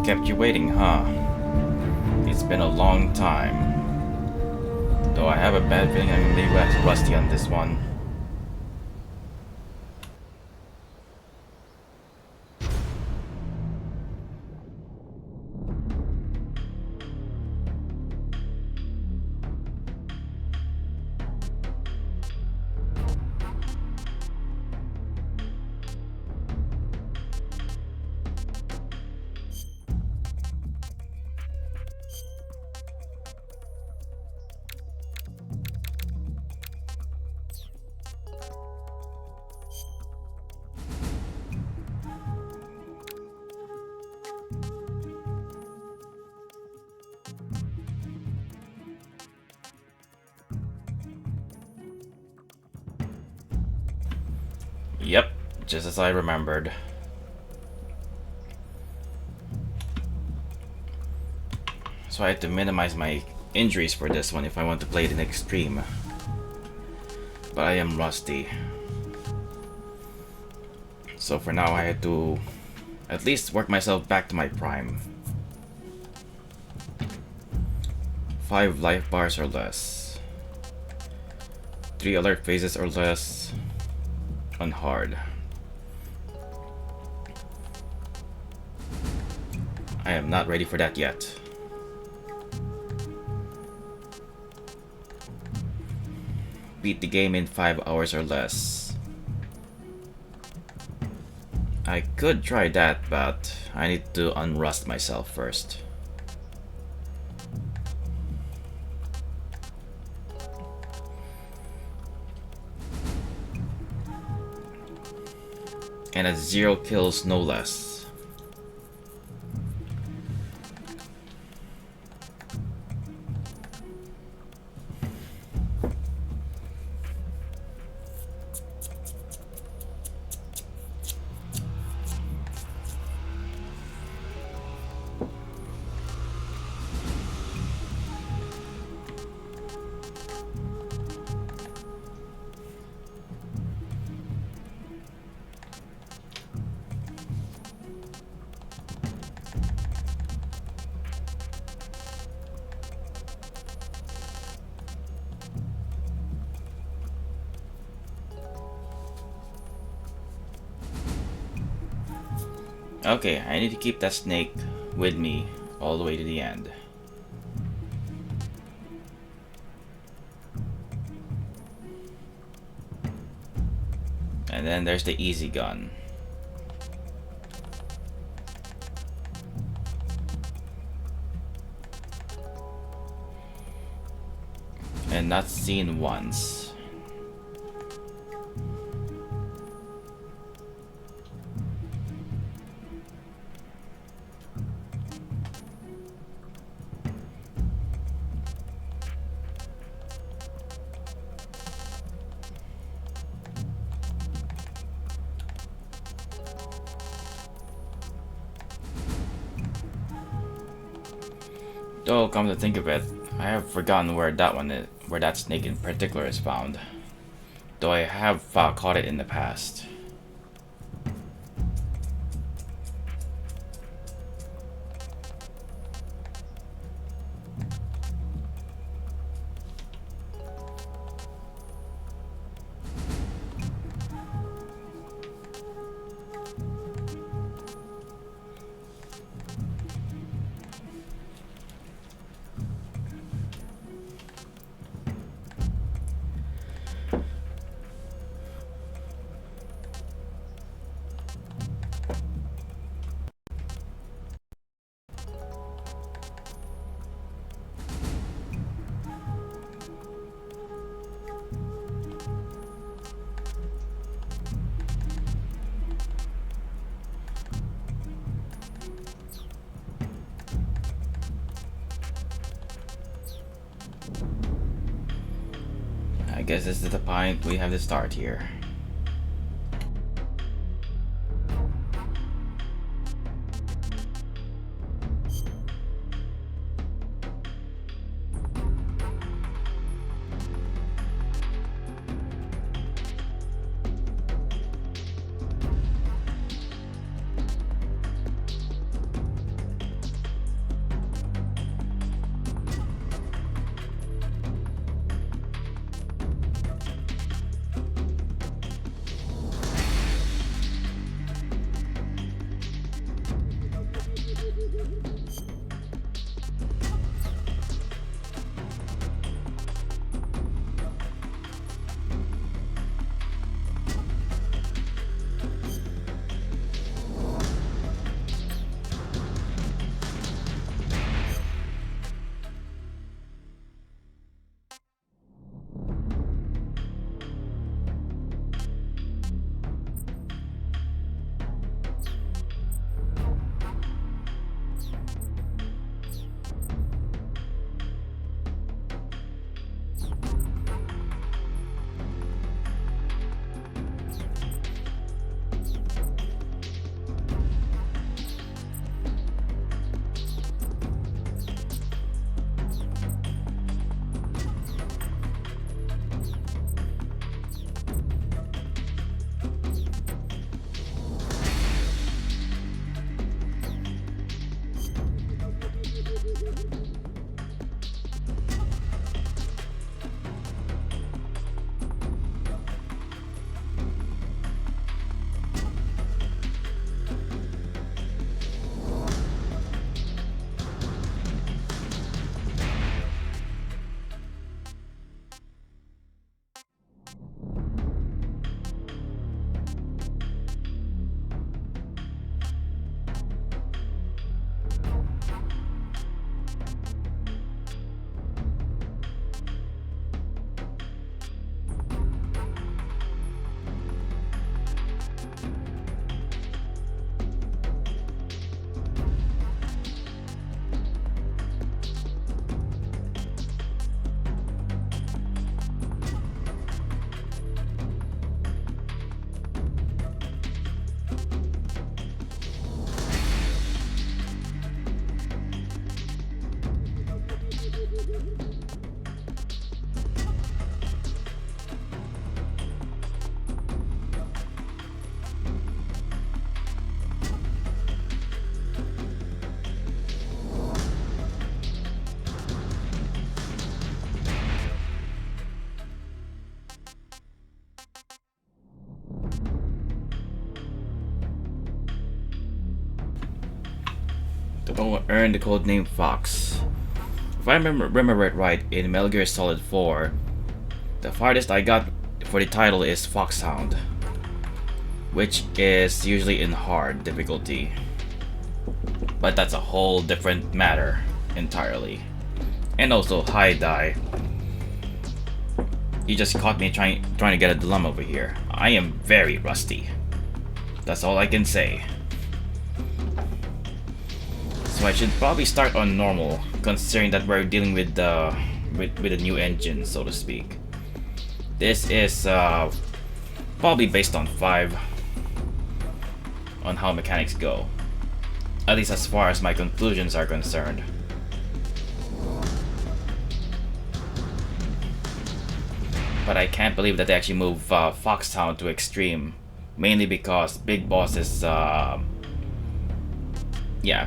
kept you waiting, huh? It's been a long time. Though I have a bad feeling I'm gonna be rusty on this one. Yep, just as I remembered. So I had to minimize my injuries for this one if I want to play it in extreme. But I am rusty. So for now I had to at least work myself back to my prime. 5 life bars or less. 3 alert phases or less on hard. I am not ready for that yet. Beat the game in 5 hours or less. I could try that, but I need to unrust myself first. And at 0 kills, no less. Okay, I need to keep that snake with me all the way to the end. And then there's the easy gun. And not seen once. Though, come to think of it, I have forgotten where that snake in particular is found. Though I have caught it in the past. I guess this is the point we have to start here. To earn the codename Fox. If I remember it right, in Metal Gear Solid 4, the farthest I got for the title is Foxhound, which is usually in hard difficulty. But that's a whole different matter entirely. And also high die. You just caught me trying to get a dilemma over here. I am very rusty. That's all I can say. So I should probably start on normal, considering that we're dealing with the with a new engine, so to speak. This is probably based on 5 on how mechanics go. At least as far as my conclusions are concerned. But I can't believe that they actually moved Foxhound to extreme, mainly because Big Boss is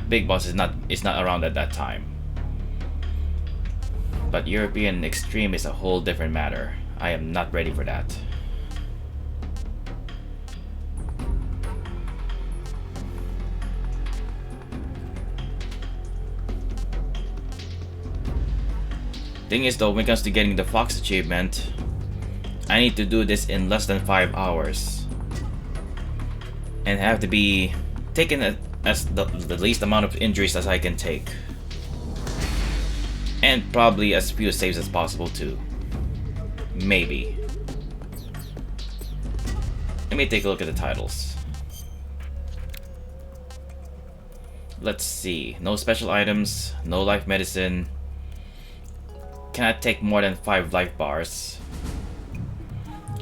Big Boss is not around at that time. But European extreme is a whole different matter. I am not ready for that. Thing is though, when it comes to getting the Fox achievement, I need to do this in less than 5 hours. And have to be taken as the least amount of injuries as I can take. And probably as few saves as possible too. Maybe. Let me take a look at the titles. Let's see. No special items, no life medicine. Cannot take more than 5 life bars.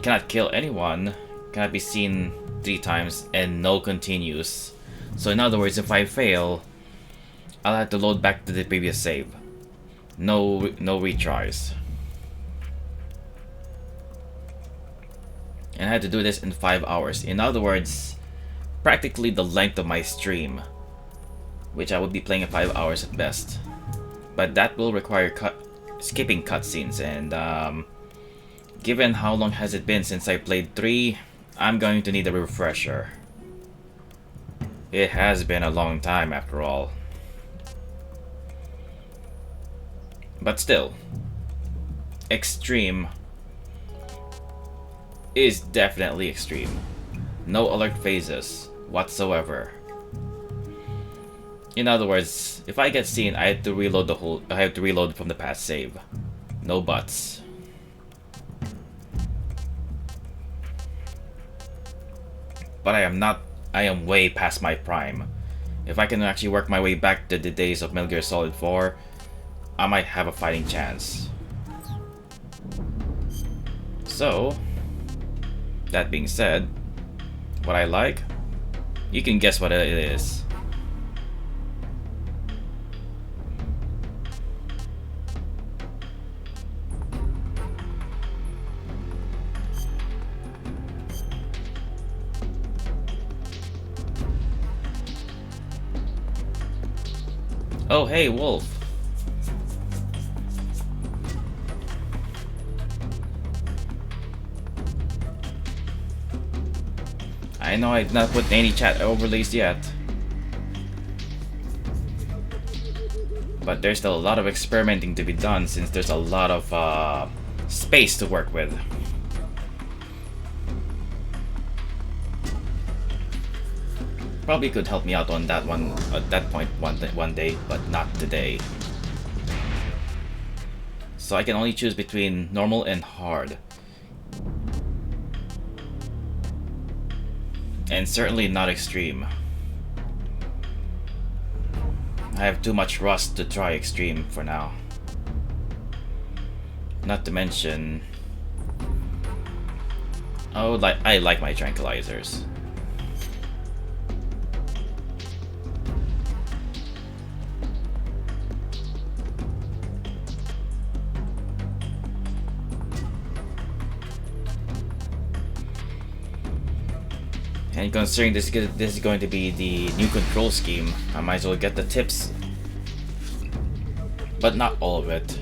Cannot kill anyone. Cannot be seen 3 times, and no continues. So in other words, if I fail, I'll have to load back to the previous save. No retries. And I had to do this in 5 hours. In other words, practically the length of my stream, which I would be playing in 5 hours at best. But that will require skipping cutscenes, and given how long has it been since I played 3, I'm going to need a refresher. It has been a long time after all. But still, extreme is definitely extreme. No alert phases whatsoever. In other words, if I get seen, I have to reload from the past save. No buts. But I am way past my prime. If I can actually work my way back to the days of Metal Gear Solid 4, I might have a fighting chance. So, that being said, what I like, you can guess what it is. Oh, hey, Wolf. I know I've not put any chat overlays yet. But there's still a lot of experimenting to be done since there's a lot of space to work with. Probably could help me out on that one at that point one day, but not today. So I can only choose between normal and hard. And certainly not extreme. I have too much rust to try extreme for now. Not to mention, I like my tranquilizers. And considering this is going to be the new control scheme, I might as well get the tips. But not all of it.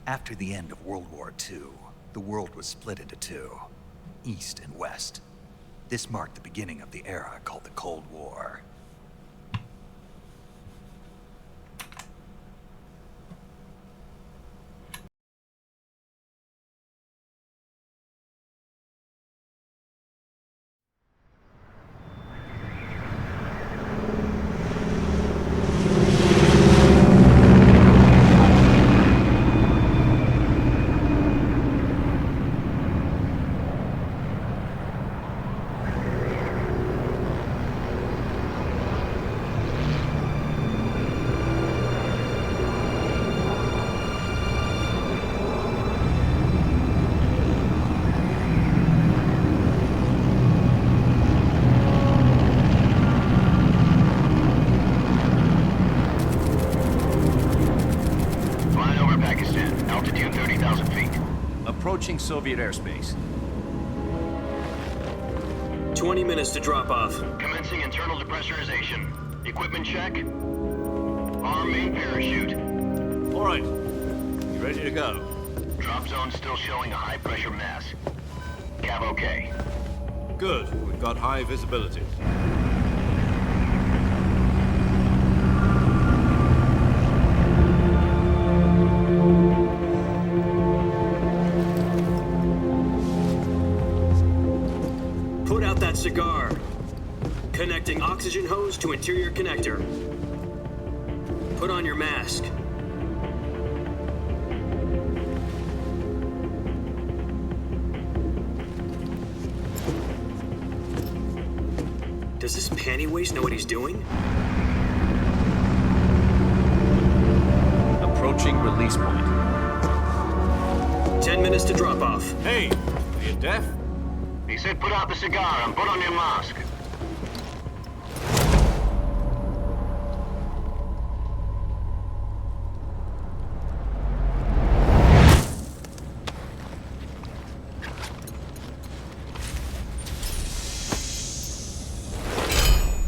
After the end of World War II, the world was split into two, East and West. This marked the beginning of the era called the Cold War. Approaching Soviet airspace. 20 minutes to drop off. Commencing internal depressurization. Equipment check. Arm main parachute. All right. You ready to go? Drop zone still showing a high pressure mass. Cav okay. Good. We've got high visibility. Put out that cigar. Connecting oxygen hose to interior connector. Put on your mask. Does this panty waste know what he's doing? Approaching release point. 10 minutes to drop off. Hey, are you deaf? He said put out the cigar and put on your mask.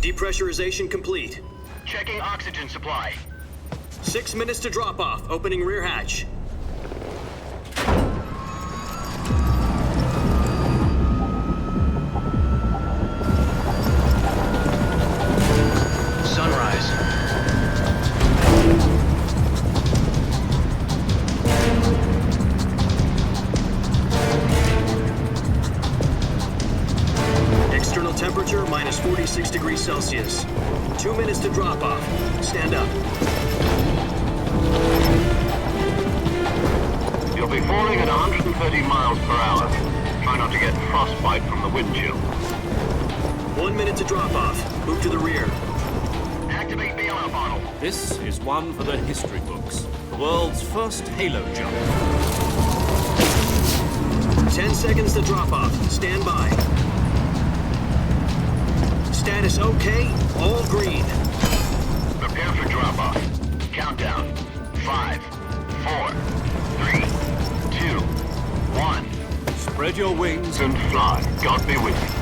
Depressurization complete. Checking oxygen supply. 6 minutes to drop off. Opening rear hatch. degrees Celsius. 2 minutes to drop off. Stand up. You'll be falling at 130 miles per hour. Try not to get frostbite from the wind chill. 1 minute to drop off. Move to the rear. Activate bailout bottle. This is one for the history books. The world's first halo jump. 10 seconds to drop off. Stand by. Status okay. All green. Prepare for drop-off. Countdown. 5, 4, 3, 2, 1. Spread your wings And fly. God be with you.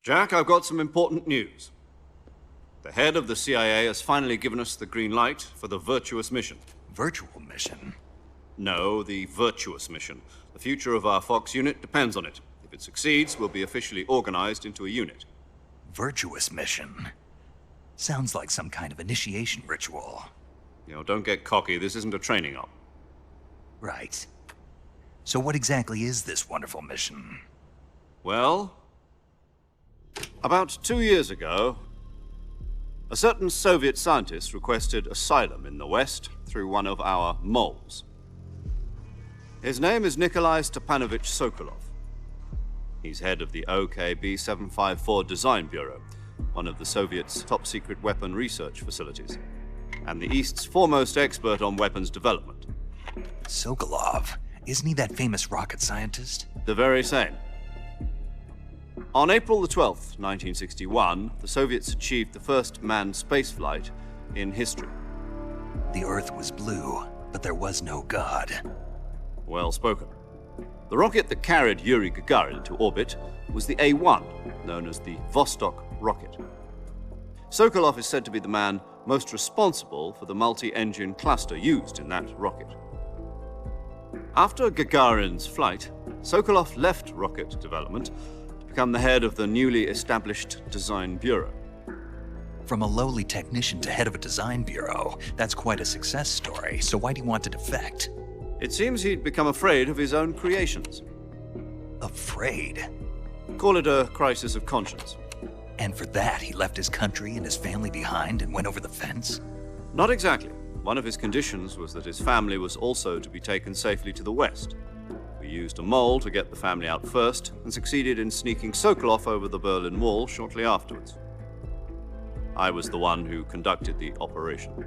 Jack, I've got some important news. The head of the CIA has finally given us the green light for the virtuous mission. Virtual mission? No, the virtuous mission. The future of our Fox unit depends on it. If it succeeds, we'll be officially organized into a unit. Virtuous mission? Sounds like some kind of initiation ritual. You know, don't get cocky. This isn't a training op. Right. So what exactly is this wonderful mission? Well, about 2 years ago, a certain Soviet scientist requested asylum in the West through one of our moles. His name is Nikolai Stepanovich Sokolov. He's head of the OKB 754 Design Bureau, one of the Soviets' top-secret weapon research facilities, and the East's foremost expert on weapons development. Sokolov? Isn't he that famous rocket scientist? The very same. On April the 12th, 1961, the Soviets achieved the first manned spaceflight in history. The Earth was blue, but there was no God. Well spoken. The rocket that carried Yuri Gagarin into orbit was the A-1, known as the Vostok rocket. Sokolov is said to be the man most responsible for the multi-engine cluster used in that rocket. After Gagarin's flight, Sokolov left rocket development to become the head of the newly established Design Bureau. From a lowly technician to head of a design bureau, that's quite a success story, so why'd he want to defect? It seems he'd become afraid of his own creations. Afraid? Call it a crisis of conscience. And for that, he left his country and his family behind and went over the fence? Not exactly. One of his conditions was that his family was also to be taken safely to the West. We used a mole to get the family out first and succeeded in sneaking Sokolov over the Berlin Wall shortly afterwards. I was the one who conducted the operation.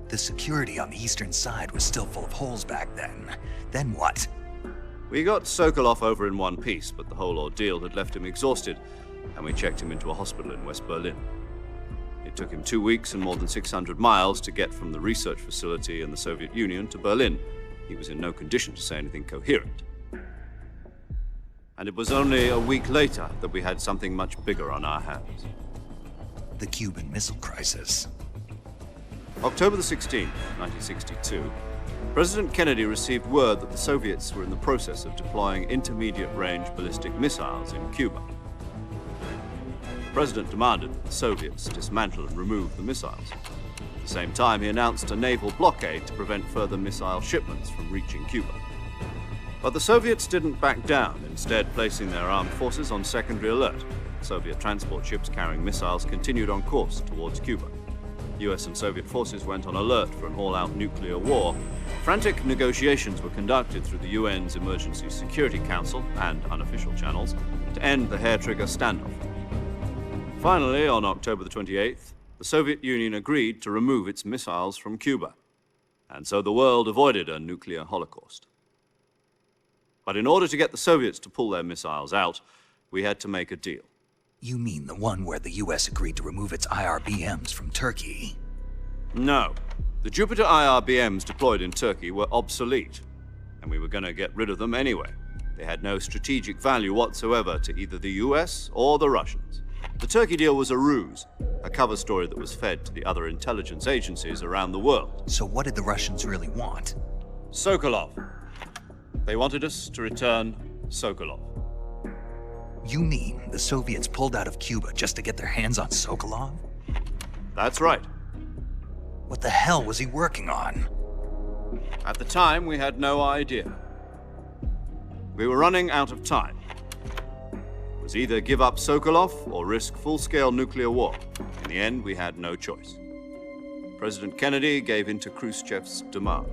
The security on the eastern side was still full of holes back then. Then what? We got Sokolov over in one piece, but the whole ordeal had left him exhausted, and we checked him into a hospital in West Berlin. It took him 2 weeks and more than 600 miles to get from the research facility in the Soviet Union to Berlin. He was in no condition to say anything coherent. And it was only a week later that we had something much bigger on our hands. The Cuban Missile Crisis. October the 16th, 1962, President Kennedy received word that the Soviets were in the process of deploying intermediate-range ballistic missiles in Cuba. The President demanded that the Soviets dismantle and remove the missiles. At the same time, he announced a naval blockade to prevent further missile shipments from reaching Cuba. But the Soviets didn't back down, instead placing their armed forces on secondary alert. Soviet transport ships carrying missiles continued on course towards Cuba. US and Soviet forces went on alert for an all-out nuclear war. Frantic negotiations were conducted through the UN's Emergency Security Council and unofficial channels to end the hair-trigger standoff. Finally, on October the 28th, the Soviet Union agreed to remove its missiles from Cuba, and so the world avoided a nuclear holocaust. But in order to get the Soviets to pull their missiles out, we had to make a deal. You mean the one where the US agreed to remove its IRBMs from Turkey? No. The Jupiter IRBMs deployed in Turkey were obsolete, and we were going to get rid of them anyway. They had no strategic value whatsoever to either the US or the Russians. The Turkey deal was a ruse, a cover story that was fed to the other intelligence agencies around the world. So what did the Russians really want? Sokolov. They wanted us to return Sokolov. You mean the Soviets pulled out of Cuba just to get their hands on Sokolov? That's right. What the hell was he working on? At the time, we had no idea. We were running out of time. It was either give up Sokolov or risk full-scale nuclear war. In the end, we had no choice. President Kennedy gave in to Khrushchev's demand.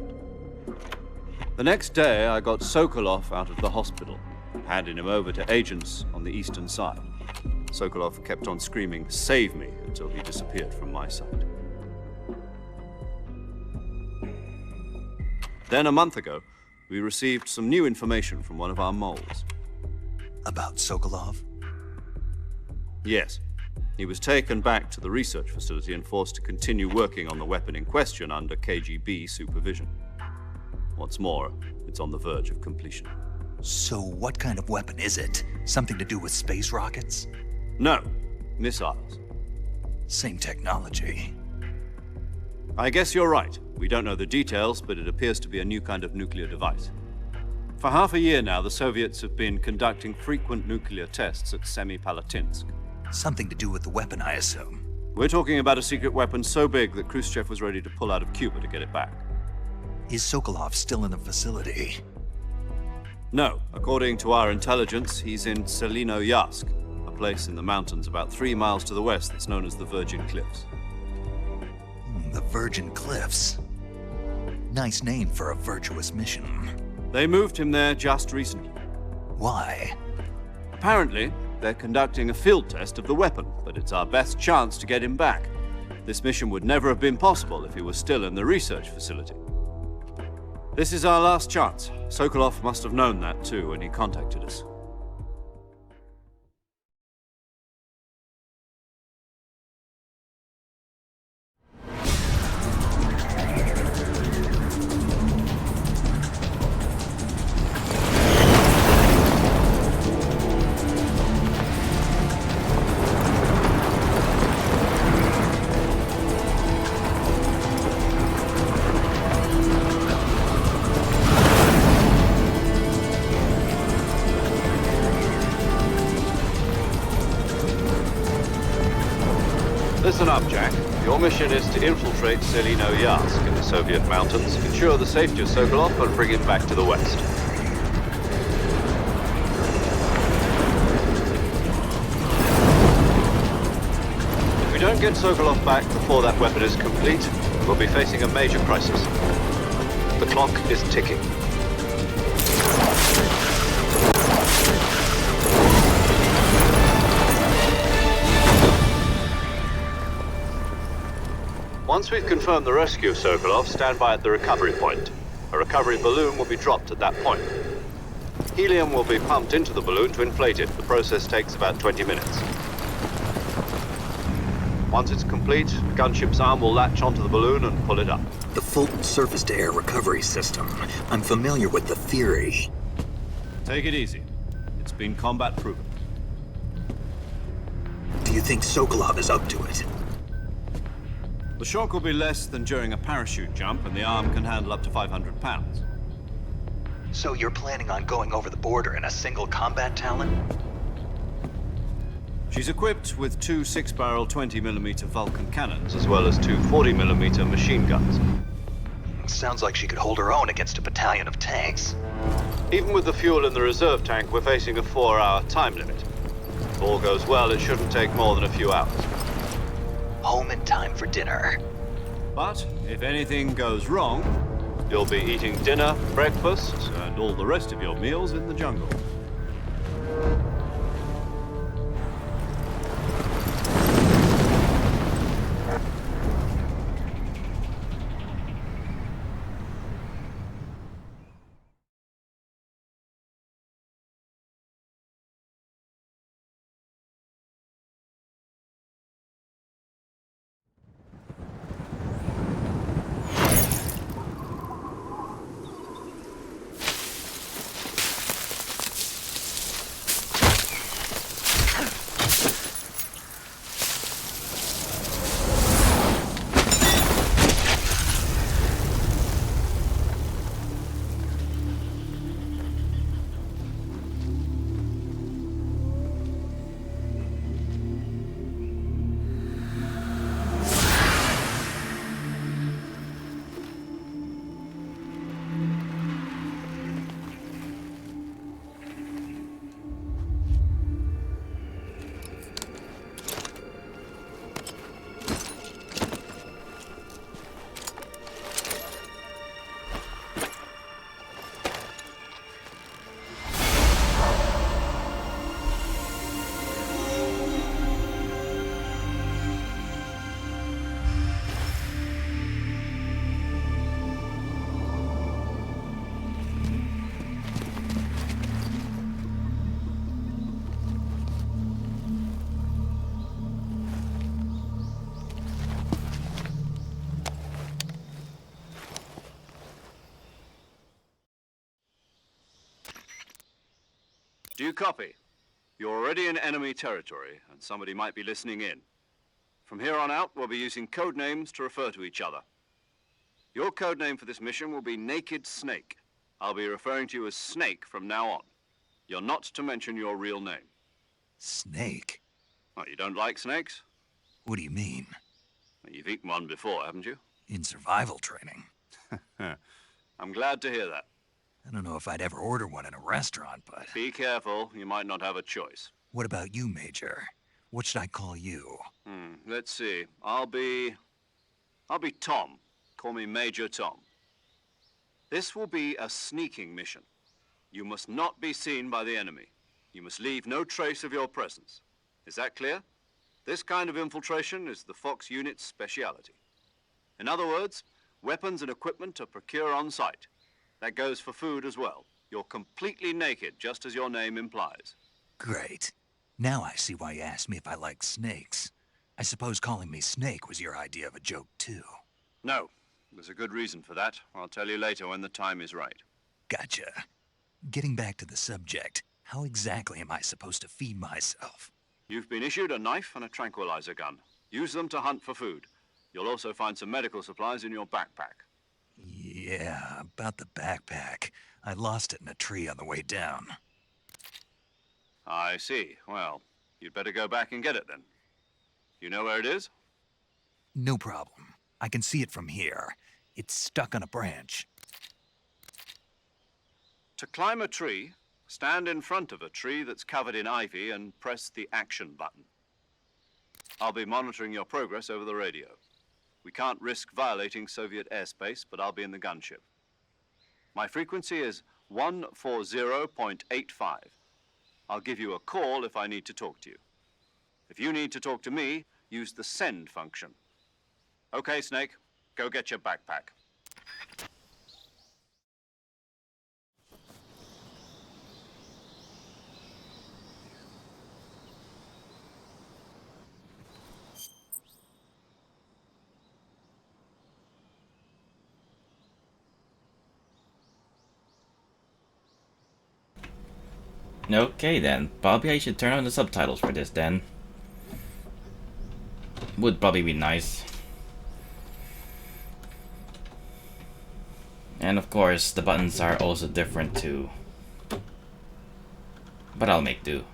The next day, I got Sokolov out of the hospital, handed him over to agents on the eastern side. Sokolov kept on screaming, "Save me," until he disappeared from my sight. Then, a month ago, we received some new information from one of our moles. About Sokolov? Yes. He was taken back to the research facility and forced to continue working on the weapon in question under KGB supervision. What's more, it's on the verge of completion. So what kind of weapon is it? Something to do with space rockets? No, missiles. Same technology. I guess you're right. We don't know the details, but it appears to be a new kind of nuclear device. For half a year now, the Soviets have been conducting frequent nuclear tests at Semipalatinsk. Something to do with the weapon, I assume. We're talking about a secret weapon so big that Khrushchev was ready to pull out of Cuba to get it back. Is Sokolov still in the facility? No, according to our intelligence, he's in Selinoyarsk, a place in the mountains about 3 miles to the west that's known as the Virgin Cliffs. The Virgin Cliffs. Nice name for a virtuous mission. They moved him there just recently. Why? Apparently, they're conducting a field test of the weapon, but it's our best chance to get him back. This mission would never have been possible if he was still in the research facility. This is our last chance. Sokolov must have known that too when he contacted us. Listen up, Jack. Your mission is to infiltrate Selinoyarsk in the Soviet mountains, ensure the safety of Sokolov, and bring him back to the west. If we don't get Sokolov back before that weapon is complete, we'll be facing a major crisis. The clock is ticking. Once we've confirmed the rescue of Sokolov, stand by at the recovery point. A recovery balloon will be dropped at that point. Helium will be pumped into the balloon to inflate it. The process takes about 20 minutes. Once it's complete, the gunship's arm will latch onto the balloon and pull it up. The Fulton surface-to-air recovery system. I'm familiar with the theory. Take it easy. It's been combat-proven. Do you think Sokolov is up to it? The shock will be less than during a parachute jump, and the arm can handle up to 500 pounds. So you're planning on going over the border in a single combat Talon? She's equipped with 2 6-barrel 20mm Vulcan cannons, as well as 2 40mm machine guns. Sounds like she could hold her own against a battalion of tanks. Even with the fuel in the reserve tank, we're facing a 4-hour time limit. If all goes well, it shouldn't take more than a few hours. Home in time for dinner. But if anything goes wrong, you'll be eating dinner, breakfast, and all the rest of your meals in the jungle. Do you copy? You're already in enemy territory, and somebody might be listening in. From here on out, we'll be using code names to refer to each other. Your code name for this mission will be Naked Snake. I'll be referring to you as Snake from now on. You're not to mention your real name. Snake? Oh, you don't like snakes? What do you mean? Well, you've eaten one before, haven't you? In survival training? I'm glad to hear that. I don't know if I'd ever order one in a restaurant, but... Be careful, you might not have a choice. What about you, Major? What should I call you? Let's see. I'll be Tom. Call me Major Tom. This will be a sneaking mission. You must not be seen by the enemy. You must leave no trace of your presence. Is that clear? This kind of infiltration is the Fox unit's speciality. In other words, weapons and equipment are procured on site. That goes for food as well. You're completely naked, just as your name implies. Great. Now I see why you asked me if I like snakes. I suppose calling me Snake was your idea of a joke, too. No, there's a good reason for that. I'll tell you later when the time is right. Gotcha. Getting back to the subject, how exactly am I supposed to feed myself? You've been issued a knife and a tranquilizer gun. Use them to hunt for food. You'll also find some medical supplies in your backpack. Yeah, about the backpack. I lost it in a tree on the way down. I see. Well, you'd better go back and get it then. You know where it is? No problem. I can see it from here. It's stuck on a branch. To climb a tree, stand in front of a tree that's covered in ivy and press the action button. I'll be monitoring your progress over the radio. We can't risk violating Soviet airspace, but I'll be in the gunship. My frequency is 140.85. I'll give you a call if I need to talk to you. If you need to talk to me, use the send function. Okay, Snake, go get your backpack. Okay then, probably I should turn on the subtitles for this then. Would probably be nice. And of course, the buttons are also different too. But I'll make do.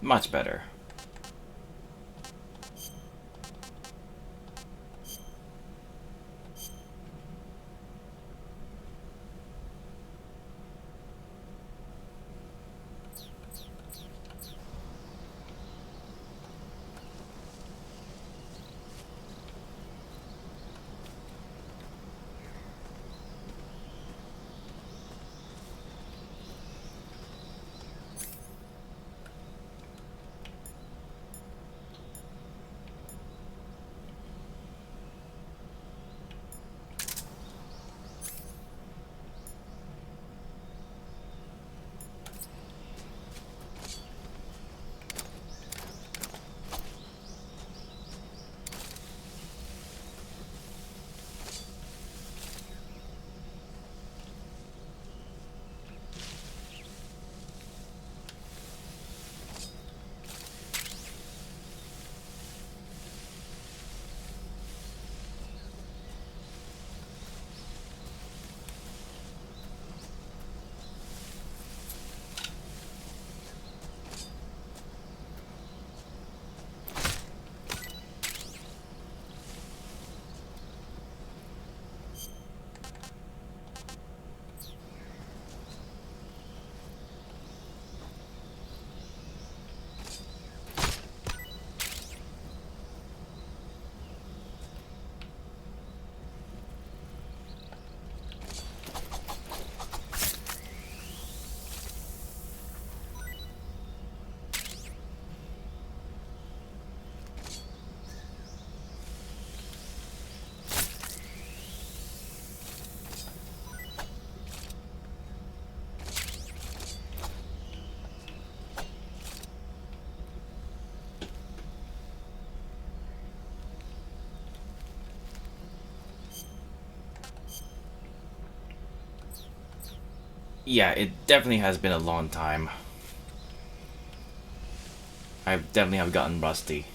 Much better. Yeah, it definitely has been a long time. I definitely have gotten rusty.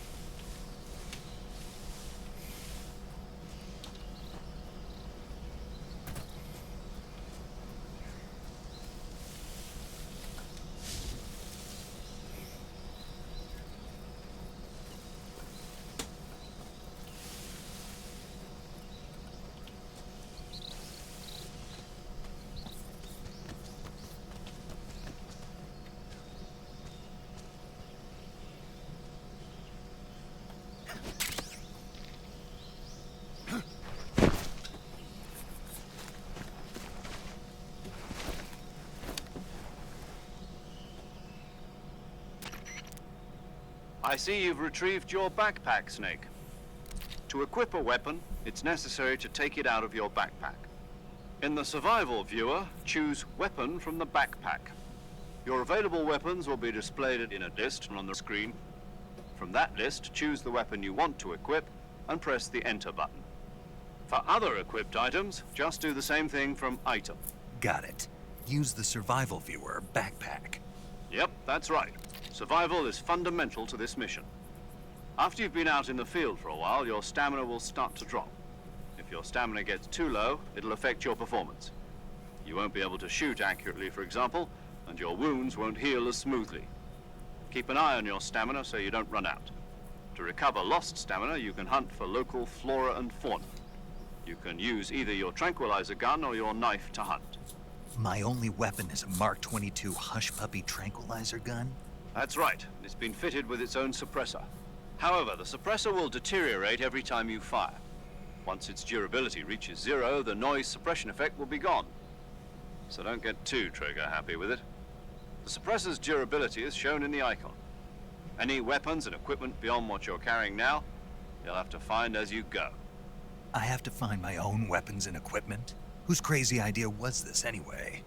I see you've retrieved your backpack, Snake. To equip a weapon, it's necessary to take it out of your backpack. In the survival viewer, choose Weapon from the backpack. Your available weapons will be displayed in a list on the screen. From that list, choose the weapon you want to equip and press the Enter button. For other equipped items, just do the same thing from Item. Got it. Use the survival viewer backpack. Yep, that's right. Survival is fundamental to this mission. After you've been out in the field for a while, your stamina will start to drop. If your stamina gets too low, it'll affect your performance. You won't be able to shoot accurately, for example, and your wounds won't heal as smoothly. Keep an eye on your stamina so you don't run out. To recover lost stamina, you can hunt for local flora and fauna. You can use either your tranquilizer gun or your knife to hunt. My only weapon is a Mark 22 Hush Puppy tranquilizer gun? That's right. It's been fitted with its own suppressor. However, the suppressor will deteriorate every time you fire. Once its durability reaches 0, the noise suppression effect will be gone. So don't get too trigger happy with it. The suppressor's durability is shown in the icon. Any weapons and equipment beyond what you're carrying now, you'll have to find as you go. I have to find my own weapons and equipment? Whose crazy idea was this anyway?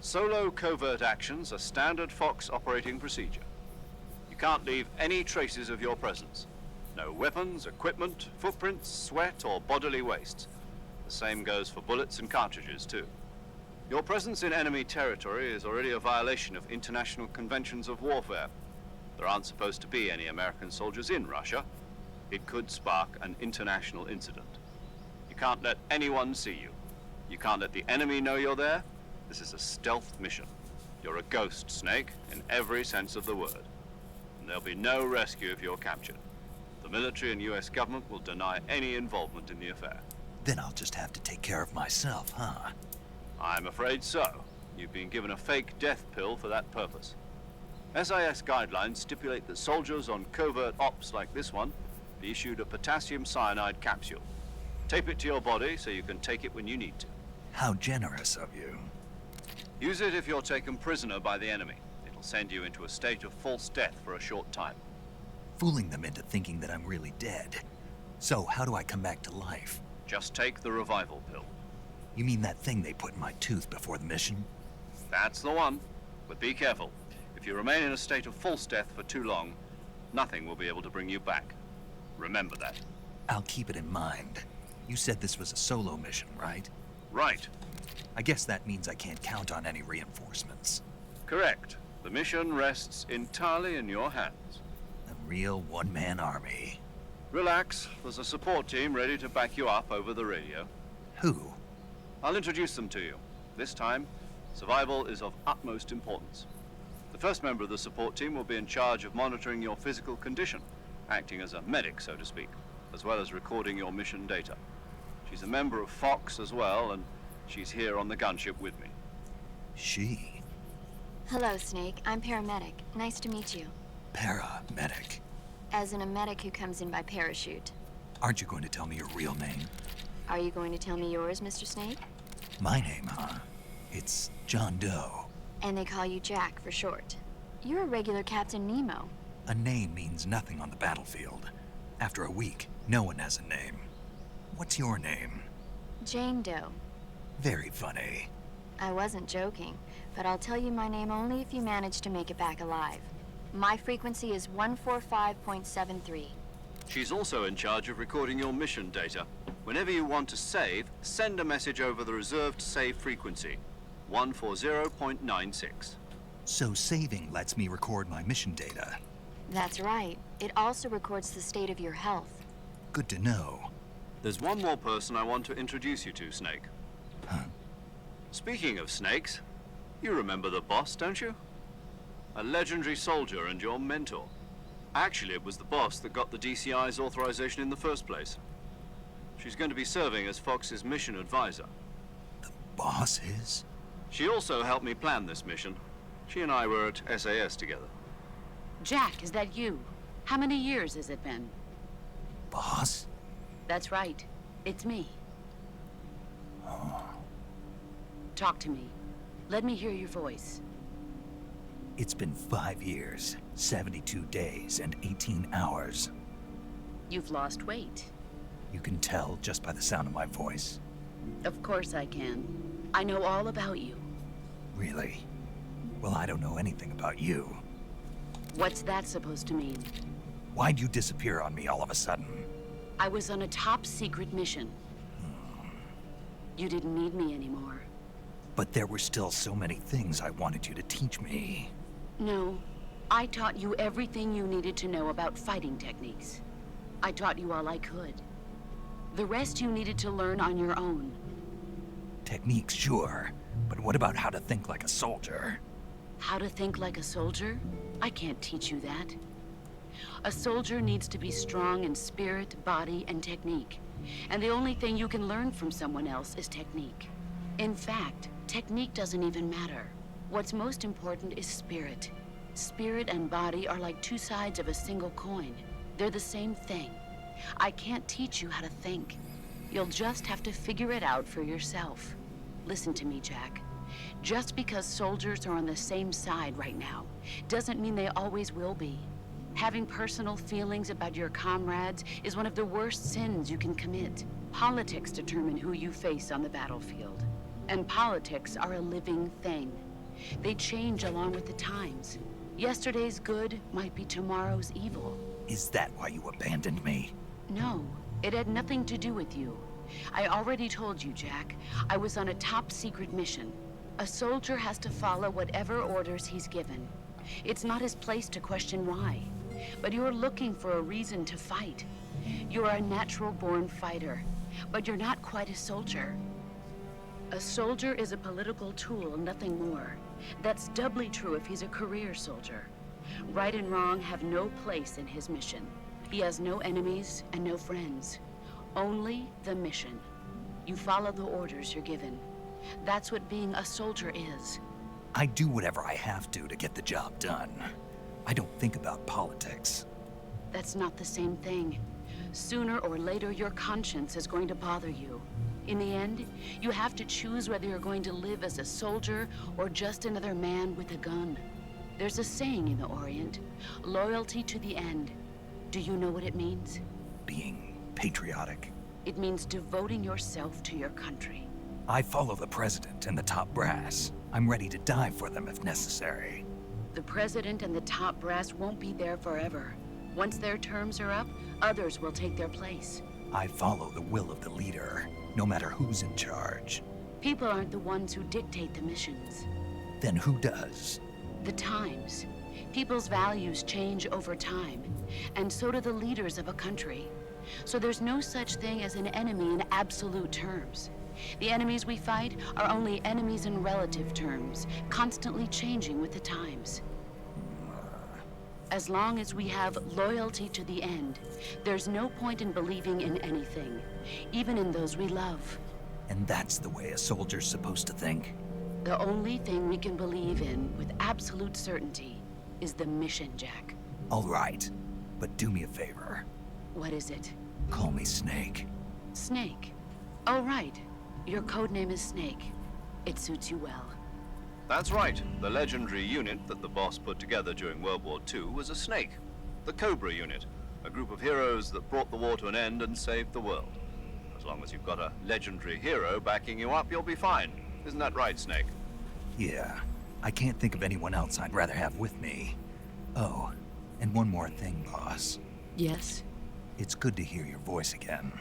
Solo covert actions are standard Fox operating procedure. You can't leave any traces of your presence. No weapons, equipment, footprints, sweat, or bodily wastes. The same goes for bullets and cartridges, too. Your presence in enemy territory is already a violation of international conventions of warfare. There aren't supposed to be any American soldiers in Russia. It could spark an international incident. You can't let anyone see you. You can't let the enemy know you're there. This is a stealth mission. You're a ghost, Snake, in every sense of the word. And there'll be no rescue if you're captured. The military and US government will deny any involvement in the affair. Then I'll just have to take care of myself, huh? I'm afraid so. You've been given a fake death pill for that purpose. SIS guidelines stipulate that soldiers on covert ops like this one be issued a potassium cyanide capsule. Tape it to your body so you can take it when you need to. How generous of you. Use it if you're taken prisoner by the enemy. It'll send you into a state of false death for a short time. Fooling them into thinking that I'm really dead. So, how do I come back to life? Just take the revival pill. You mean that thing they put in my tooth before the mission? That's the one. But be careful. If you remain in a state of false death for too long, nothing will be able to bring you back. Remember that. I'll keep it in mind. You said this was a solo mission, right? Right. I guess that means I can't count on any reinforcements. Correct. The mission rests entirely in your hands. A real one-man army. Relax. There's a support team ready to back you up over the radio. Who? I'll introduce them to you. This time, survival is of utmost importance. The first member of the support team will be in charge of monitoring your physical condition, acting as a medic, so to speak, as well as recording your mission data. She's a member of Fox as well, and she's here on the gunship with me. She? Hello, Snake. I'm paramedic. Nice to meet you. Paramedic. As in a medic who comes in by parachute. Aren't you going to tell me your real name? Are you going to tell me yours, Mr. Snake? My name, huh? It's John Doe. And they call you Jack for short. You're a regular Captain Nemo. A name means nothing on the battlefield. After a week, no one has a name. What's your name? Jane Doe. Very funny. I wasn't joking, but I'll tell you my name only if you manage to make it back alive. My frequency is 145.73. She's also in charge of recording your mission data. Whenever you want to save, send a message over the reserved save frequency. 140.96. So saving lets me record my mission data. That's right. It also records the state of your health. Good to know. There's one more person I want to introduce you to, Snake. Huh? Speaking of snakes, you remember the boss, don't you? A legendary soldier and your mentor. Actually, it was the boss that got the DCI's authorization in the first place. She's going to be serving as Fox's mission advisor. Boss is? She also helped me plan this mission. She and I were at SAS together. Jack, is that you? How many years has it been? Boss? That's right. It's me. Oh. Talk to me. Let me hear your voice. It's been 5 years, 72 days, and 18 hours. You've lost weight. You can tell just by the sound of my voice. Of course I can. I know all about you. Really? Well, I don't know anything about you. What's that supposed to mean? Why'd you disappear on me all of a sudden? I was on a top-secret mission. You didn't need me anymore. But there were still so many things I wanted you to teach me. No. I taught you everything you needed to know about fighting techniques. I taught you all I could. The rest you needed to learn on your own. Techniques, sure. But what about how to think like a soldier? How to think like a soldier? I can't teach you that. A soldier needs to be strong in spirit, body, and technique. And the only thing you can learn from someone else is technique. In fact, technique doesn't even matter. What's most important is spirit. Spirit and body are like two sides of a single coin. They're the same thing. I can't teach you how to think. You'll just have to figure it out for yourself. Listen to me, Jack. Just because soldiers are on the same side right now doesn't mean they always will be. Having personal feelings about your comrades is one of the worst sins you can commit. Politics determine who you face on the battlefield. And politics are a living thing. They change along with the times. Yesterday's good might be tomorrow's evil. Is that why you abandoned me? No, it had nothing to do with you. I already told you, Jack. I was on a top-secret mission. A soldier has to follow whatever orders he's given. It's not his place to question why. But you're looking for a reason to fight. You're a natural-born fighter, but you're not quite a soldier. A soldier is a political tool, nothing more. That's doubly true if he's a career soldier. Right and wrong have no place in his mission. He has no enemies and no friends. Only the mission. You follow the orders you're given. That's what being a soldier is. I do whatever I have to get the job done. I don't think about politics. That's not the same thing. Sooner or later, your conscience is going to bother you. In the end, you have to choose whether you're going to live as a soldier or just another man with a gun. There's a saying in the Orient, loyalty to the end. Do you know what it means? Being patriotic. It means devoting yourself to your country. I follow the president and the top brass. I'm ready to die for them if necessary. The president and the top brass won't be there forever. Once their terms are up, others will take their place. I follow the will of the leader, no matter who's in charge. People aren't the ones who dictate the missions. Then who does? The times. People's values change over time, and so do the leaders of a country. So there's no such thing as an enemy in absolute terms. The enemies we fight are only enemies in relative terms, constantly changing with the times. As long as we have loyalty to the end, there's no point in believing in anything, even in those we love. And that's the way a soldier's supposed to think? The only thing we can believe in with absolute certainty is the mission, Jack. All right, but do me a favor. What is it? Call me Snake. Snake. Oh, right. Your codename is Snake. It suits you well. That's right. The legendary unit that the boss put together during World War II was a snake. The Cobra unit, a group of heroes that brought the war to an end and saved the world. As long as you've got a legendary hero backing you up, you'll be fine. Isn't that right, Snake? Yeah. I can't think of anyone else I'd rather have with me. Oh, and one more thing, boss. Yes? It's good to hear your voice again.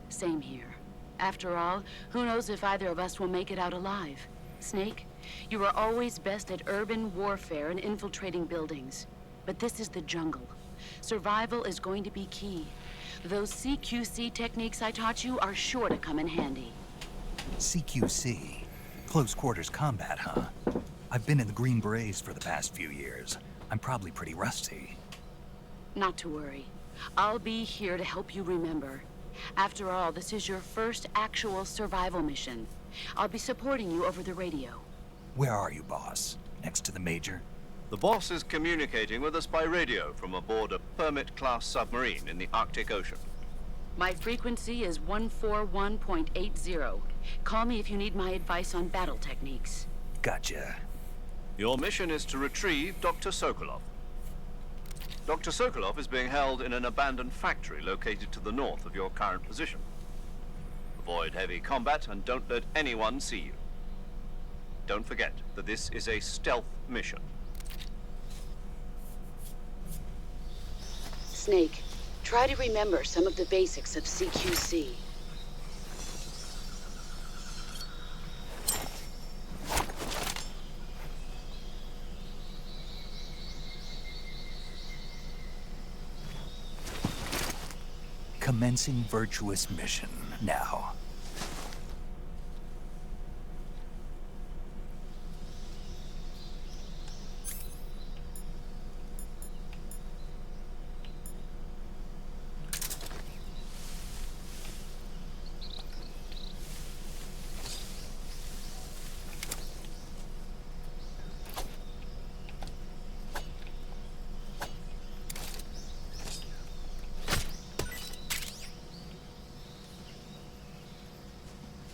Same here. After all, who knows if either of us will make it out alive? Snake, you are always best at urban warfare and infiltrating buildings. But this is the jungle. Survival is going to be key. Those CQC techniques I taught you are sure to come in handy. CQC? Close quarters combat, huh? I've been in the Green Berets for the past few years. I'm probably pretty rusty. Not to worry. I'll be here to help you remember. After all, this is your first actual survival mission. I'll be supporting you over the radio. Where are you, boss? Next to the Major? The boss is communicating with us by radio from aboard a Permit-class submarine in the Arctic Ocean. My frequency is 141.80. Call me if you need my advice on battle techniques. Gotcha. Your mission is to retrieve Dr. Sokolov. Dr. Sokolov is being held in an abandoned factory located to the north of your current position. Avoid heavy combat and don't let anyone see you. Don't forget that this is a stealth mission. Snake, try to remember some of the basics of CQC. Commencing virtuous mission now.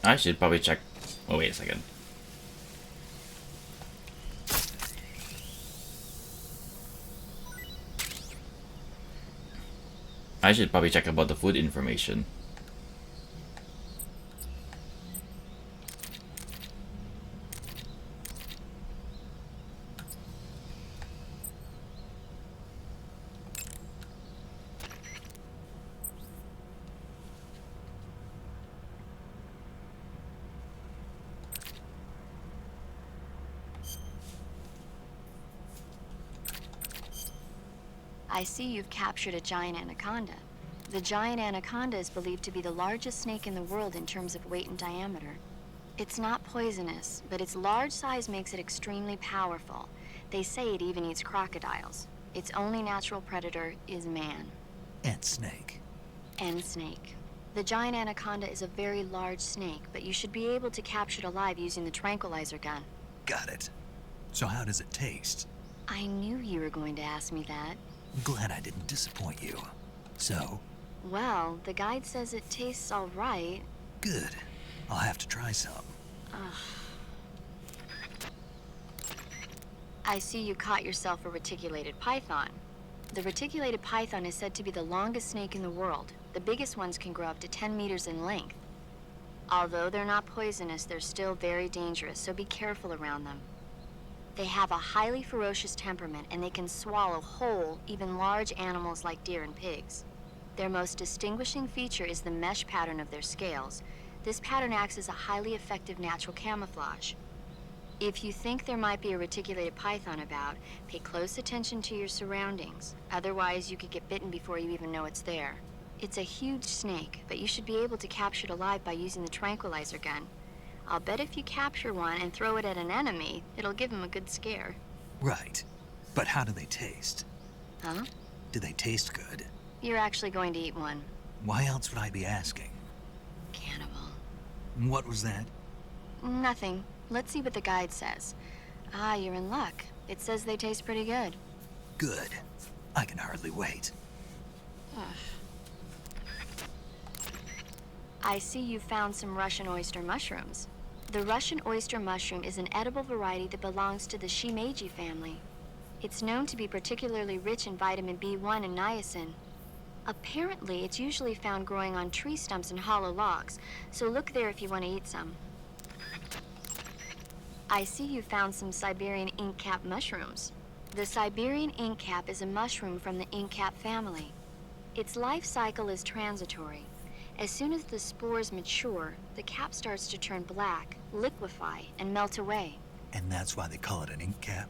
I should probably check. Oh, wait a second. I should probably check about the food information. I see you've captured a giant anaconda. The giant anaconda is believed to be the largest snake in the world in terms of weight and diameter. It's not poisonous, but its large size makes it extremely powerful. They say it even eats crocodiles. Its only natural predator is man. And snake. And snake. The giant anaconda is a very large snake, but you should be able to capture it alive using the tranquilizer gun. Got it. So how does it taste? I knew you were going to ask me that. I'm glad I didn't disappoint you. So? Well, the guide says it tastes all right. Good. I'll have to try some. I see you caught yourself a reticulated python. The reticulated python is said to be the longest snake in the world. The biggest ones can grow up to 10 meters in length. Although they're not poisonous, they're still very dangerous, so be careful around them. They have a highly ferocious temperament, and they can swallow whole, even large animals like deer and pigs. Their most distinguishing feature is the mesh pattern of their scales. This pattern acts as a highly effective natural camouflage. If you think there might be a reticulated python about, pay close attention to your surroundings. Otherwise, you could get bitten before you even know it's there. It's a huge snake, but you should be able to capture it alive by using the tranquilizer gun. I'll bet if you capture one and throw it at an enemy, it'll give him a good scare. Right. But how do they taste? Huh? Do they taste good? You're actually going to eat one. Why else would I be asking? Cannibal. What was that? Nothing. Let's see what the guide says. Ah, you're in luck. It says they taste pretty good. Good. I can hardly wait. I see you found some Russian oyster mushrooms. The Russian oyster mushroom is an edible variety that belongs to the shimeji family. It's known to be particularly rich in vitamin B1 and niacin. Apparently, it's usually found growing on tree stumps and hollow logs, so look there if you want to eat some. I see you found some Siberian inkcap mushrooms. The Siberian inkcap is a mushroom from the inkcap family. Its life cycle is transitory, As soon as the spores mature, the cap starts to turn black, liquefy, and melt away. And that's why they call it an ink cap?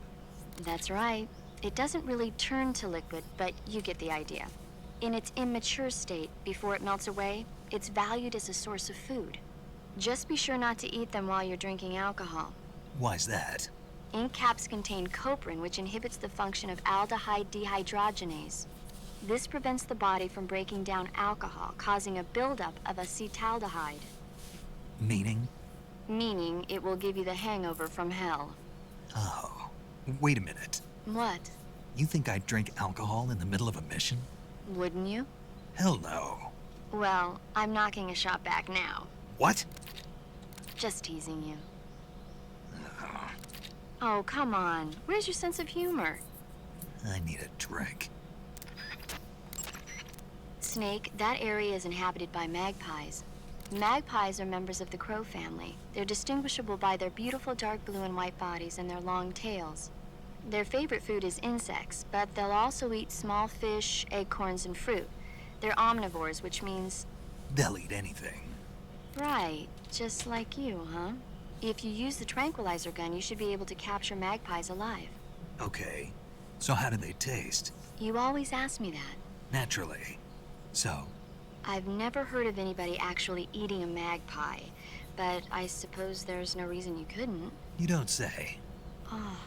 That's right. It doesn't really turn to liquid, but you get the idea. In its immature state, before it melts away, it's valued as a source of food. Just be sure not to eat them while you're drinking alcohol. Why's that? Ink caps contain coprin, which inhibits the function of aldehyde dehydrogenase. This prevents the body from breaking down alcohol, causing a buildup of acetaldehyde. Meaning? Meaning it will give you the hangover from hell. Oh, wait a minute. What? You think I'd drink alcohol in the middle of a mission? Wouldn't you? Hell no. Well, I'm knocking a shot back now. What? Just teasing you. Oh, come on. Where's your sense of humor? I need a drink. Snake, that area is inhabited by magpies. Magpies are members of the crow family. They're distinguishable by their beautiful dark blue and white bodies and their long tails. Their favorite food is insects, but they'll also eat small fish, acorns, and fruit. They're omnivores, which means... They'll eat anything. Right, just like you, huh? If you use the tranquilizer gun, you should be able to capture magpies alive. Okay, so how do they taste? You always ask me that. Naturally. So? I've never heard of anybody actually eating a magpie, but I suppose there's no reason you couldn't. You don't say. Oh.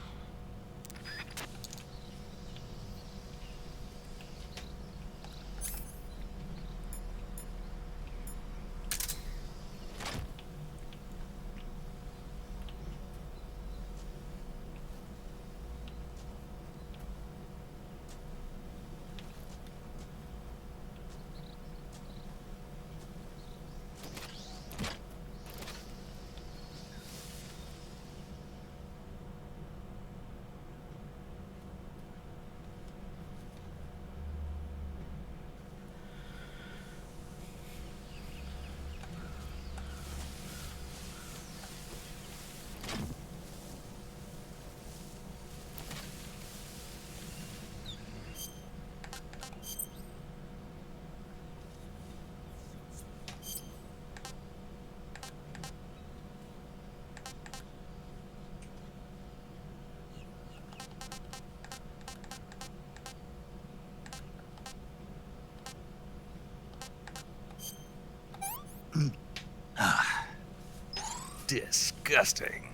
Disgusting.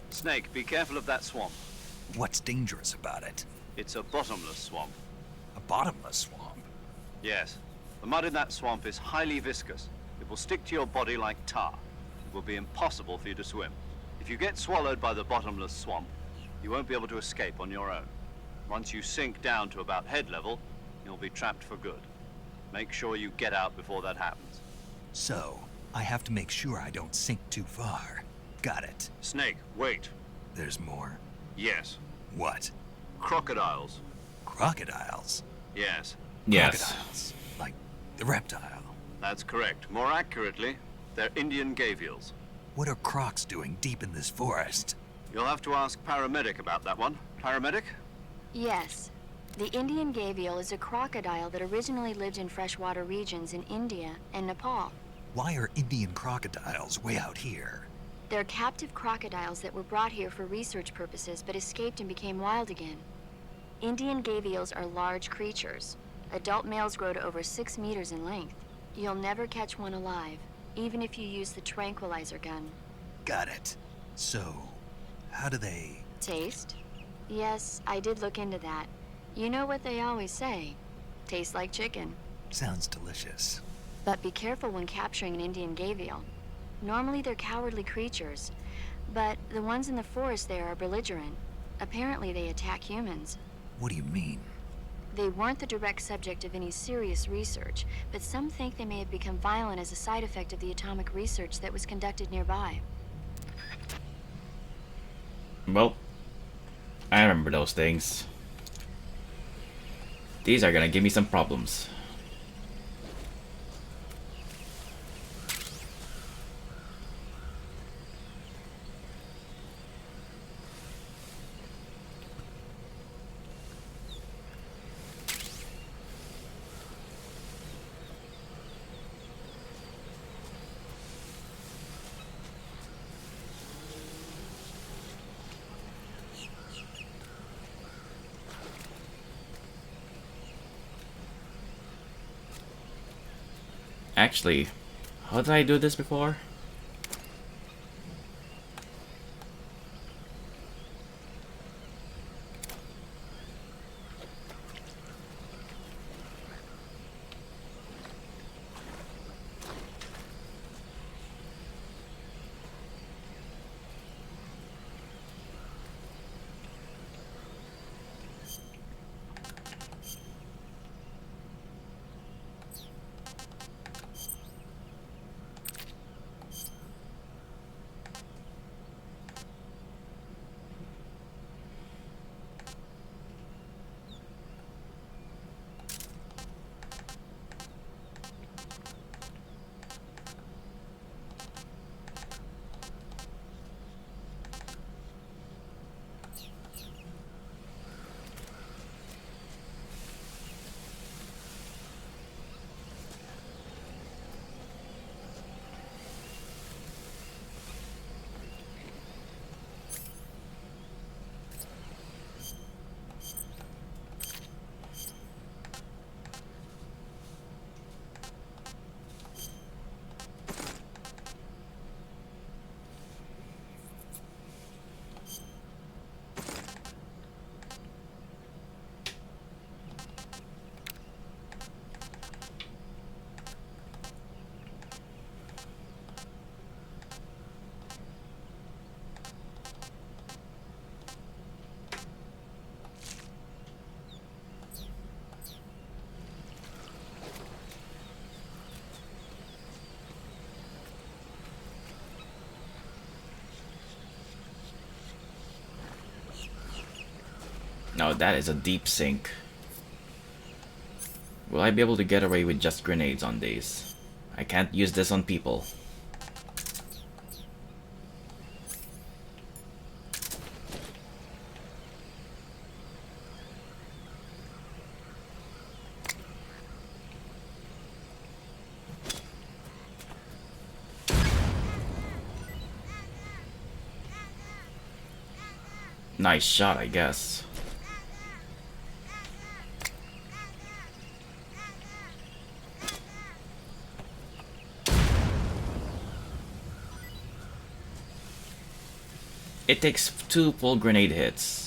Snake, be careful of that swamp. What's dangerous about it? It's a bottomless swamp. A bottomless swamp? Yes. The mud in that swamp is highly viscous. It will stick to your body like tar. It will be impossible for you to swim. If you get swallowed by the bottomless swamp, you won't be able to escape on your own. Once you sink down to about head level, you'll be trapped for good. Make sure you get out before that happens. So, I have to make sure I don't sink too far. Got it. Snake, wait. There's more? Yes. What? Crocodiles. Crocodiles? Yes. Yes. Crocodiles. Like the reptile. That's correct. More accurately, they're Indian gavials. What are crocs doing deep in this forest? You'll have to ask Paramedic about that one. Paramedic? Yes. The Indian gavial is a crocodile that originally lived in freshwater regions in India and Nepal. Why are Indian crocodiles way out here? They're captive crocodiles that were brought here for research purposes but escaped and became wild again. Indian gavials are large creatures. Adult males grow to over 6 meters in length. You'll never catch one alive, even if you use the tranquilizer gun. Got it. So, how do they... Taste? Yes, I did look into that. You know what they always say. Tastes like chicken. Sounds delicious. But be careful when capturing an Indian gavial. Normally they're cowardly creatures, but the ones in the forest there are belligerent. Apparently they attack humans. What do you mean? They weren't the direct subject of any serious research, but some think they may have become violent as a side effect of the atomic research that was conducted nearby. Well, I remember those things. These are gonna give me some problems. Actually, how did I do this before? Now that is a deep sink. Will I be able to get away with just grenades on these? I can't use this on people. Nice shot, I guess. It takes 2 full grenade hits.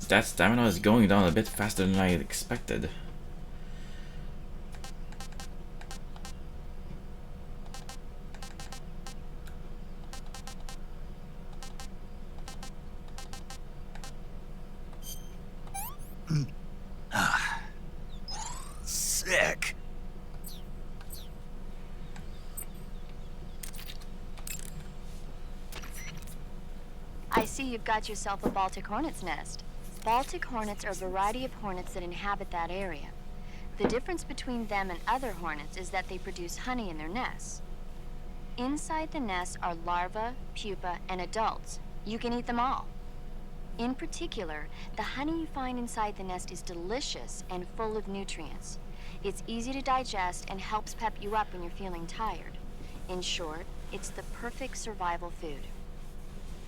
That stamina is going down a bit faster than I expected. Sick. I see you've got yourself a Baltic hornet's nest. Baltic hornets are a variety of hornets that inhabit that area. The difference between them and other hornets is that they produce honey in their nests. Inside the nest are larvae, pupa, and adults. You can eat them all. In particular, the honey you find inside the nest is delicious and full of nutrients. It's easy to digest and helps pep you up when you're feeling tired. In short, it's the perfect survival food.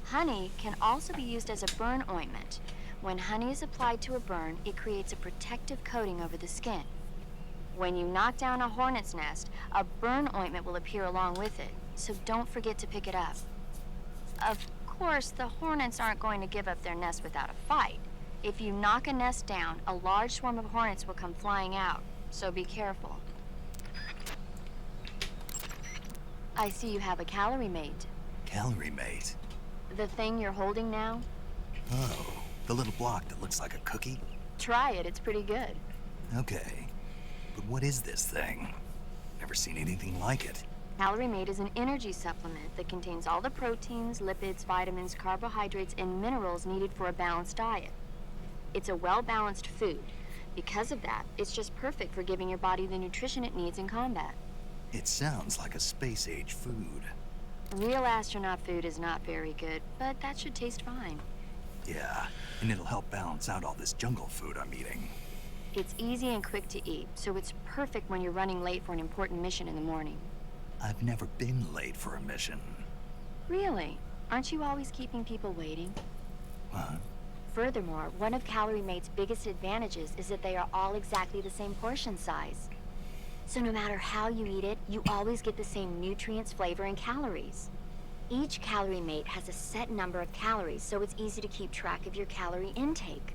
Honey can also be used as a burn ointment. When honey is applied to a burn, it creates a protective coating over the skin. When you knock down a hornet's nest, a burn ointment will appear along with it, so don't forget to pick it up. Of course, the hornets aren't going to give up their nest without a fight. If you knock a nest down, a large swarm of hornets will come flying out, so be careful. I see you have a calorie mate. Calorie mate. The thing you're holding now? Oh, the little block that looks like a cookie? Try it, it's pretty good. Okay. But what is this thing? Never seen anything like it. Calorie Mate is an energy supplement that contains all the proteins, lipids, vitamins, carbohydrates, and minerals needed for a balanced diet. It's a well-balanced food. Because of that, it's just perfect for giving your body the nutrition it needs in combat. It sounds like a space-age food. Real astronaut food is not very good, but that should taste fine. Yeah, and it'll help balance out all this jungle food I'm eating. It's easy and quick to eat, so it's perfect when you're running late for an important mission in the morning. I've never been late for a mission. Really? Aren't you always keeping people waiting? What? Furthermore, one of Calorie Mate's biggest advantages is that they are all exactly the same portion size. So no matter how you eat it, you always get the same nutrients, flavor, and calories. Each Calorie Mate has a set number of calories, so it's easy to keep track of your calorie intake.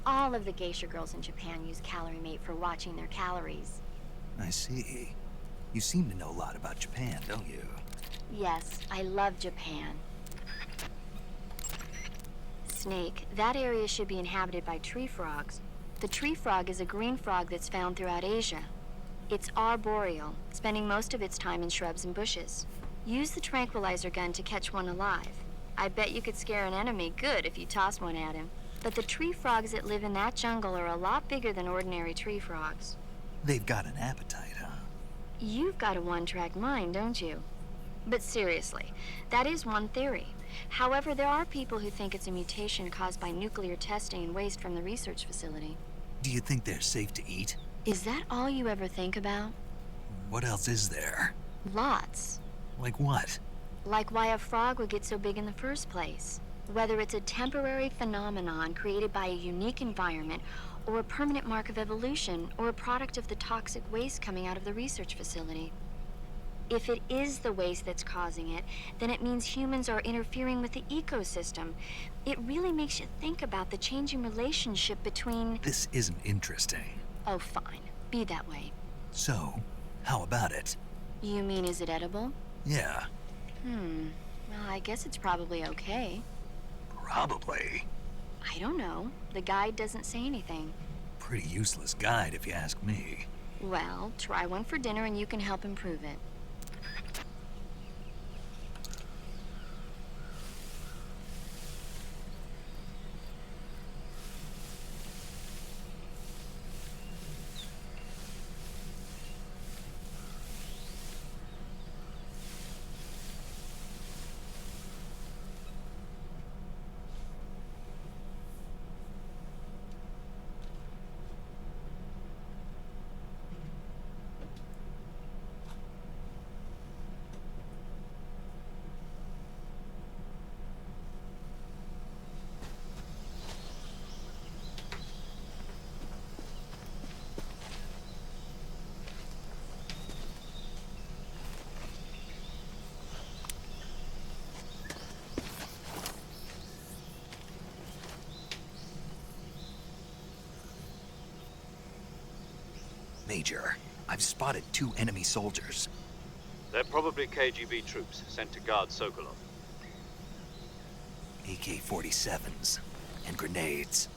All of the geisha girls in Japan use Calorie Mate for watching their calories. I see. You seem to know a lot about Japan, don't you? Yes, I love Japan. Snake, that area should be inhabited by tree frogs. The tree frog is a green frog that's found throughout Asia. It's arboreal, spending most of its time in shrubs and bushes. Use the tranquilizer gun to catch one alive. I bet you could scare an enemy good if you toss one at him. But the tree frogs that live in that jungle are a lot bigger than ordinary tree frogs. They've got an appetite, huh? You've got a one-track mind, don't you? But seriously, that is one theory. However, there are people who think it's a mutation caused by nuclear testing and waste from the research facility. Do you think they're safe to eat? Is that all you ever think about? What else is there? Lots. Like what? Like why a frog would get so big in the first place. Whether it's a temporary phenomenon created by a unique environment, or a permanent mark of evolution, or a product of the toxic waste coming out of the research facility. If it is the waste that's causing it, then it means humans are interfering with the ecosystem. It really makes you think about the changing relationship between... This isn't interesting. Oh, fine. Be that way. So, how about it? You mean, is it edible? Yeah. Well, I guess it's probably okay. Probably. I don't know. The guide doesn't say anything. Pretty useless guide, if you ask me. Well, try one for dinner and you can help improve it. Major, I've spotted 2 enemy soldiers. They're probably KGB troops sent to guard Sokolov. AK-47s and grenades.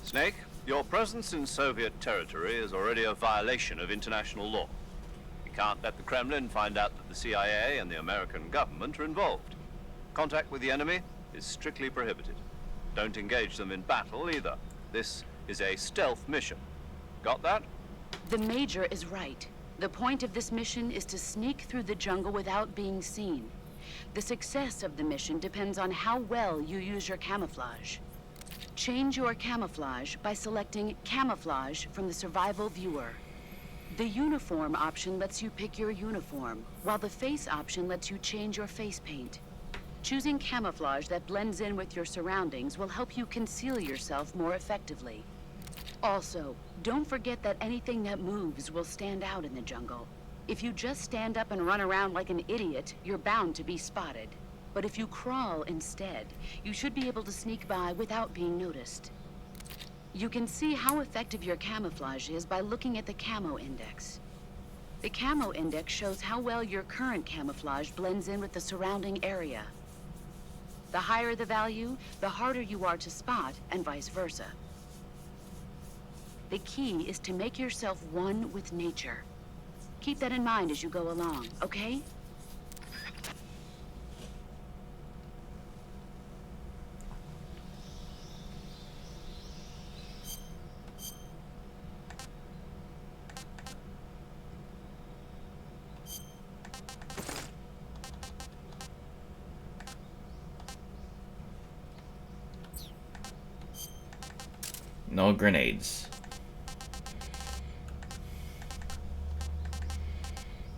Snake, your presence in Soviet territory is already a violation of international law. We can't let the Kremlin find out that the CIA and the American government are involved. Contact with the enemy is strictly prohibited. Don't engage them in battle either. This is a stealth mission. Got that? The Major is right. The point of this mission is to sneak through the jungle without being seen. The success of the mission depends on how well you use your camouflage. Change your camouflage by selecting Camouflage from the Survival Viewer. The Uniform option lets you pick your uniform, while the Face option lets you change your face paint. Choosing camouflage that blends in with your surroundings will help you conceal yourself more effectively. Also, don't forget that anything that moves will stand out in the jungle. If you just stand up and run around like an idiot, you're bound to be spotted. But if you crawl instead, you should be able to sneak by without being noticed. You can see how effective your camouflage is by looking at the Camo Index. The Camo Index shows how well your current camouflage blends in with the surrounding area. The higher the value, the harder you are to spot, and vice versa. The key is to make yourself one with nature. Keep that in mind as you go along, okay? No grenades.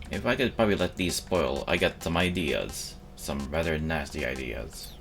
If I could probably let these spoil, I got some ideas. Some rather nasty ideas.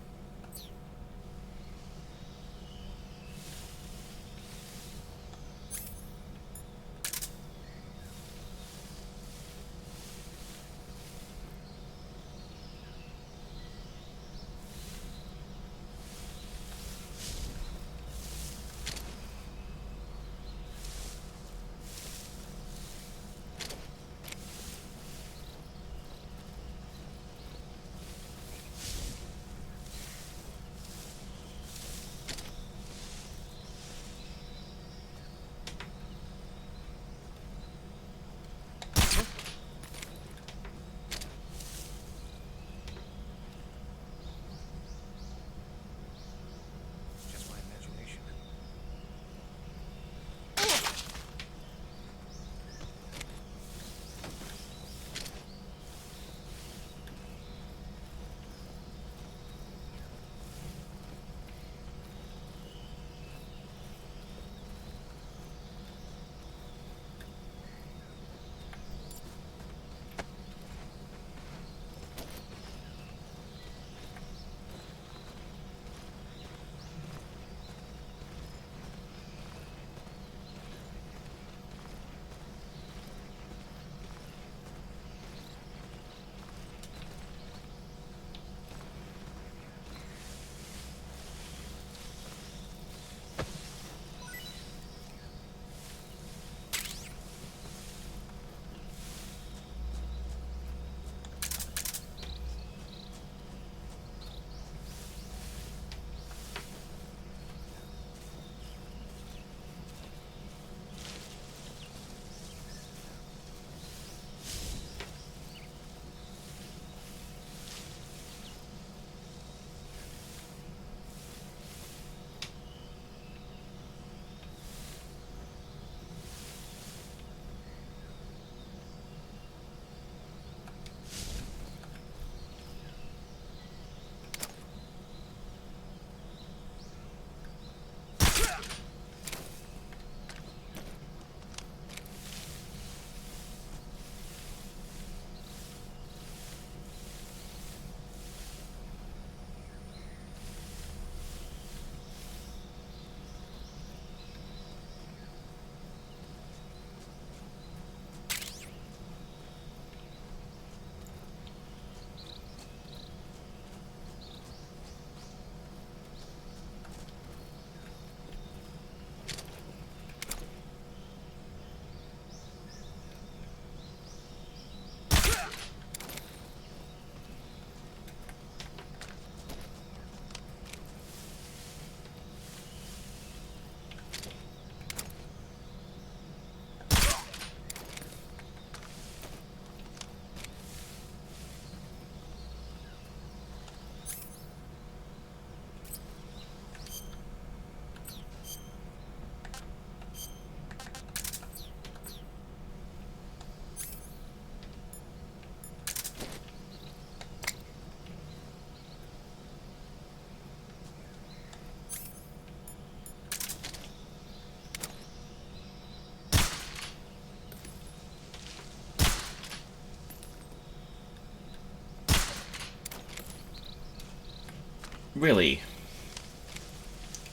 Really?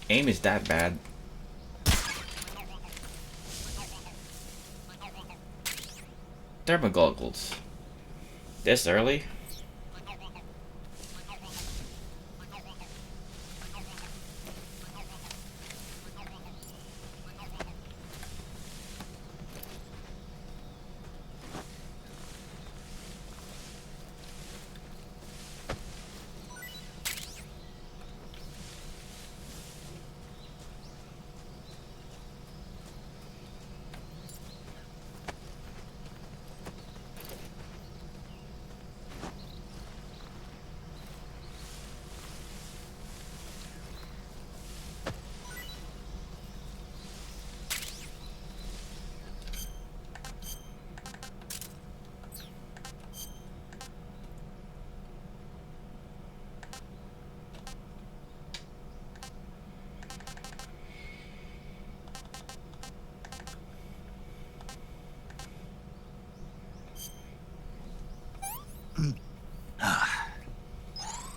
Aim is that bad? Thermal goggles. This early?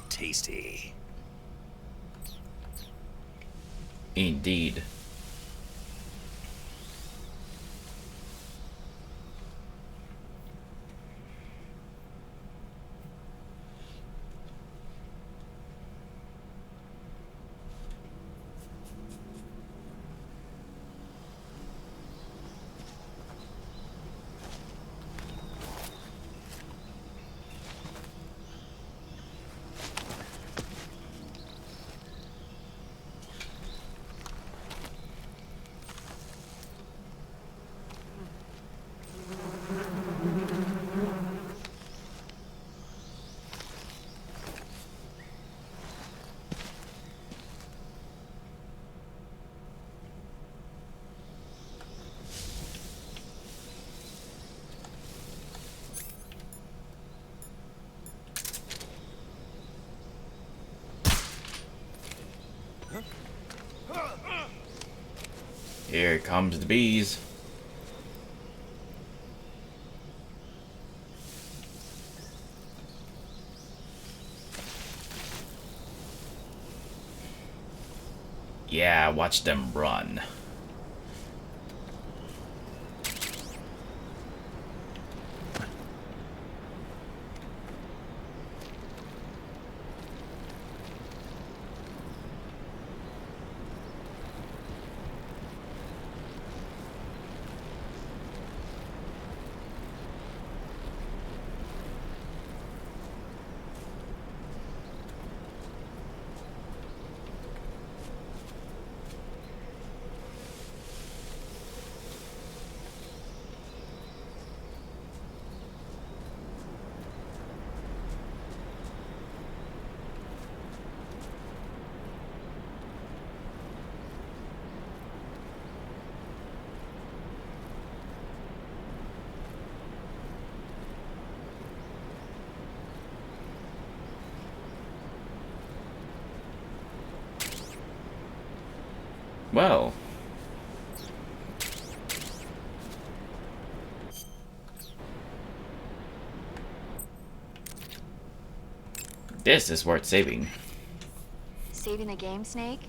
Tasty. Indeed. Here comes the bees. Yeah, watch them run. Well. This is worth saving. Saving the game, Snake?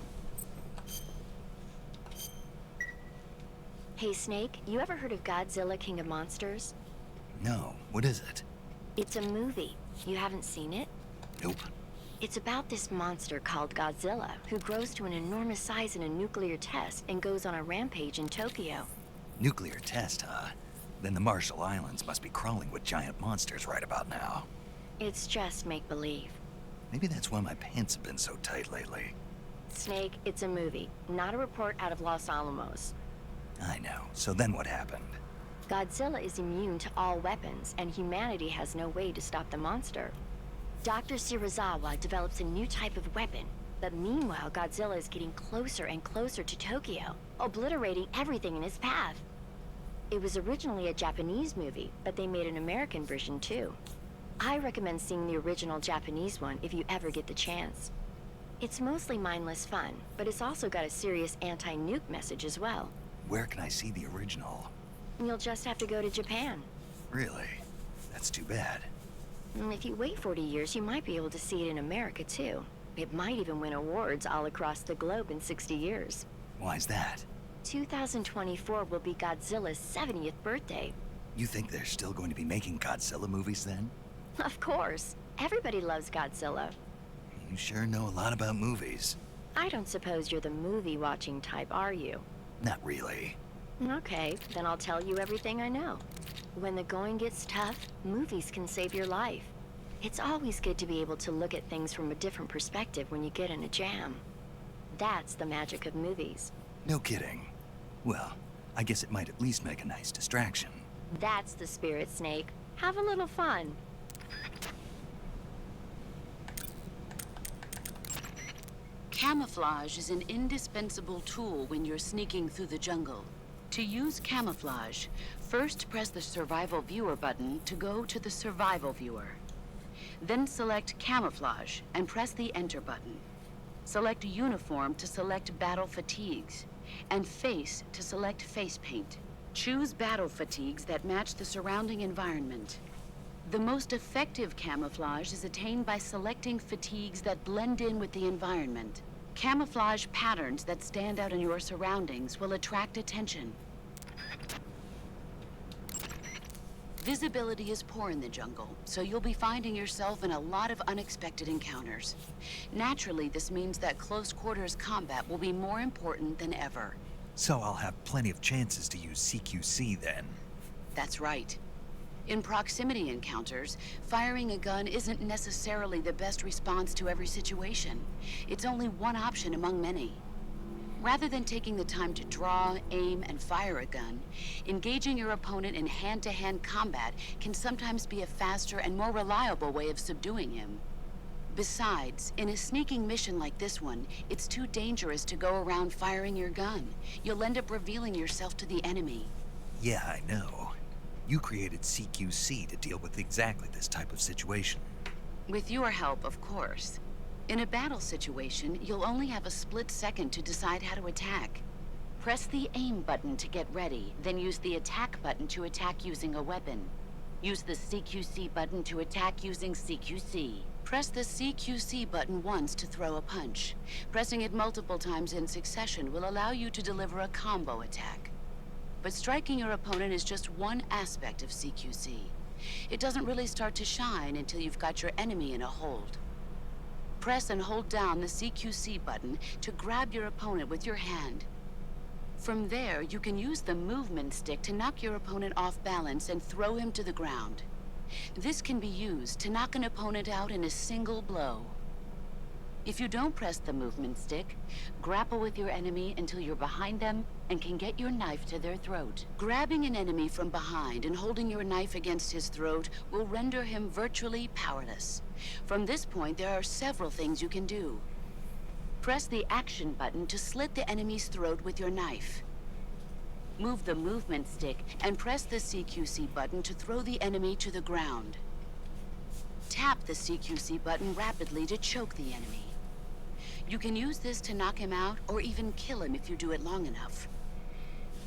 Hey, Snake, you ever heard of Godzilla, King of Monsters? No, what is it? It's a movie. You haven't seen it? Nope. It's about this monster called Godzilla, who grows to an enormous size in a nuclear test and goes on a rampage in Tokyo. Nuclear test, huh? Then the Marshall Islands must be crawling with giant monsters right about now. It's just make-believe. Maybe that's why my pants have been so tight lately. Snake, it's a movie, not a report out of Los Alamos. I know. So then what happened? Godzilla is immune to all weapons, and humanity has no way to stop the monster. Dr. Shirazawa develops a new type of weapon, but meanwhile Godzilla is getting closer and closer to Tokyo, obliterating everything in his path. It was originally a Japanese movie, but they made an American version too. I recommend seeing the original Japanese one if you ever get the chance. It's mostly mindless fun, but it's also got a serious anti-nuke message as well. Where can I see the original? You'll just have to go to Japan. Really? That's too bad. If you wait 40 years, you might be able to see it in America too. It might even win awards all across the globe in 60 years. Why's that? 2024 will be Godzilla's 70th birthday. You think they're still going to be making Godzilla movies then? Of course. Everybody loves Godzilla. You sure know a lot about movies. I don't suppose you're the movie-watching type, are you? Not really. Okay, then I'll tell you everything I know. When the going gets tough, movies can save your life. It's always good to be able to look at things from a different perspective when you get in a jam. That's the magic of movies. No kidding. Well, I guess it might at least make a nice distraction. That's the spirit, Snake. Have a little fun. Camouflage is an indispensable tool when you're sneaking through the jungle. To use camouflage, first press the Survival Viewer button to go to the Survival Viewer. Then select Camouflage and press the Enter button. Select Uniform to select Battle Fatigues, and Face to select Face Paint. Choose battle fatigues that match the surrounding environment. The most effective camouflage is attained by selecting fatigues that blend in with the environment. Camouflage patterns that stand out in your surroundings will attract attention. Visibility is poor in the jungle, so you'll be finding yourself in a lot of unexpected encounters. Naturally, this means that close quarters combat will be more important than ever. So I'll have plenty of chances to use CQC then. That's right. In proximity encounters, firing a gun isn't necessarily the best response to every situation. It's only one option among many. Rather than taking the time to draw, aim, and fire a gun, engaging your opponent in hand-to-hand combat can sometimes be a faster and more reliable way of subduing him. Besides, in a sneaking mission like this one, it's too dangerous to go around firing your gun. You'll end up revealing yourself to the enemy. Yeah, I know. You created CQC to deal with exactly this type of situation. With your help, of course. In a battle situation, you'll only have a split second to decide how to attack. Press the aim button to get ready, then use the attack button to attack using a weapon. Use the CQC button to attack using CQC. Press the CQC button once to throw a punch. Pressing it multiple times in succession will allow you to deliver a combo attack. But striking your opponent is just one aspect of CQC. It doesn't really start to shine until you've got your enemy in a hold. Press and hold down the CQC button to grab your opponent with your hand. From there, you can use the movement stick to knock your opponent off balance and throw him to the ground. This can be used to knock an opponent out in a single blow. If you don't press the movement stick, grapple with your enemy until you're behind them and can get your knife to their throat. Grabbing an enemy from behind and holding your knife against his throat will render him virtually powerless. From this point, there are several things you can do. Press the action button to slit the enemy's throat with your knife. Move the movement stick and press the CQC button to throw the enemy to the ground. Tap the CQC button rapidly to choke the enemy. You can use this to knock him out or even kill him if you do it long enough.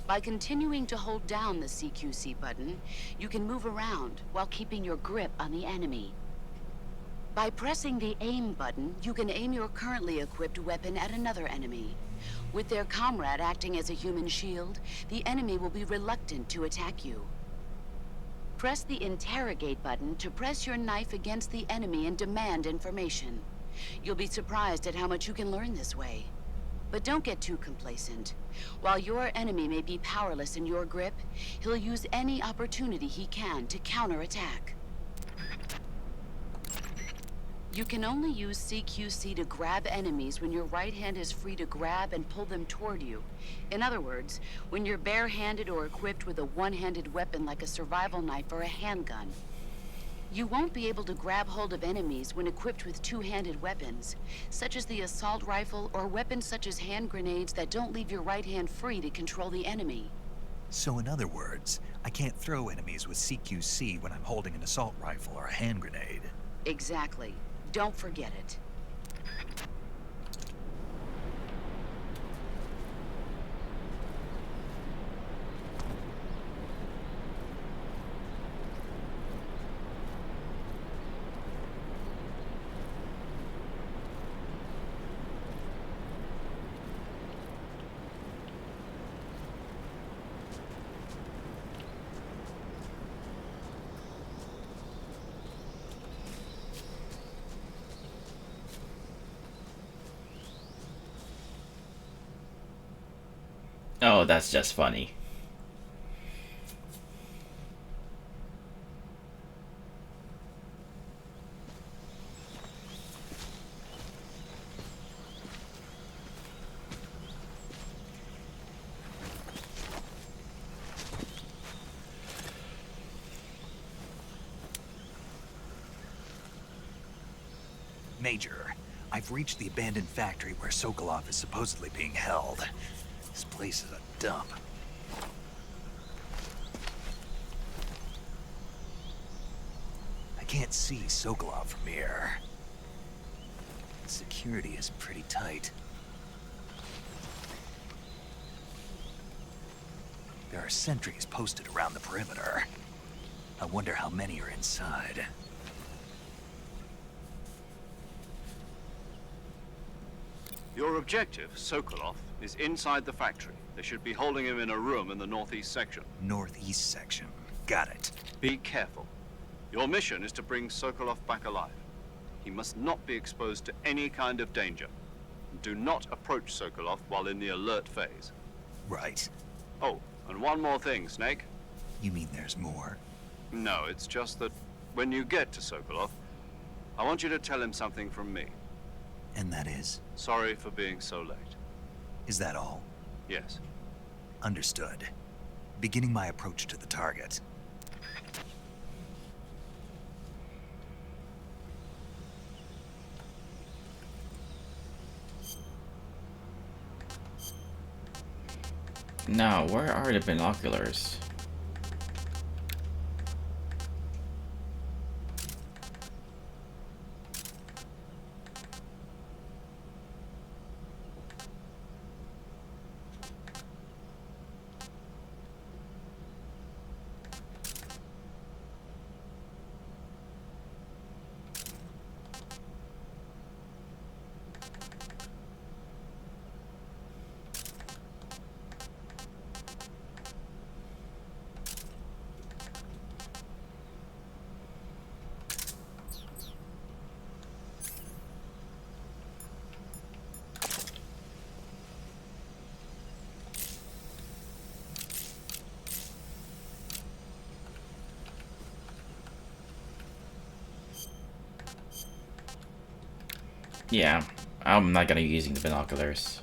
By continuing to hold down the CQC button, you can move around while keeping your grip on the enemy. By pressing the aim button, you can aim your currently equipped weapon at another enemy. With their comrade acting as a human shield, the enemy will be reluctant to attack you. Press the interrogate button to press your knife against the enemy and demand information. You'll be surprised at how much you can learn this way. But don't get too complacent. While your enemy may be powerless in your grip, he'll use any opportunity he can to counterattack. You can only use CQC to grab enemies when your right hand is free to grab and pull them toward you. In other words, when you're barehanded or equipped with a one-handed weapon like a survival knife or a handgun. You won't be able to grab hold of enemies when equipped with two-handed weapons, such as the assault rifle or weapons such as hand grenades that don't leave your right hand free to control the enemy. So in other words, I can't throw enemies with CQC when I'm holding an assault rifle or a hand grenade. Exactly. Don't forget it. Oh, that's just funny. Major, I've reached the abandoned factory where Sokolov is supposedly being held. This place is a dump. I can't see Sokolov from here. Security is pretty tight. There are sentries posted around the perimeter. I wonder how many are inside. Your objective, Sokolov, is inside the factory. They should be holding him in a room in the northeast section. Northeast section. Got it. Be careful. Your mission is to bring Sokolov back alive. He must not be exposed to any kind of danger. Do not approach Sokolov while in the alert phase. Right. Oh, and one more thing, Snake. You mean there's more? No, it's just that when you get to Sokolov, I want you to tell him something from me. And that is? Sorry for being so late. Is that all? Yes. Understood. Beginning my approach to the target. Now, where are the binoculars? Yeah, I'm not gonna be using the binoculars.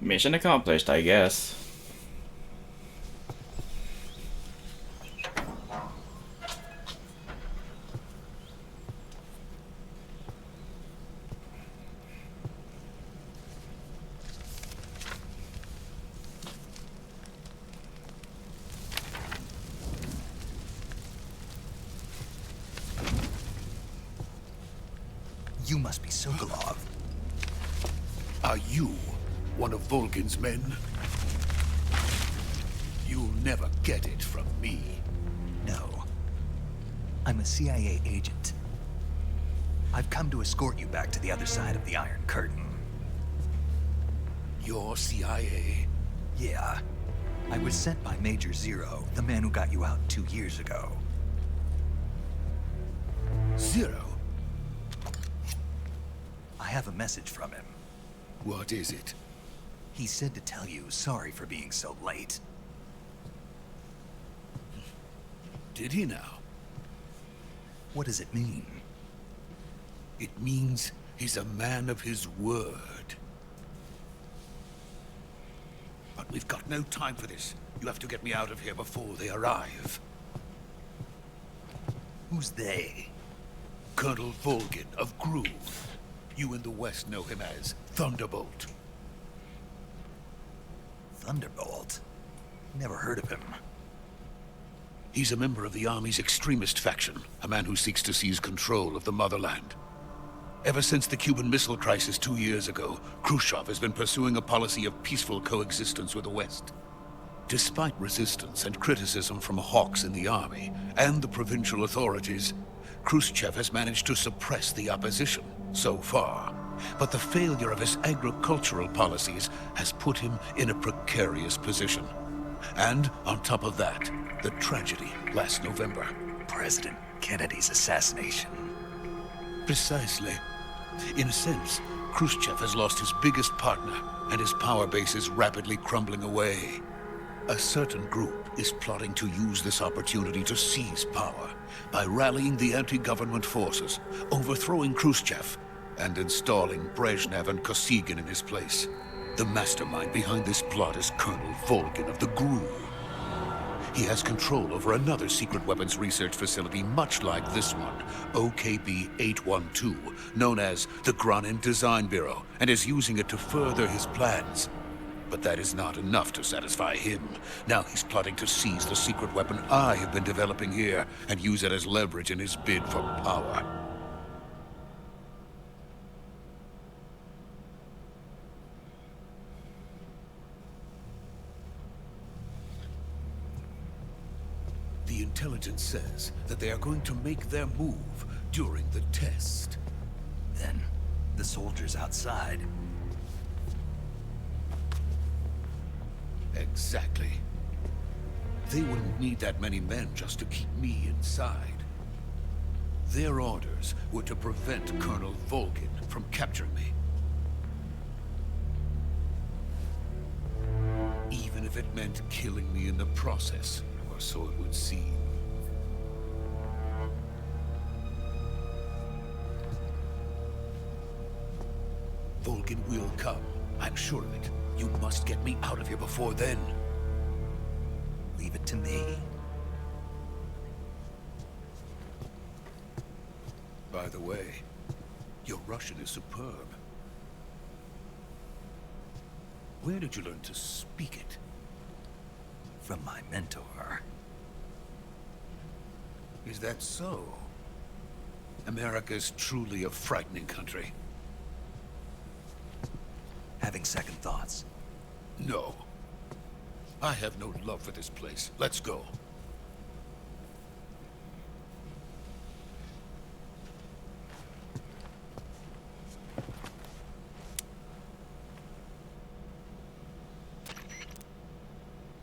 Mission accomplished, I guess. You must be Sokolov. Are you one of Volgin's men? You'll never get it from me. No. I'm a CIA agent. I've come to escort you back to the other side of the Iron Curtain. You're CIA? Yeah. I was sent by Major Zero, the man who got you out 2 years ago. Zero? I have a message from him. What is it? He said to tell you sorry for being so late. Did he now? What does it mean? It means he's a man of his word. But we've got no time for this. You have to get me out of here before they arrive. Who's they? Colonel Volgin of Groove. You in the West know him as Thunderbolt. Thunderbolt? Never heard of him. He's a member of the Army's extremist faction, a man who seeks to seize control of the motherland. Ever since the Cuban Missile Crisis 2 years ago, Khrushchev has been pursuing a policy of peaceful coexistence with the West. Despite resistance and criticism from hawks in the Army and the provincial authorities, Khrushchev has managed to suppress the opposition, so far. But the failure of his agricultural policies has put him in a precarious position. And on top of that, the tragedy last November. President Kennedy's assassination. Precisely. In a sense, Khrushchev has lost his biggest partner, and his power base is rapidly crumbling away. A certain group is plotting to use this opportunity to seize power by rallying the anti-government forces, overthrowing Khrushchev, and installing Brezhnev and Kosygin in his place. The mastermind behind this plot is Colonel Volgin of the Groove. He has control over another secret weapons research facility much like this one, OKB-812, known as the Granin Design Bureau, and is using it to further his plans. But that is not enough to satisfy him. Now he's plotting to seize the secret weapon I have been developing here and use it as leverage in his bid for power. The intelligence says that they are going to make their move during the test. Then, the soldiers outside. Exactly. They wouldn't need that many men just to keep me inside. Their orders were to prevent Colonel Volgin from capturing me. Even if it meant killing me in the process, or so it would seem. Volgin will come. I'm sure of it. You must get me out of here before then. Leave it to me. By the way, your Russian is superb. Where did you learn to speak it? From my mentor. Is that so? America is truly a frightening country. Having second thoughts. No. I have no love for this place. Let's go.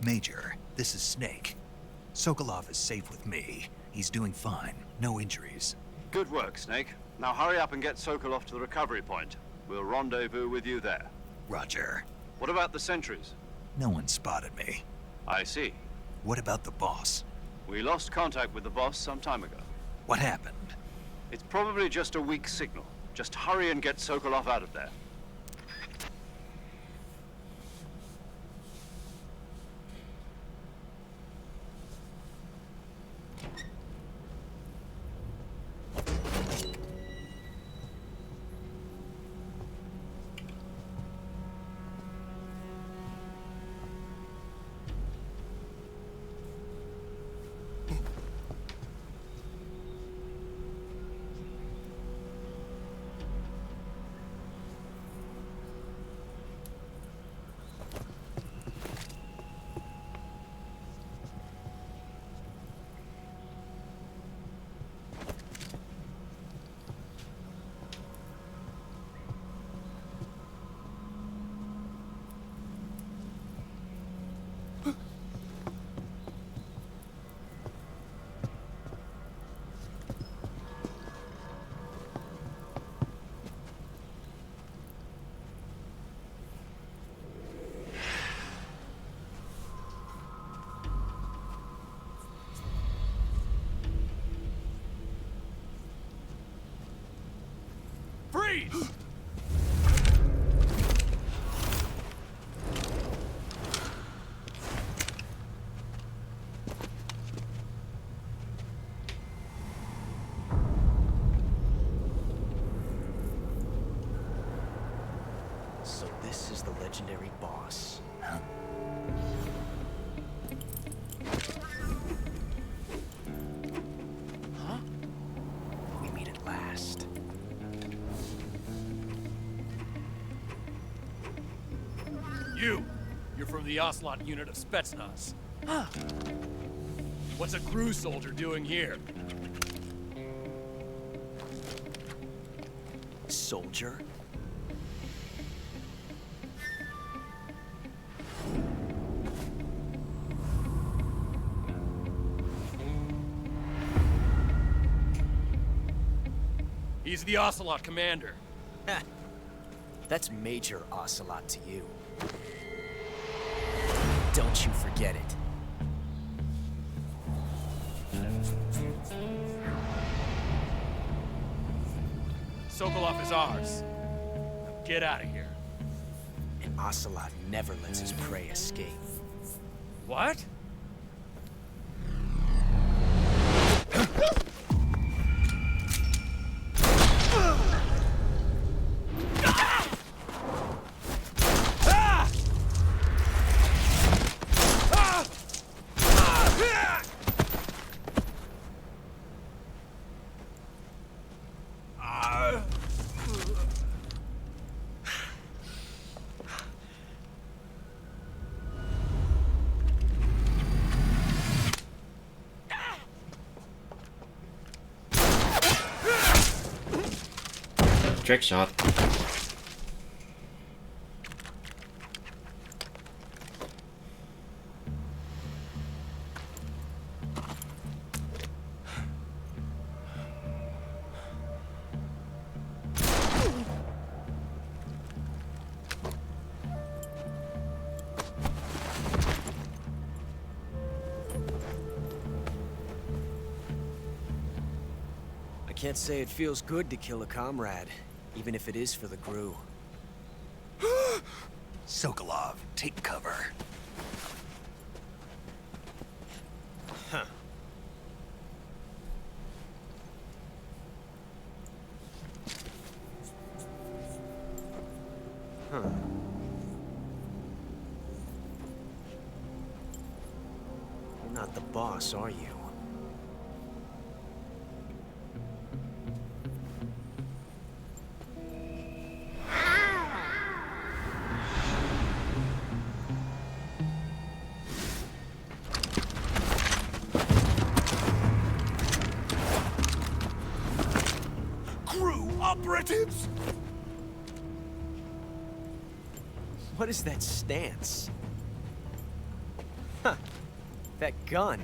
Major, this is Snake. Sokolov is safe with me. He's doing fine. No injuries. Good work, Snake. Now hurry up and get Sokolov to the recovery point. We'll rendezvous with you there. Roger. What about the sentries? No one spotted me. I see. What about the boss? We lost contact with the boss some time ago. What happened? It's probably just a weak signal. Just hurry and get Sokolov out of there. Freeze! So this is the legendary boss. Huh? Huh? We meet at last. You're from the Ocelot unit of Spetsnaz. Huh. What's a crew soldier doing here? Soldier? He's the Ocelot commander. That's Major Ocelot to you. Don't you forget it. Sokolov is ours. Now get out of here. And Ocelot never lets his prey escape. What? Trick shot. I can't say it feels good to kill a comrade, even if it is for the crew. Sokolov, take cover. Huh. Huh. You're not the boss, are you? Crew operatives! What is that stance? Huh. That gun.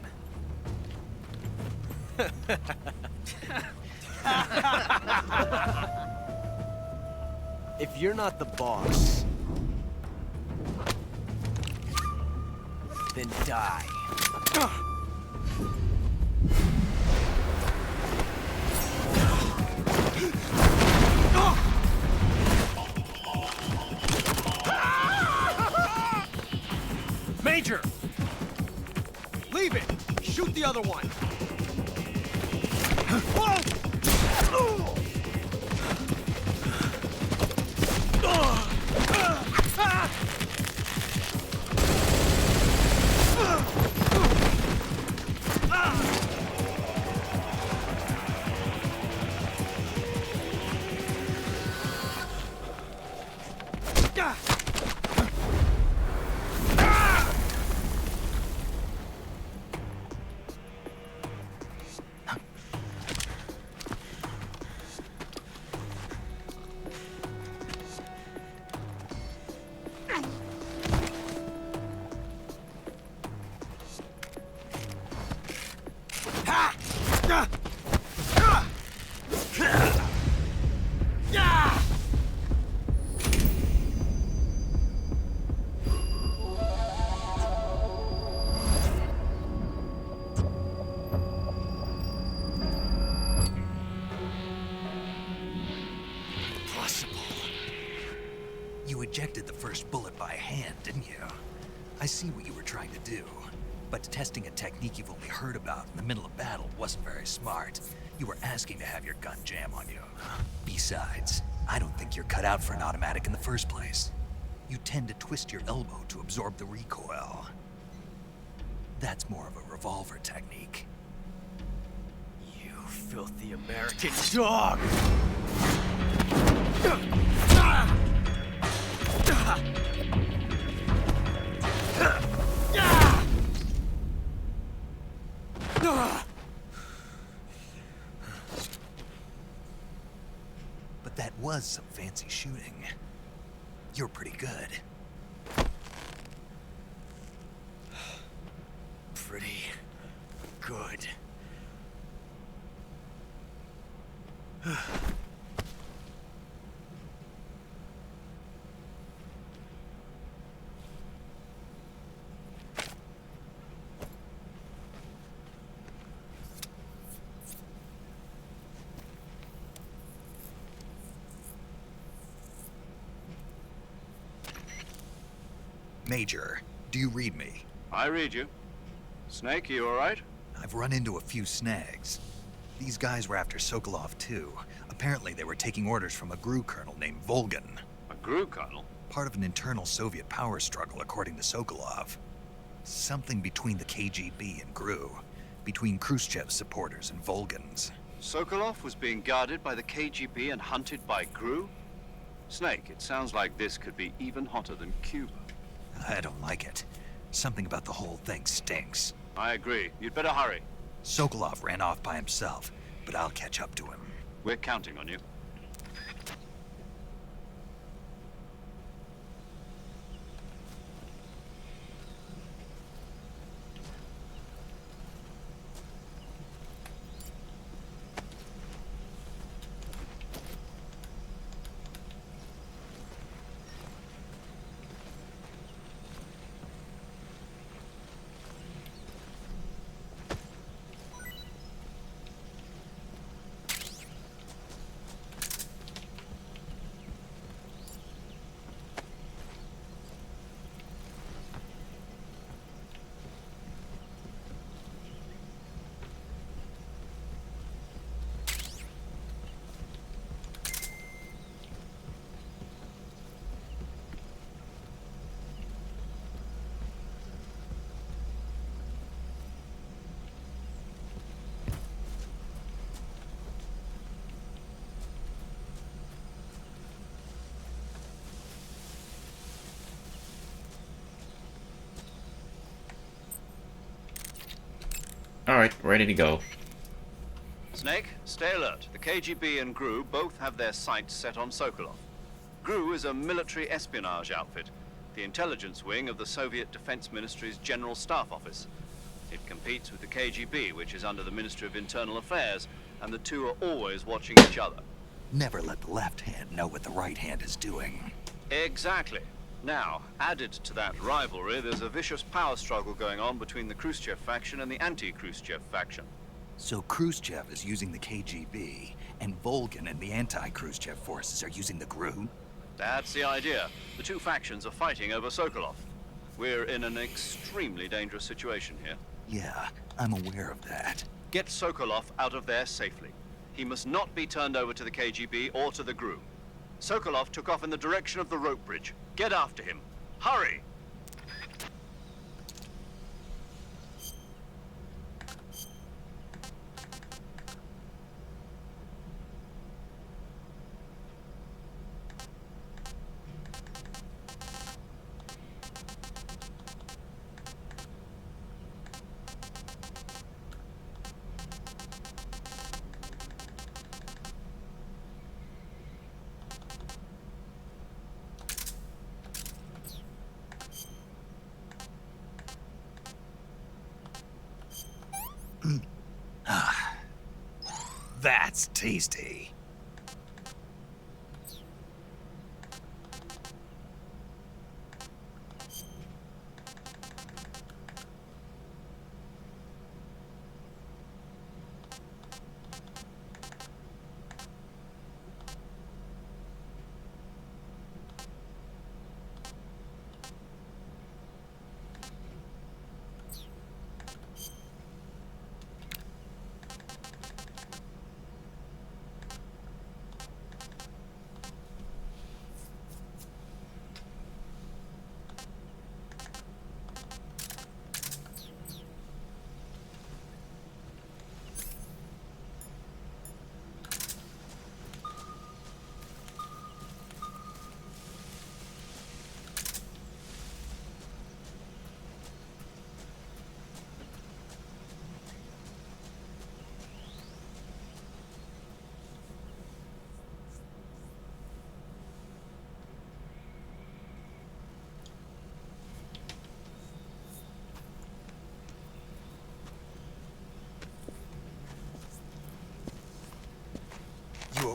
If you're not the boss, then die. Major! Leave it! Shoot the other one! I see what you were trying to do, but testing a technique you've only heard about in the middle of battle wasn't very smart. You were asking to have your gun jam on you. Besides, I don't think you're cut out for an automatic in the first place. You tend to twist your elbow to absorb the recoil. That's more of a revolver technique. You filthy American dog! But that was some fancy shooting. You're pretty good. Pretty good. Major, do you read me? I read you. Snake, you all right? I've run into a few snags. These guys were after Sokolov too. Apparently they were taking orders from a GRU colonel named Volgan. A GRU colonel? Part of an internal Soviet power struggle, according to Sokolov. Something between the KGB and GRU. Between Khrushchev's supporters and Volgan's. Sokolov was being guarded by the KGB and hunted by GRU? Snake, it sounds like this could be even hotter than Cuba. I don't like it. Something about the whole thing stinks. I agree. You'd better hurry. Sokolov ran off by himself, but I'll catch up to him. We're counting on you. Alright, ready to go. Snake, stay alert. The KGB and GRU both have their sights set on Sokolov. GRU is a military espionage outfit, the intelligence wing of the Soviet Defense Ministry's General Staff Office. It competes with the KGB, which is under the Ministry of Internal Affairs, and the two are always watching each other. Never let the left hand know what the right hand is doing. Exactly. Now, added to that rivalry, there's a vicious power struggle going on between the Khrushchev faction and the anti-Khrushchev faction. So Khrushchev is using the KGB, and Volgan and the anti-Khrushchev forces are using the GRU? That's the idea. The two factions are fighting over Sokolov. We're in an extremely dangerous situation here. Yeah, I'm aware of that. Get Sokolov out of there safely. He must not be turned over to the KGB or to the GRU. Sokolov took off in the direction of the rope bridge. Get after him. Hurry! That's tasty.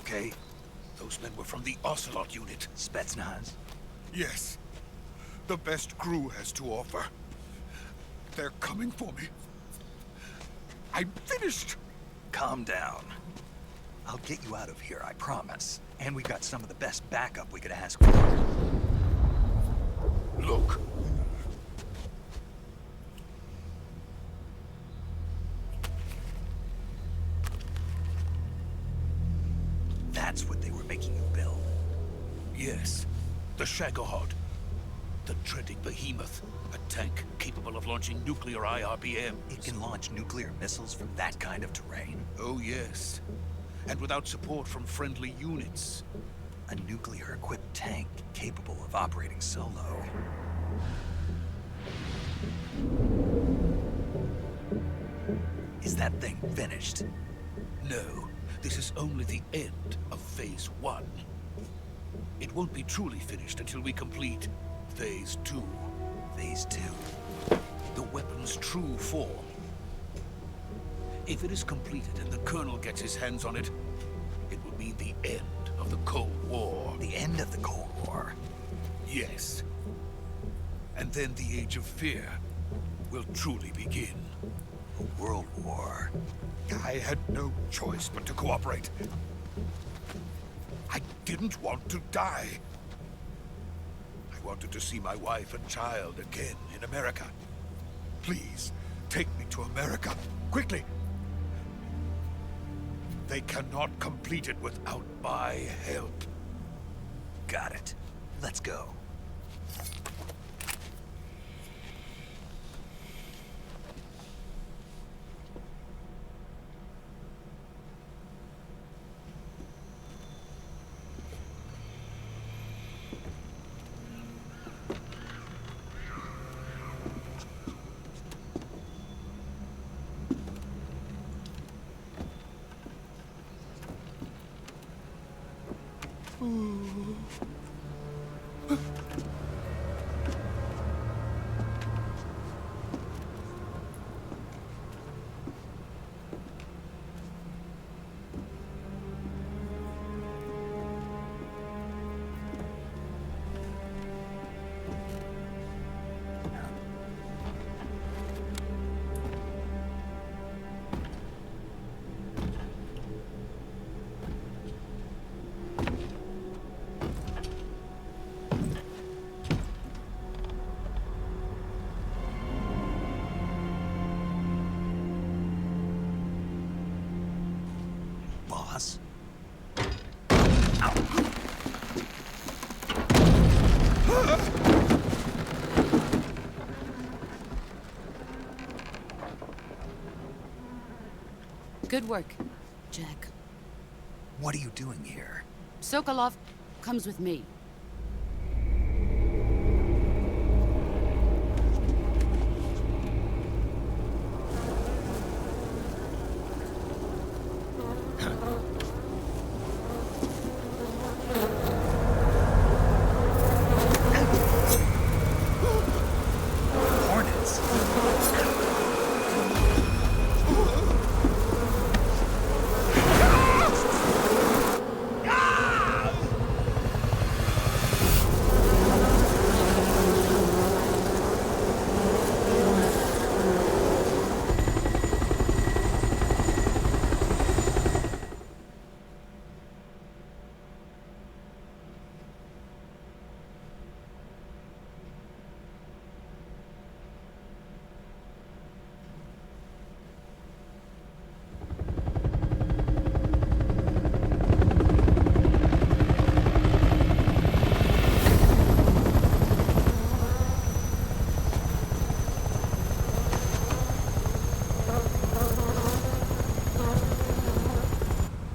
okay? Those men were from the Ocelot unit. Spetsnaz? Yes. The best crew has to offer. They're coming for me. I'm finished! Calm down. I'll get you out of here, I promise. And we got some of the best backup we could ask for. Look. That's what they were making you build. Yes. The Shagohod. The dreaded behemoth. A tank capable of launching nuclear IRBM. It can launch nuclear missiles from that kind of terrain. Oh, yes. And without support from friendly units. A nuclear-equipped tank capable of operating solo. Is that thing finished? No. This is only the end of Phase 1. It won't be truly finished until we complete Phase 2. Phase 2? The weapon's true form. If it is completed and the Colonel gets his hands on it, it will mean the end of the Cold War. The end of the Cold War? Yes. And then the Age of Fear will truly begin. A world war. I had no choice but to cooperate. I didn't want to die. I wanted to see my wife and child again in America. Please, take me to America, quickly. They cannot complete it without my help. Got it. Let's go. Boss? Good work, Jack. What are you doing here? Sokolov comes with me. Hornets?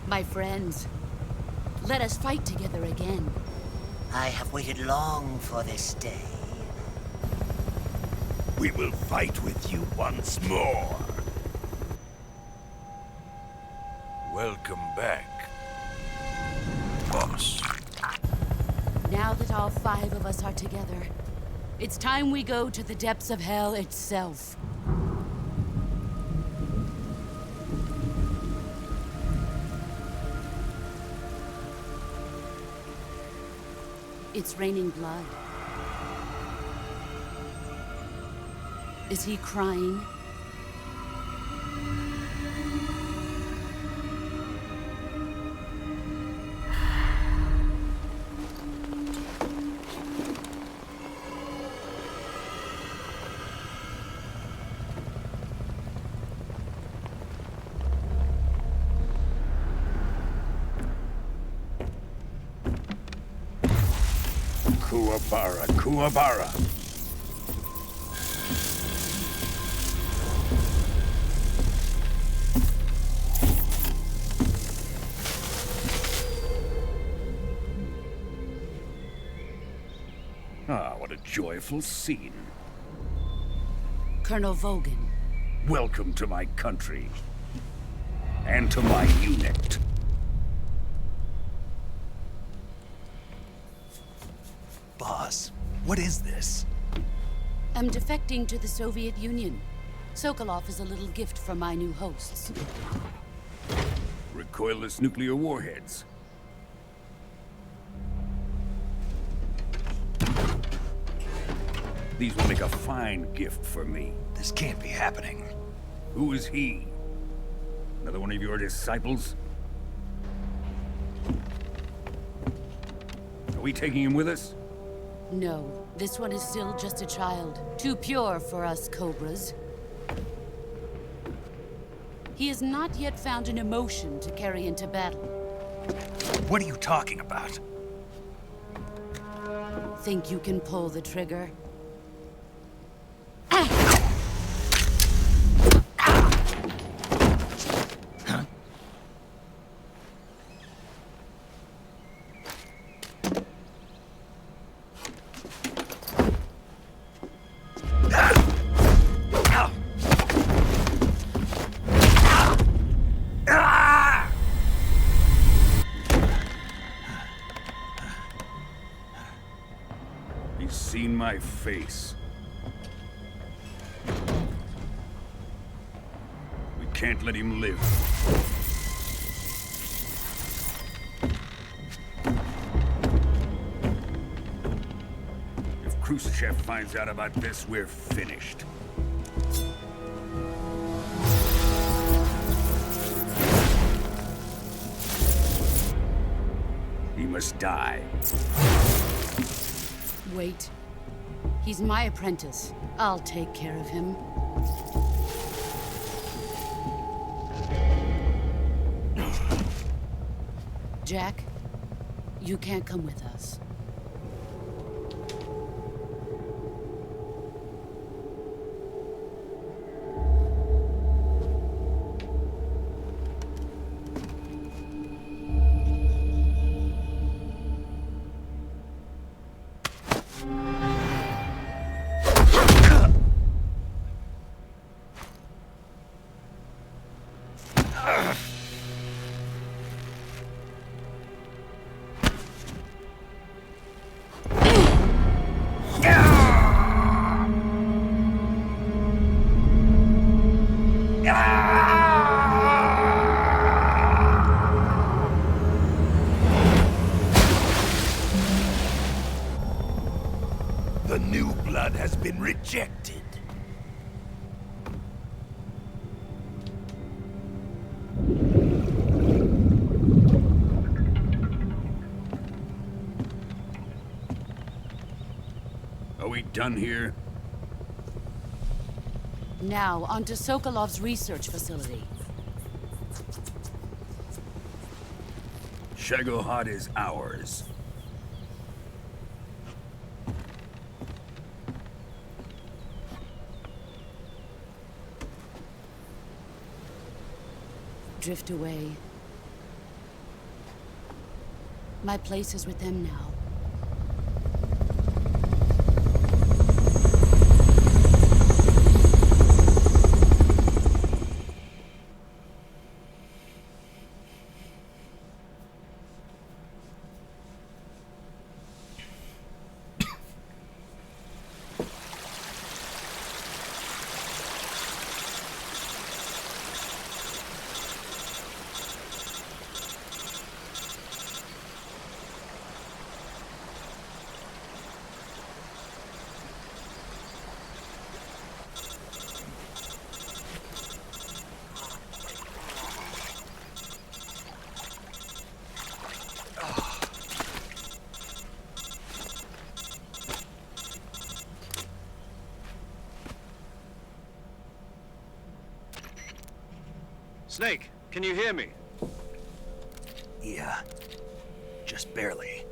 My friends, let us fight together again. I have waited long for this day. We will fight with you once more. Welcome back, boss. Now that all 5 of us are together, it's time we go to the depths of hell itself. It's raining blood. Is he crying? Kuwabara, Kuwabara. Ah, what a joyful scene. Colonel Vogan. Welcome to my country. And to my unit. Boss, what is this? I'm defecting to the Soviet Union. Sokolov is a little gift from my new hosts. Recoilless nuclear warheads. These will make a fine gift for me. This can't be happening. Who is he? Another one of your disciples? Are we taking him with us? No, this one is still just a child. Too pure for us Cobras. He has not yet found an emotion to carry into battle. What are you talking about? Think you can pull the trigger? He's seen my face. We can't let him live. If Khrushchev finds out about this, we're finished. He must die. Wait. He's my apprentice. I'll take care of him. Jack, you can't come with us. The new blood has been rejected. Are we done here? Now, onto Sokolov's research facility. Shagohod is ours. Drift away. My place is with them now. Snake, can you hear me? Yeah. Just barely.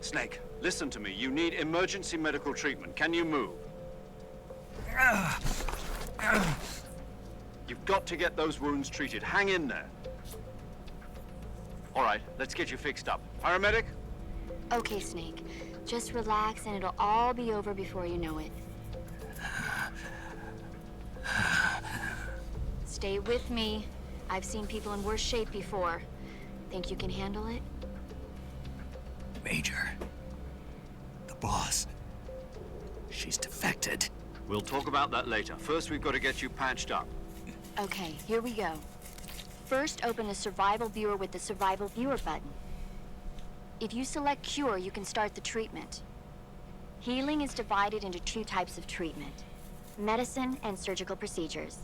Snake, listen to me. You need emergency medical treatment. Can you move? You've got to get those wounds treated. Hang in there. All right, let's get you fixed up. Paramedic? Okay, Snake. Just relax and it'll all be over before you know it. Stay with me. I've seen people in worse shape before. Think you can handle it? Major. The boss. She's defected. We'll talk about that later. First, we've got to get you patched up. Okay, here we go. First, open the survival viewer with the survival viewer button. If you select cure, you can start the treatment. Healing is divided into two types of treatment: medicine and surgical procedures.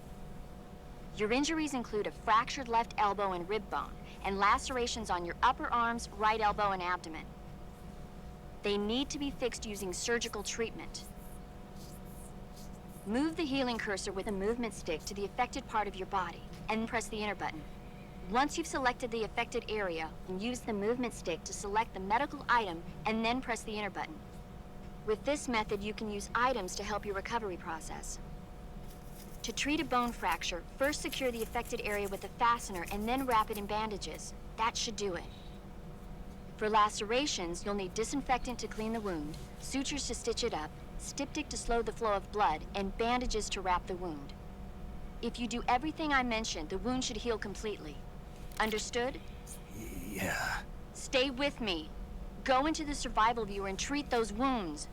Your injuries include a fractured left elbow and rib bone, and lacerations on your upper arms, right elbow, and abdomen. They need to be fixed using surgical treatment. Move the healing cursor with a movement stick to the affected part of your body, and press the enter button. Once you've selected the affected area, use the movement stick to select the medical item, and then press the enter button. With this method, you can use items to help your recovery process. To treat a bone fracture, first secure the affected area with a fastener and then wrap it in bandages. That should do it. For lacerations, you'll need disinfectant to clean the wound, sutures to stitch it up, styptic to slow the flow of blood, and bandages to wrap the wound. If you do everything I mentioned, the wound should heal completely. Understood? Yeah. Stay with me. Go into the survival viewer and treat those wounds.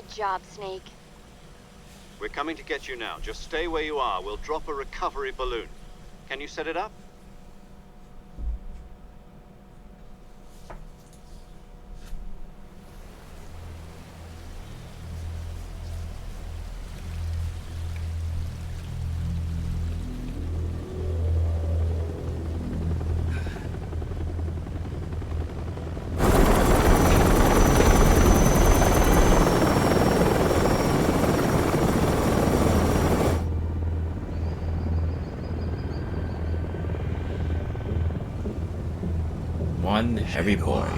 Good job, Snake. We're coming to get you now. Just stay where you are. We'll drop a recovery balloon. Can you set it up? One heavy boy.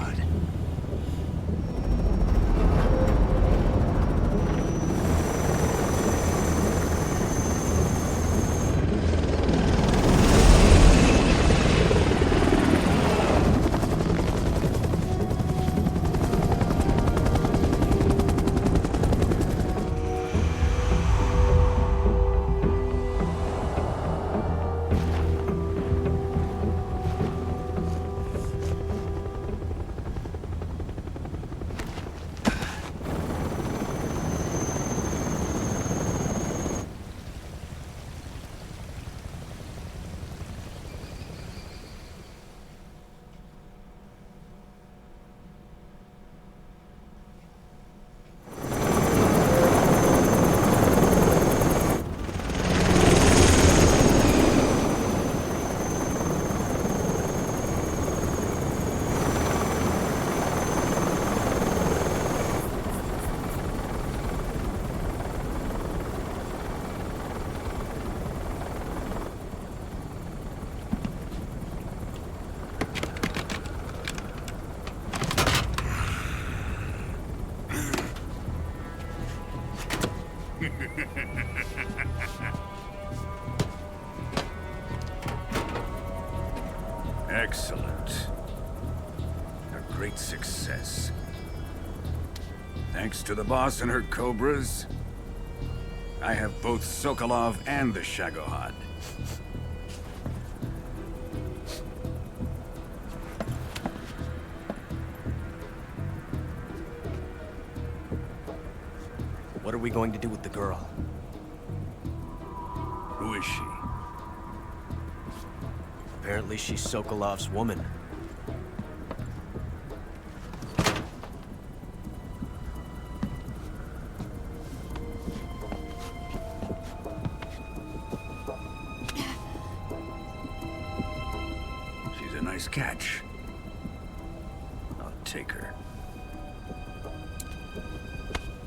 Excellent. A great success. Thanks to the boss and her cobras, I have both Sokolov and the Shagohod. What are we going to do with the girl? Who is she? Apparently she's Sokolov's woman. She's a nice catch. I'll take her.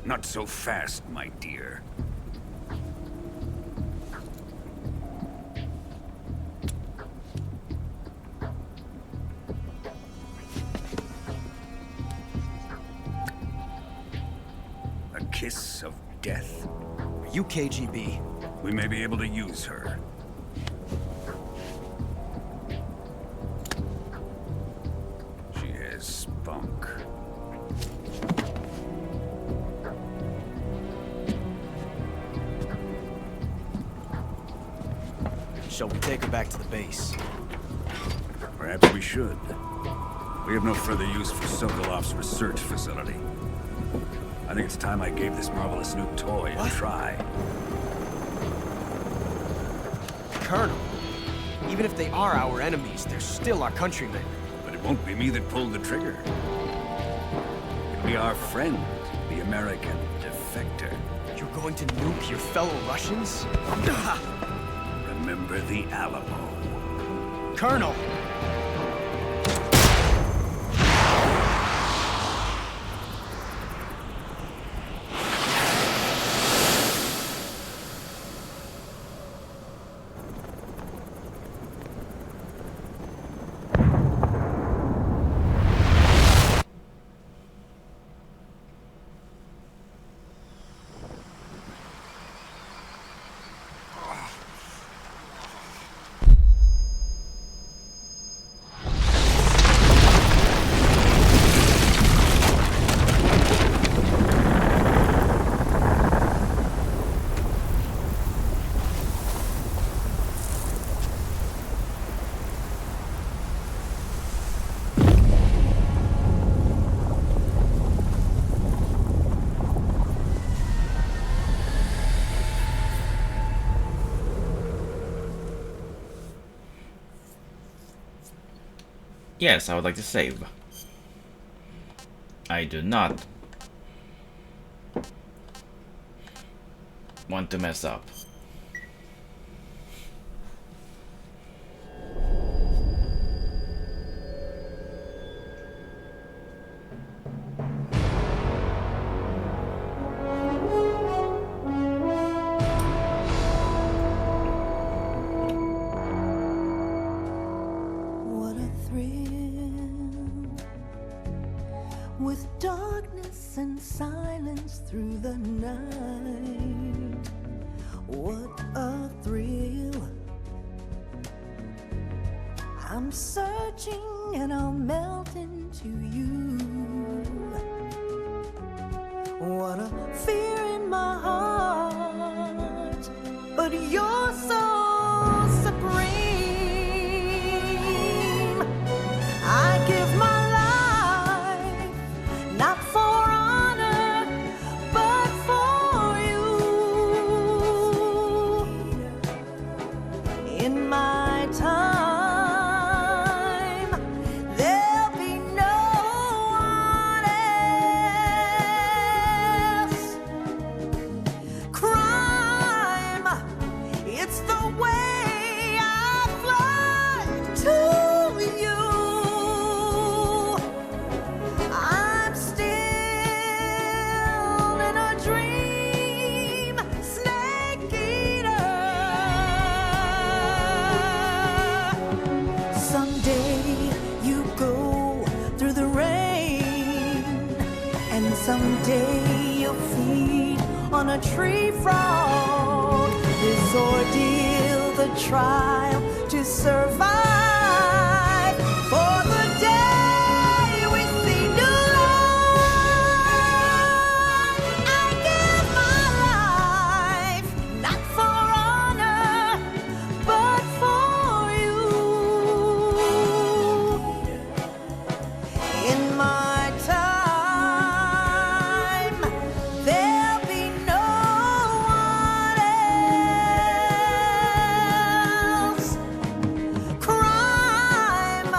Not so fast, my dear. A kiss of death? Are you KGB? We may be able to use her. She has spunk. Shall we take her back to the base? Perhaps we should. We have no further use for Sokolov's research facility. I think it's time I gave this marvelous new toy a try. Colonel, even if they are our enemies, they're still our countrymen. But it won't be me that pulled the trigger. It'll be our friend, the American defector. You're going to nuke your fellow Russians? Remember the Alamo. Colonel! Yes, I would like to save. I do not want to mess up. What a thrill, with darkness and silence through the night. What a thrill. I'm searching and I'll melt into you. What a fear in my heart, but you're so supreme. I give my life, not for honor, but for you. In my time, there'll be no one else. Crime, it's the way I fly to you. I'm still in a dream, snake eater. Someday you go through the rain, and someday you'll feed on a tree frog. This ordeal, the trial to survive, for the day we see new light. I give my life, not for honor, but for you. In my time, there'll be no one else. Crime,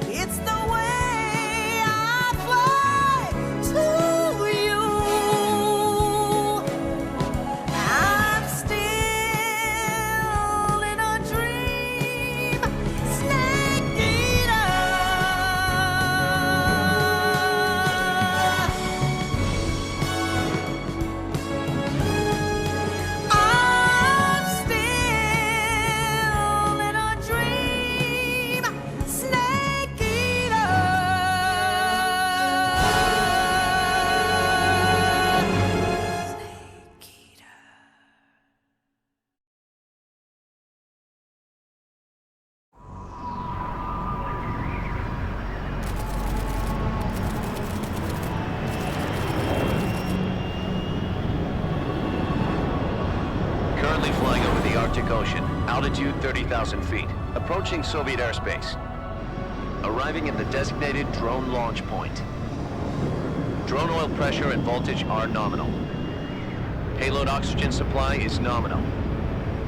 it's the way I fly to you. I'm still in a dream, snake eater. I'm still in a dream, snake eater. Snake eater. Currently flying over the Arctic Ocean, altitude 30,000 feet, approaching Soviet airspace. Arriving at the designated drone launch point. Drone oil pressure and voltage are nominal. Payload oxygen supply is nominal.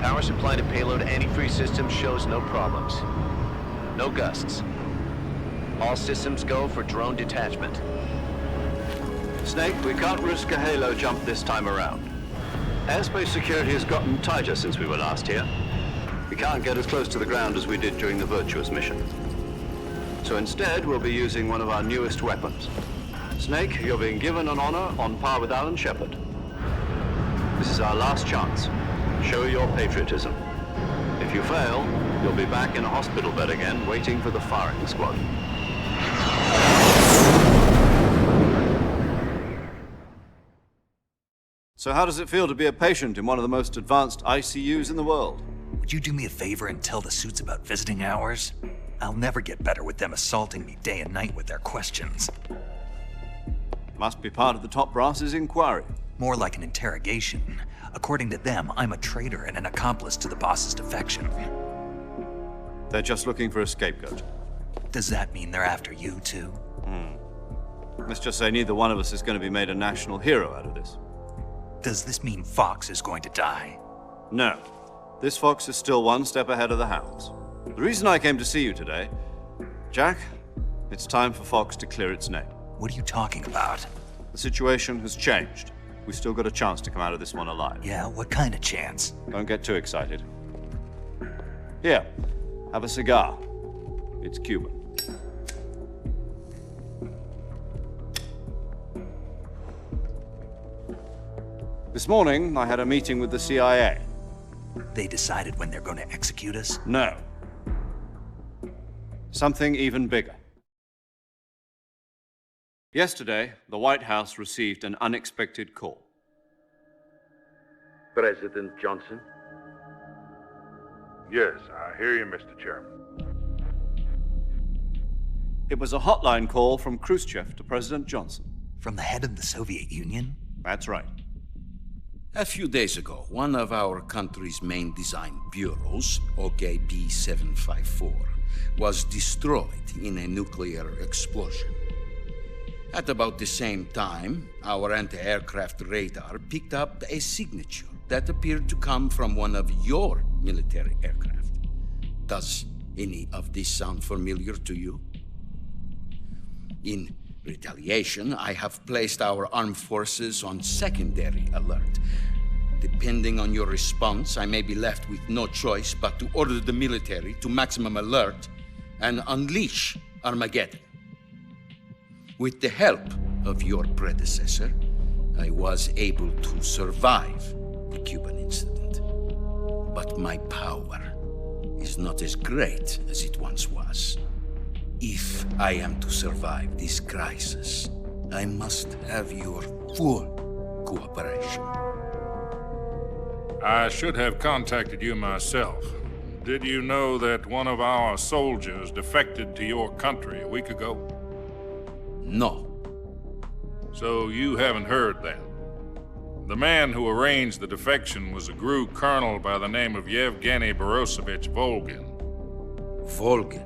Power supply to payload antifreeze system shows no problems. No gusts. All systems go for drone detachment. Snake, we can't risk a halo jump this time around. Airspace security has gotten tighter since we were last here. We can't get as close to the ground as we did during the Virtuous mission. So instead, we'll be using one of our newest weapons. Snake, you're being given an honor on par with Alan Shepard. This is our last chance. Show your patriotism. If you fail, you'll be back in a hospital bed again, waiting for the firing squad. So how does it feel to be a patient in one of the most advanced ICUs in the world? Would you do me a favor and tell the suits about visiting hours? I'll never get better with them assaulting me day and night with their questions. Must be part of the top brass's inquiry. More like an interrogation. According to them, I'm a traitor and an accomplice to the boss's defection. They're just looking for a scapegoat. Does that mean they're after you, too? Let's just say neither one of us is going to be made a national hero out of this. Does this mean Fox is going to die? No. This fox is still one step ahead of the hounds. The reason I came to see you today, Jack, It's time for Fox to clear its name. What are you talking about? The situation has changed. We've still got a chance to come out of this one alive. Yeah, what kind of chance? Don't get too excited. Here, have a cigar. It's Cuban. This morning, I had a meeting with the CIA. They decided when they're going to execute us? No. Something even bigger. Yesterday, the White House received an unexpected call. President Johnson? Yes, I hear you, Mr. Chairman. It was a hotline call from Khrushchev to President Johnson. From the head of the Soviet Union? That's right. A few days ago, one of our country's main design bureaus, OKB 754, was destroyed in a nuclear explosion. At about the same time, our anti-aircraft radar picked up a signature that appeared to come from one of your military aircraft. Does any of this sound familiar to you? In retaliation, I have placed our armed forces on secondary alert. Depending on your response, I may be left with no choice but to order the military to maximum alert and unleash Armageddon. With the help of your predecessor, I was able to survive the Cuban incident. But my power is not as great as it once was. If I am to survive this crisis, I must have your full cooperation. I should have contacted you myself. Did you know that one of our soldiers defected to your country a week ago? No. So you haven't heard then. The man who arranged the defection was a GRU colonel by the name of Yevgeny Borosovich Volgin. Volgin?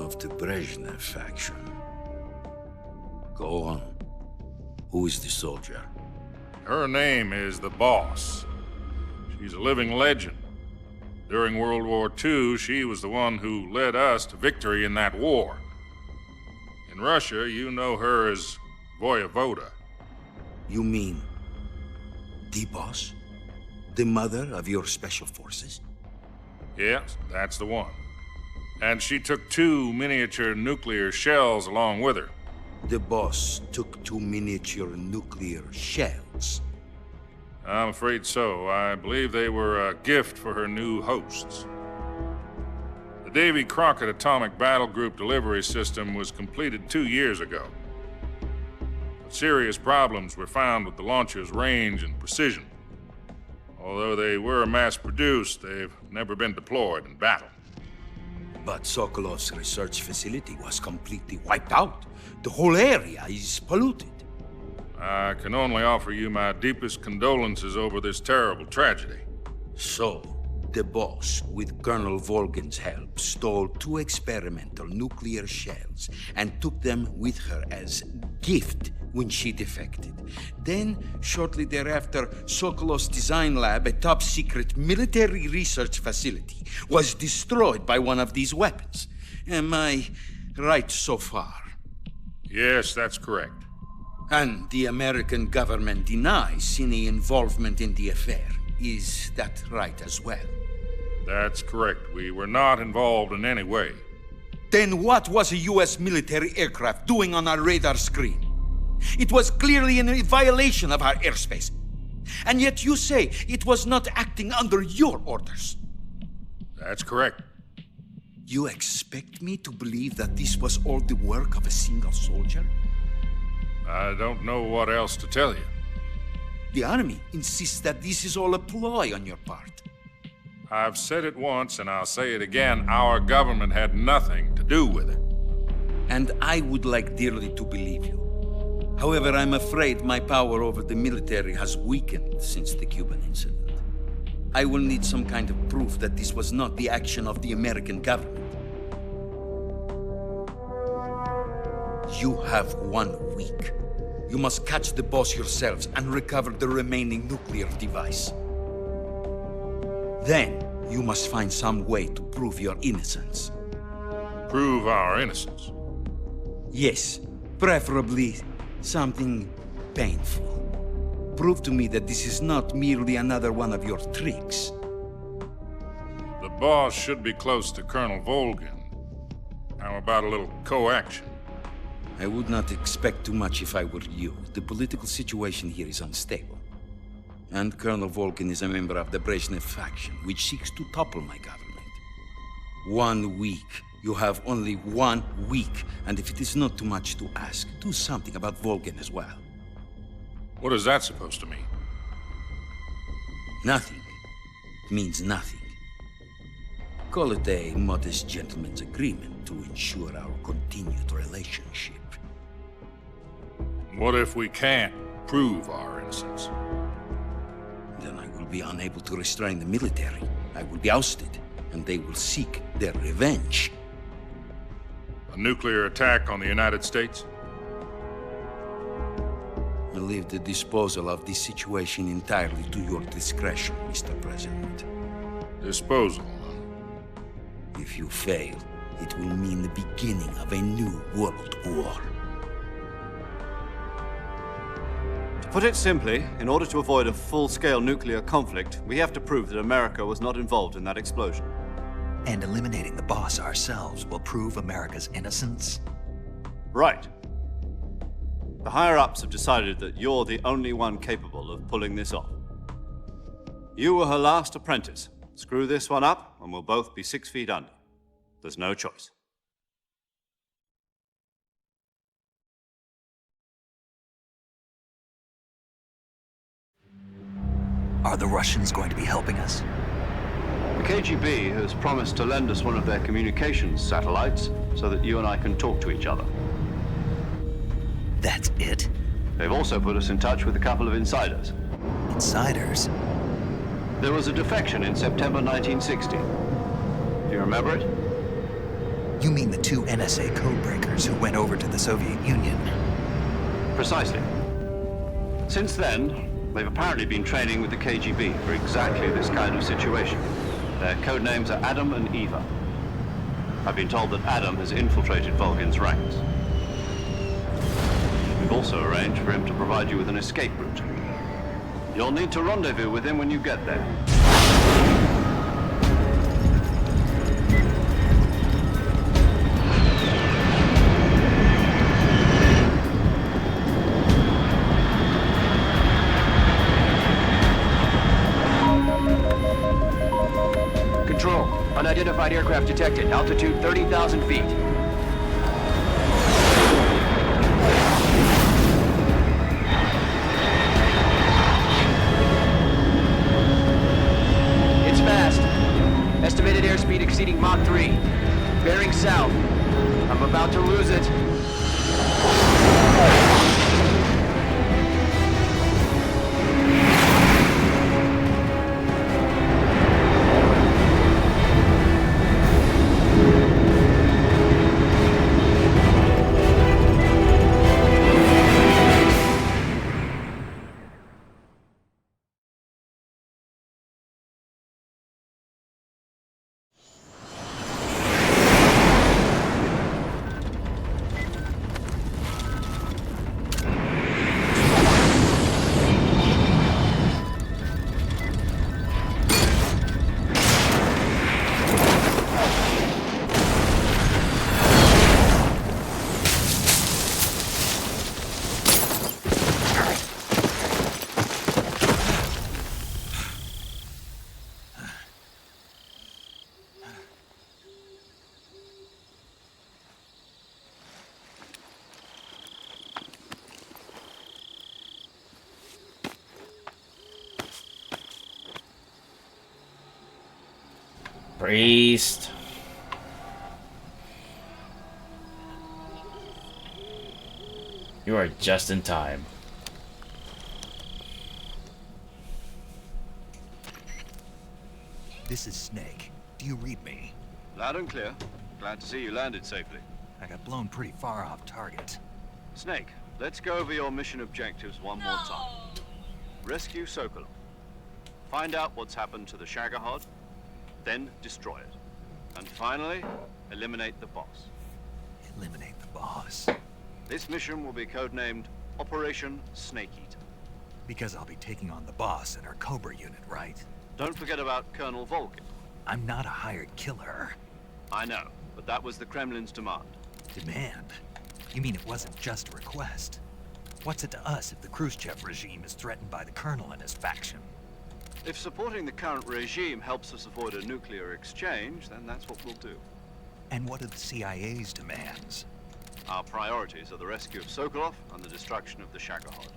Of the Brezhnev faction. Go on. Who is the soldier? Her name is the Boss. She's a living legend. During World War II, she was the one who led us to victory in that war. In Russia, you know her as Voyevoda. You mean the Boss? The mother of your special forces? Yes, that's the one. And she took 2 miniature nuclear shells along with her. The Boss took 2 miniature nuclear shells? I'm afraid so. I believe they were a gift for her new hosts. The Davy Crockett Atomic Battle Group delivery system was completed 2 years ago. But serious problems were found with the launcher's range and precision. Although they were mass-produced, they've never been deployed in battle. But Sokolov's research facility was completely wiped out. The whole area is polluted. I can only offer you my deepest condolences over this terrible tragedy. So, the Boss, with Colonel Volgin's help, stole 2 experimental nuclear shells and took them with her as gift when she defected. Then, shortly thereafter, Sokolov's design lab, a top-secret military research facility, was destroyed by one of these weapons. Am I right so far? Yes, that's correct. And the American government denies any involvement in the affair. Is that right as well? That's correct. We were not involved in any way. Then what was a U.S. military aircraft doing on our radar screen? It was clearly in violation of our airspace. And yet you say it was not acting under your orders. That's correct. You expect me to believe that this was all the work of a single soldier? I don't know what else to tell you. The Army insists that this is all a ploy on your part. I've said it once and I'll say it again. Our government had nothing to do with it. And I would like dearly to believe you. However, I'm afraid my power over the military has weakened since the Cuban incident. I will need some kind of proof that this was not the action of the American government. You have 1 week. You must catch the Boss yourselves and recover the remaining nuclear device. Then, you must find some way to prove your innocence. Prove our innocence? Yes, preferably something painful. Prove to me that this is not merely another one of your tricks. The boss should be close to Colonel Volgin. How about a little co-action? I would not expect too much if I were you. The political situation here is unstable. And Colonel Volgin is a member of the Brezhnev faction, which seeks to topple my government. 1 week. You have only 1 week. And if it is not too much to ask, do something about Volgin as well. What is that supposed to mean? Nothing. It means nothing. Call it a modest gentleman's agreement to ensure our continued relationship. What if we can't prove our innocence? Then I will be unable to restrain the military. I will be ousted, and they will seek their revenge. A nuclear attack on the United States? I leave the disposal of this situation entirely to your discretion, Mr. President. Disposal? If you fail, it will mean the beginning of a new world war. To put it simply, in order to avoid a full-scale nuclear conflict, we have to prove that America was not involved in that explosion. And eliminating the boss ourselves will prove America's innocence? Right. The higher-ups have decided that you're the only one capable of pulling this off. You were her last apprentice. Screw this one up, and we'll both be 6 feet under. There's no choice. Are the Russians going to be helping us? The KGB has promised to lend us one of their communications satellites so that you and I can talk to each other. That's it? They've also put us in touch with a couple of insiders. Insiders? There was a defection in September 1960. Do you remember it? You mean the 2 NSA codebreakers who went over to the Soviet Union? Precisely. Since then, they've apparently been training with the KGB for exactly this kind of situation. Their code names are Adam and Eva. I've been told that Adam has infiltrated Volgin's ranks. We've also arranged for him to provide you with an escape route. You'll need to rendezvous with him when you get there. Control. Unidentified aircraft detected. Altitude 30,000 feet. It's fast. Estimated airspeed exceeding Mach 3. Bearing south. I'm about to lose it. Priest. You are just in time. This is Snake. Do you read me? Loud and clear. Glad to see you landed safely. I got blown pretty far off target. Snake, let's go over your mission objectives one more time. Rescue Sokolov. Find out what's happened to the Shagohod, then destroy it. And finally, eliminate the boss. Eliminate the boss? This mission will be codenamed Operation Snake Eater. Because I'll be taking on the boss in our Cobra unit, right? Don't forget about Colonel Volkin. I'm not a hired killer. I know, but that was the Kremlin's demand. Demand? You mean it wasn't just a request? What's it to us if the Khrushchev regime is threatened by the Colonel and his faction? If supporting the current regime helps us avoid a nuclear exchange, then that's what we'll do. And what are the CIA's demands? Our priorities are the rescue of Sokolov and the destruction of the Shagohod.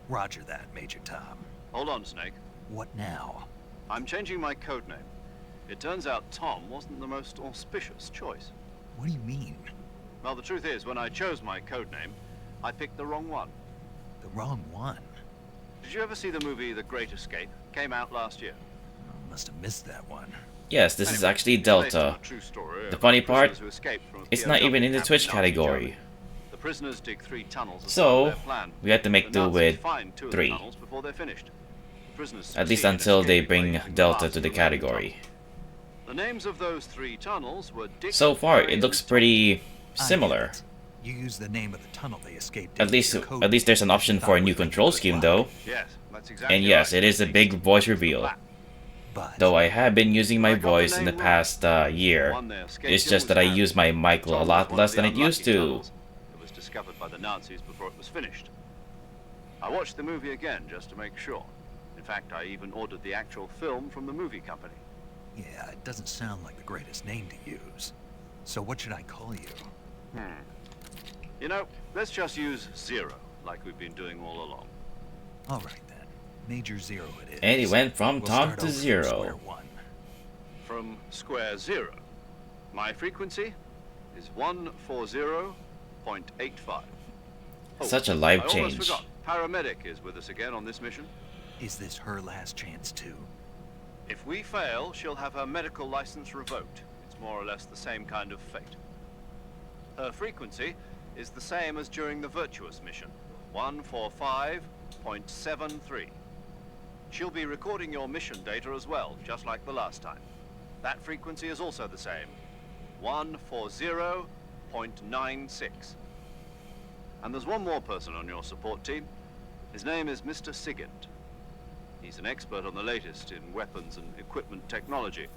Roger that, Major Tom. Hold on, Snake. What now? I'm changing my codename. It turns out Tom wasn't the most auspicious choice. What do you mean? Well, the truth is, when I chose my codename, I picked the wrong one. The wrong one? Did you ever see the movie The Great Escape? Came out last year. I must have missed that one. Yes, this is actually Delta. The funny part, it's not even in the Twitch category. The prisoners dig 3 tunnels. So, we had to make do with 3. Before they're finished. At least until they bring Delta to the category. The names of those 3 tunnels were So far, it looks pretty similar. You use the name of the tunnel they escaped. At least there's an option for a new control scheme, though. Yes, that's exactly And yes, right. it is a big voice reveal. Though I have been using my voice in the past year. It's just that I use my mic a lot less than it used to. It was discovered by the Nazis before it was finished. I watched the movie again just to make sure. In fact, I even ordered the actual film from the movie company. Yeah, it doesn't sound like the greatest name to use. So what should I call you? You know, let's just use Zero, like we've been doing all along. All right then. Major Zero it is. And he went from We'll Tom start to over from Zero. square one. From square 0. My frequency is 140.85. Oh, Such a life I almost change. forgot. Paramedic is with us again on this mission. Is this her last chance too? If we fail, she'll have her medical license revoked. It's more or less the same kind of fate. Her frequency is the same as during the Virtuous mission, 145.73. She'll be recording your mission data as well, just like the last time. That frequency is also the same, 140.96. And there's one more person on your support team. His name is Mr. Sigint. He's an expert on the latest in weapons and equipment technology.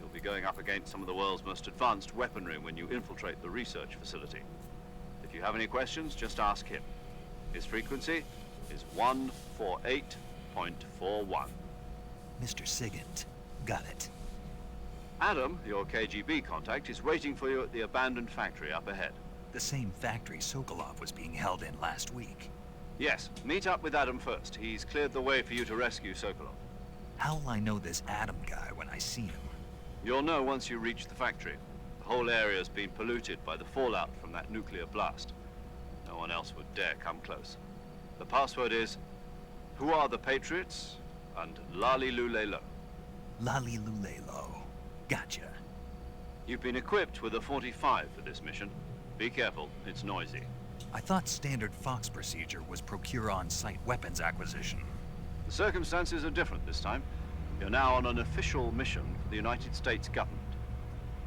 You'll be going up against some of the world's most advanced weaponry when you infiltrate the research facility. If you have any questions, just ask him. His frequency is 148.41. Mr. Sigint. Got it. Adam, your KGB contact, is waiting for you at the abandoned factory up ahead. The same factory Sokolov was being held in last week. Yes, meet up with Adam first. He's cleared the way for you to rescue Sokolov. How'll I know this Adam guy when I see him? You'll know once you reach the factory. The whole area's been polluted by the fallout from that nuclear blast. No one else would dare come close. The password is, "Who are the Patriots?" and Lali Lulelo. Lali Lulelo. Gotcha. You've been equipped with a 45 for this mission. Be careful, it's noisy. I thought standard Fox procedure was procure on-site weapons acquisition. The circumstances are different this time. You're now on an official mission for the United States government.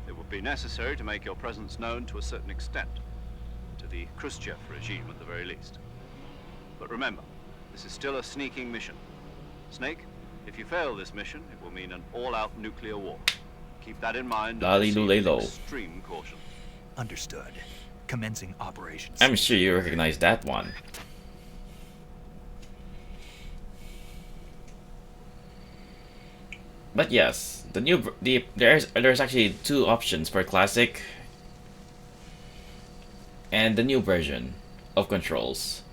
It would be necessary to make your presence known to a certain extent. To the Khrushchev regime at the very least. But remember, this is still a sneaking mission. Snake, if you fail this mission, it will mean an all-out nuclear war. Keep that in mind and Lali proceed with Lulelo. extreme caution. Understood. Commencing operations. I'm sure you recognize that one. But yes, there's actually 2 options for classic and the new version of controls.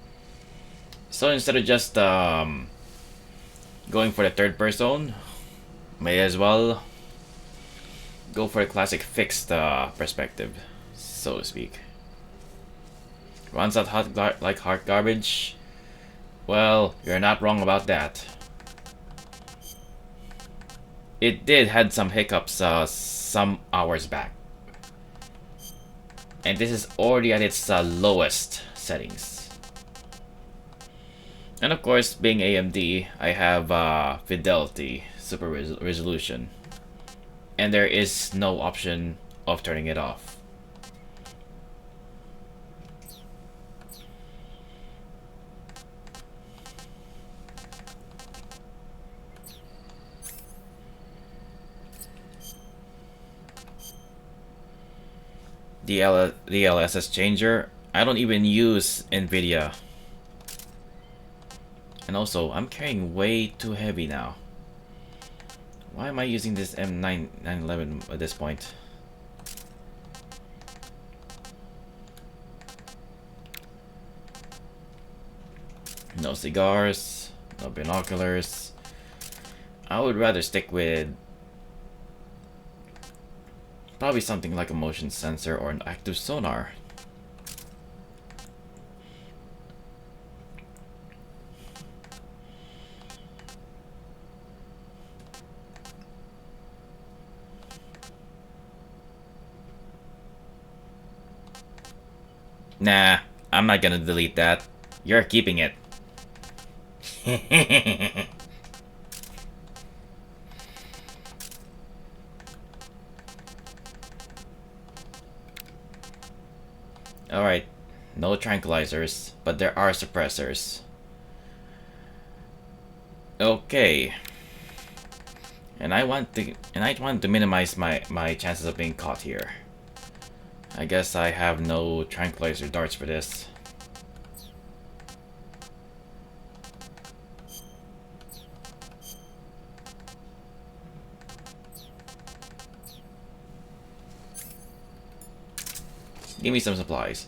So instead of just going for the third person, may as well go for a classic fixed perspective, so to speak. Runs out like hot garbage. Well, you're not wrong about that. It did had some hiccups some hours back. And this is already at its lowest settings. And of course, being AMD, I have fidelity, super resolution. And there is no option of turning it off. DLSS changer. I don't even use NVIDIA. And also, I'm carrying way too heavy now. Why am I using this M911 at this point? No cigars, no binoculars. I would rather stick with probably something like a motion sensor or an active sonar. Nah, I'm not gonna delete that. You're keeping it. Alright, no tranquilizers, but there are suppressors. Okay. And I want to minimize my chances of being caught here. I guess I have no tranquilizer darts for this. Give me some supplies.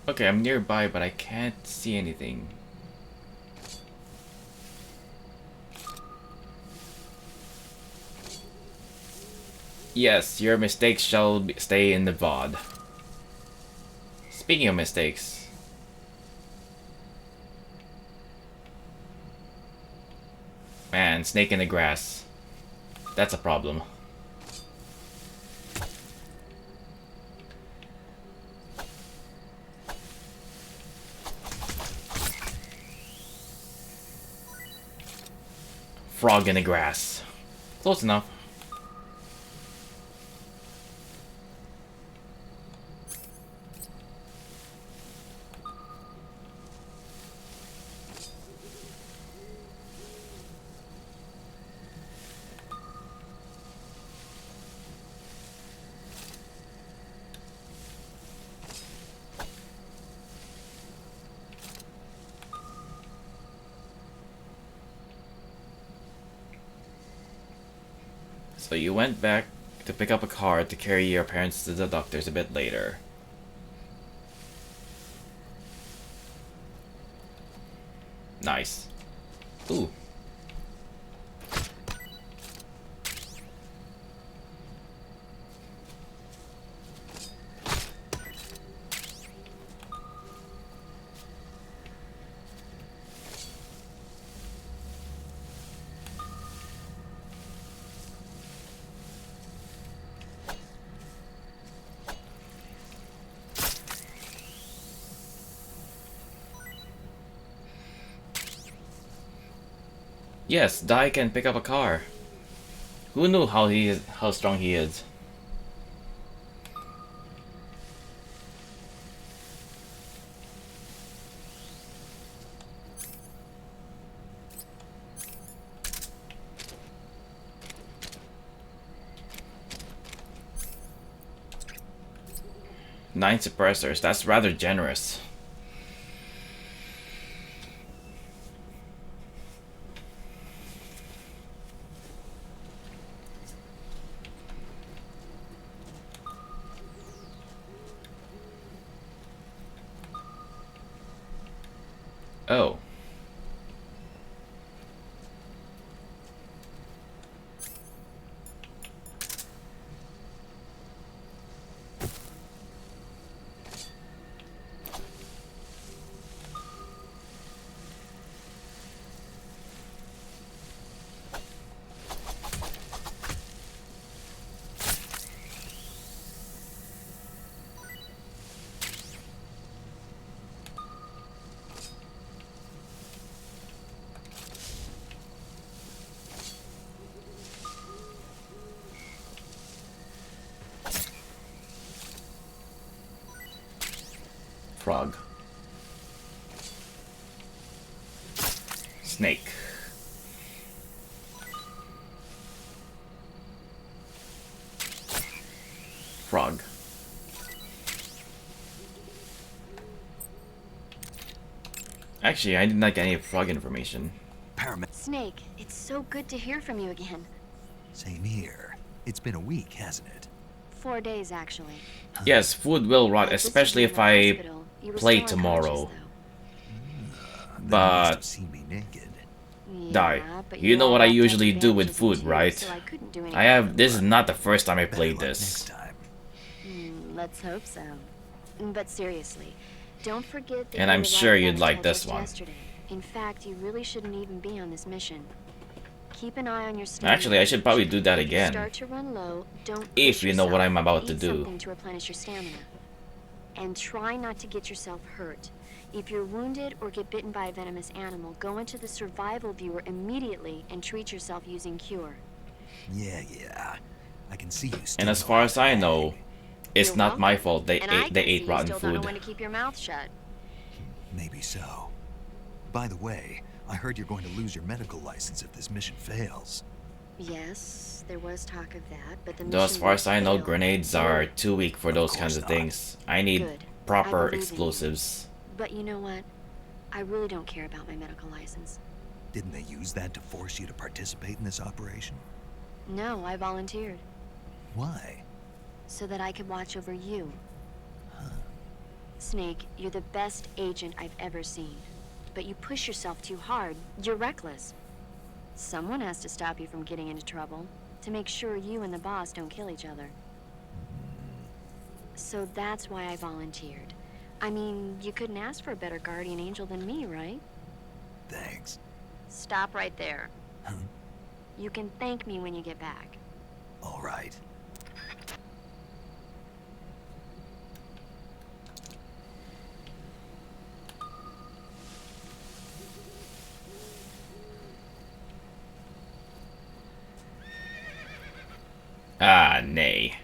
Okay, I'm nearby, but I can't see anything. Yes, your mistakes shall stay in the VOD. Speaking of mistakes. Man, snake in the grass. That's a problem. Frog in the grass. Close enough. So you went back to pick up a car to carry your parents to the doctors a bit later. Nice. Ooh. Yes, Dai can pick up a car. Who knew how strong he is? Nine suppressors, that's rather generous. Oh. Frog. Snake. Frog. Actually, I didn't like any frog information. Snake, it's so good to hear from you again. Same here. It's been a week, hasn't it? 4 days, actually. Yes, food will rot, especially if I play tomorrow. But die. You know what I usually do with food, right? This is not the first time I played this. Let's hope so. But seriously, don't forget that And I'm sure you'd like this one. Yesterday. In fact, you really shouldn't even be on this mission. Keep an eye on your stamina. Actually, I should probably do that again. Start to run low, don't if you know what I'm about to do. Something to replenish your stamina. And try not to get yourself hurt. If you're wounded or get bitten by a venomous animal, go into the survival viewer immediately and treat yourself using cure. Yeah. I can see you. And as far as I know, it's not my fault they ate rotten food. Don't know when to keep your mouth shut. Maybe so. By the way, I heard you're going to lose your medical license if this mission fails. Yes, there was talk of that, but the mission as far as I know, grenades are too weak for those kinds of things. I need proper explosives. But you know what? I really don't care about my medical license. Didn't they use that to force you to participate in this operation? No, I volunteered. Why? So that I could watch over you. Snake, you're the best agent I've ever seen. But you push yourself too hard. You're reckless. Someone has to stop you from getting into trouble, to make sure you and the boss don't kill each other. So that's why I volunteered. I mean, you couldn't ask for a better guardian angel than me, right? Thanks. Stop right there. You can thank me when you get back. All right. Ah, nay.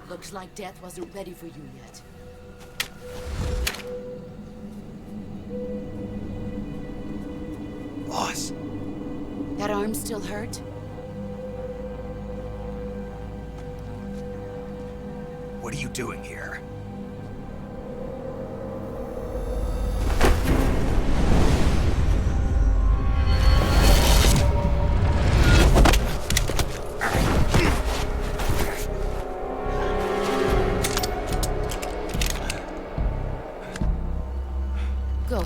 Looks like death wasn't ready for you yet. Boss. That arm still hurt? What are you doing here? Go.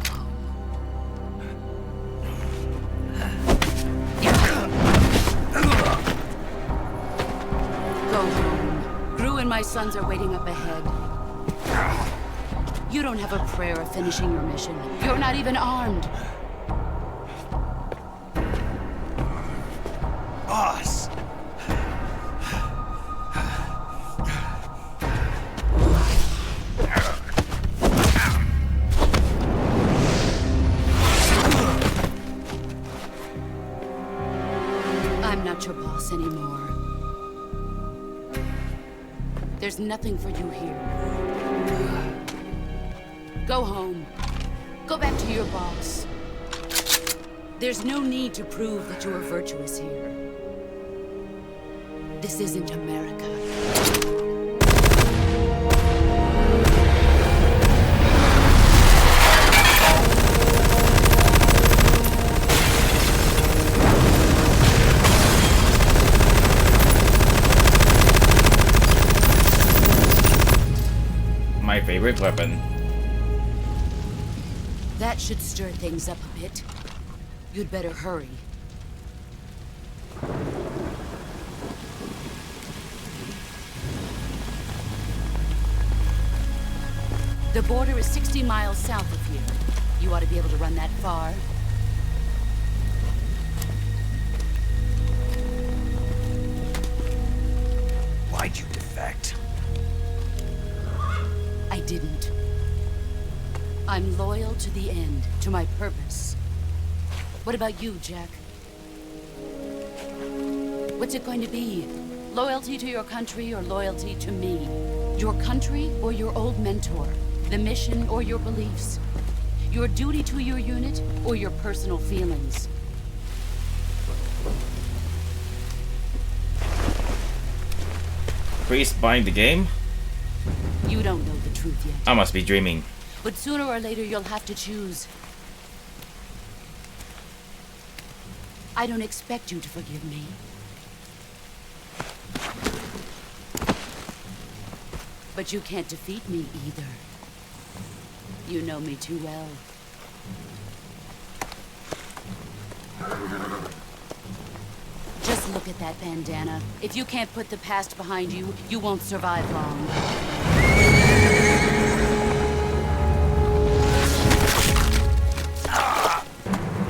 My sons are waiting up ahead. You don't have a prayer of finishing your mission. You're not even armed. Boss! I'm not your boss anymore. There's nothing for you here. Go home. Go back to your boss. There's no need to prove that you are virtuous here. This isn't America. My favorite weapon. That should stir things up a bit. You'd better hurry. The border is 60 miles south of here. You ought to be able to run that far. Why'd you defect? I didn't. I'm loyal to the end, to my purpose. What about you, Jack? What's it going to be? Loyalty to your country or loyalty to me? Your country or your old mentor? The mission or your beliefs? Your duty to your unit or your personal feelings? Priest buying the game? You don't know the truth yet. I must be dreaming. But sooner or later you'll have to choose. I don't expect you to forgive me. But you can't defeat me either. You know me too well. Just look at that bandana. If you can't put the past behind you, you won't survive long.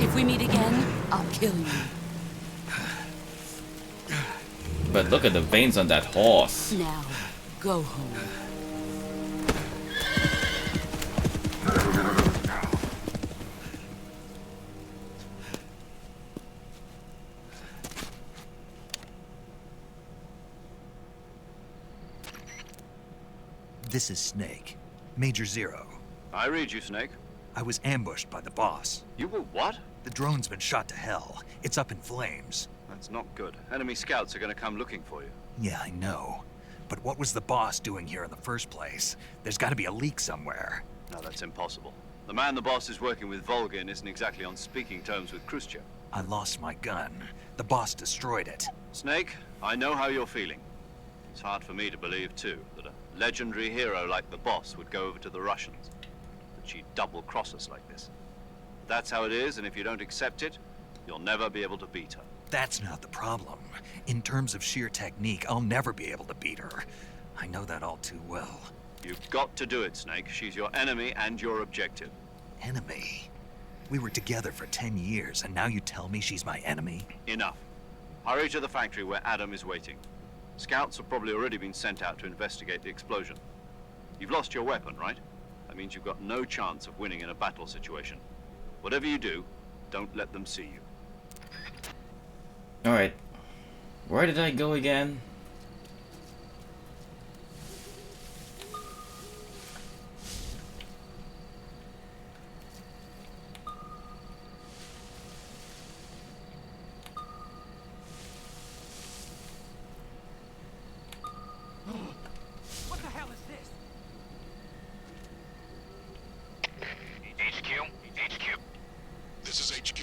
If we meet again, I'll kill you. But look at the veins on that horse. Now, go home. This is Snake. Major Zero. I read you, Snake. I was ambushed by the boss. You were what? The drone's been shot to hell. It's up in flames. That's not good. Enemy scouts are gonna come looking for you. Yeah, I know. But what was the boss doing here in the first place? There's gotta be a leak somewhere. No, that's impossible. The man the boss is working with, Volgin, isn't exactly on speaking terms with Khrushchev. I lost my gun. The boss destroyed it. Snake, I know how you're feeling. It's hard for me to believe, too, that a legendary hero like the boss would go over to the Russians. That she'd double-cross us like this. That's how it is, and if you don't accept it, you'll never be able to beat her. That's not the problem. In terms of sheer technique, I'll never be able to beat her. I know that all too well. You've got to do it, Snake. She's your enemy and your objective. Enemy? We were together for 10 years, and now you tell me she's my enemy? Enough. Hurry to the factory where Adam is waiting. Scouts have probably already been sent out to investigate the explosion. You've lost your weapon, right? That means you've got no chance of winning in a battle situation. Whatever you do, don't let them see you. Alright. Where did I go again? What the hell is this? HQ? HQ. This is HQ.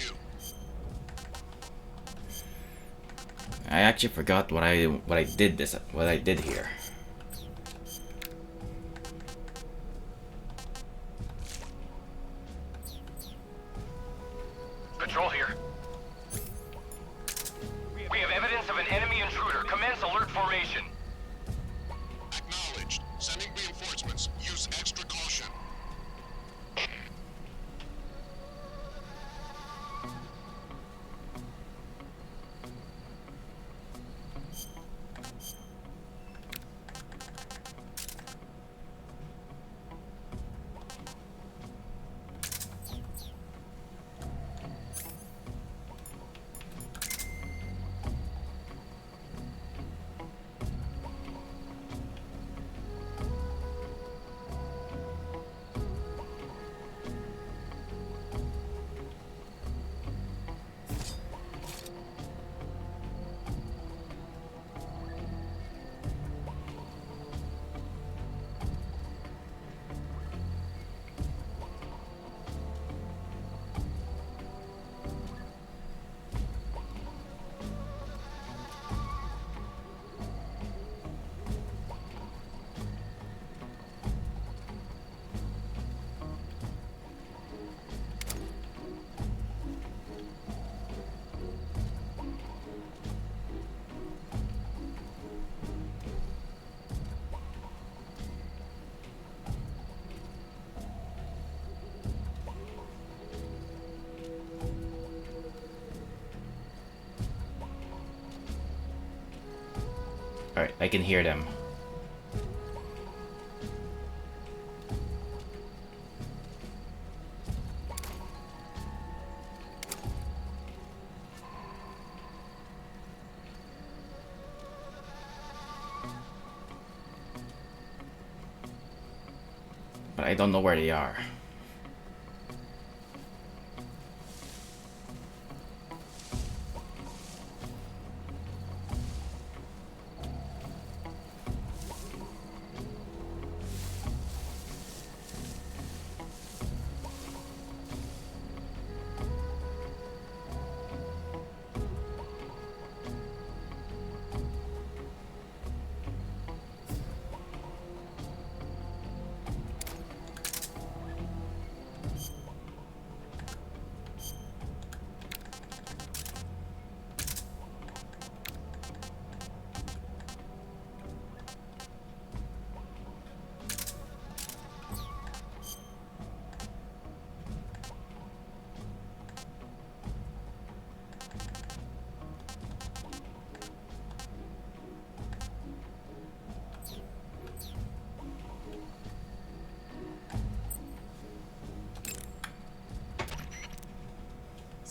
I actually forgot what I did here. Control here. We have evidence of an enemy intruder. Commence alert formation. Acknowledged. Sending reinforcements. Use extra caution. Alright, I can hear them. But I don't know where they are.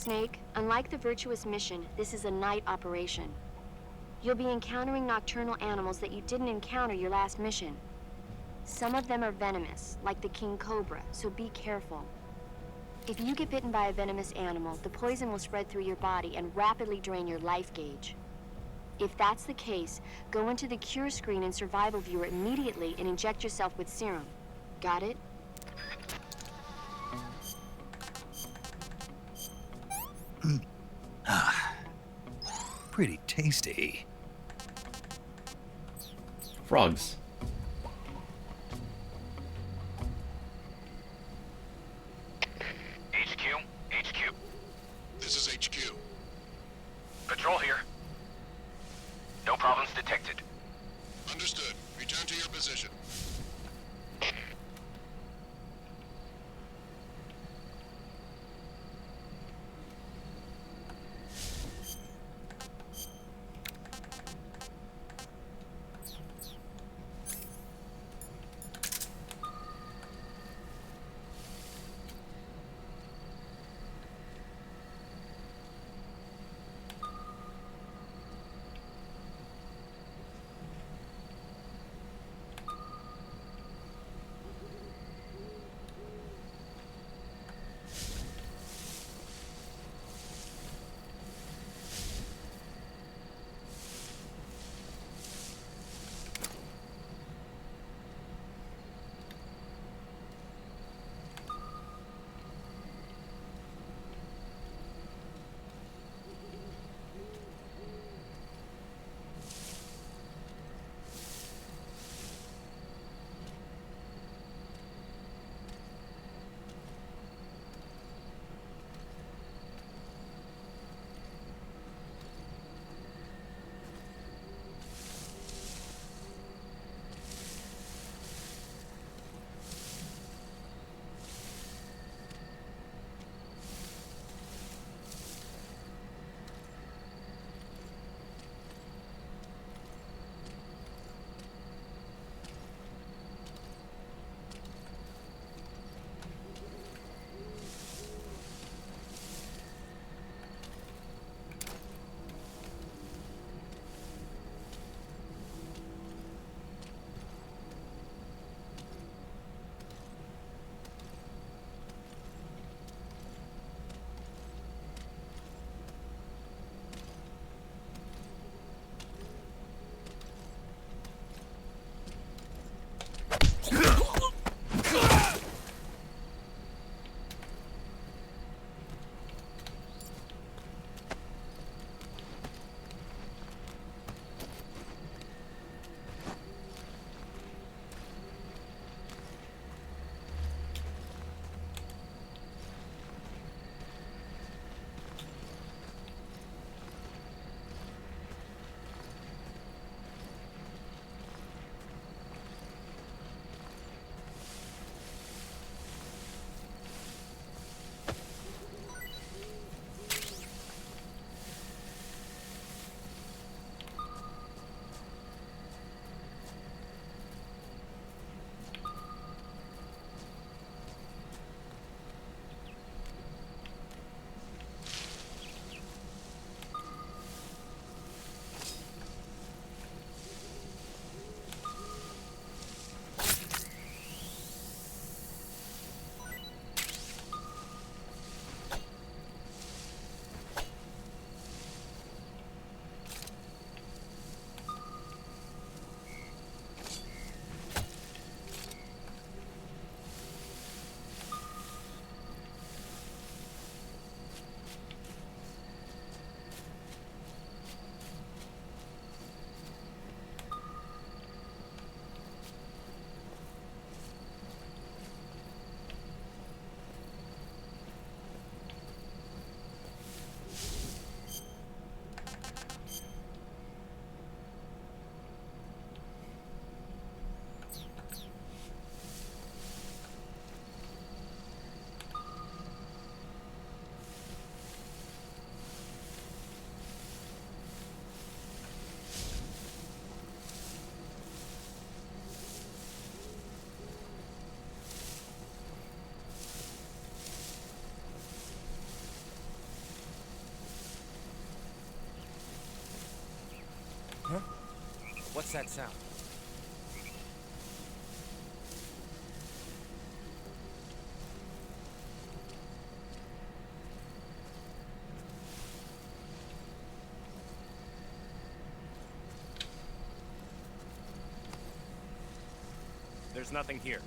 Snake, unlike the Virtuous mission, this is a night operation. You'll be encountering nocturnal animals that you didn't encounter your last mission. Some of them are venomous, like the king cobra, so be careful. If you get bitten by a venomous animal, the poison will spread through your body and rapidly drain your life gauge. If that's the case, go into the cure screen and survival viewer immediately and inject yourself with serum. Got it? Pretty tasty. Frogs. HQ. This is HQ. Patrol here. No problems detected. Understood. Return to your position. Huh? What's that sound? There's nothing here.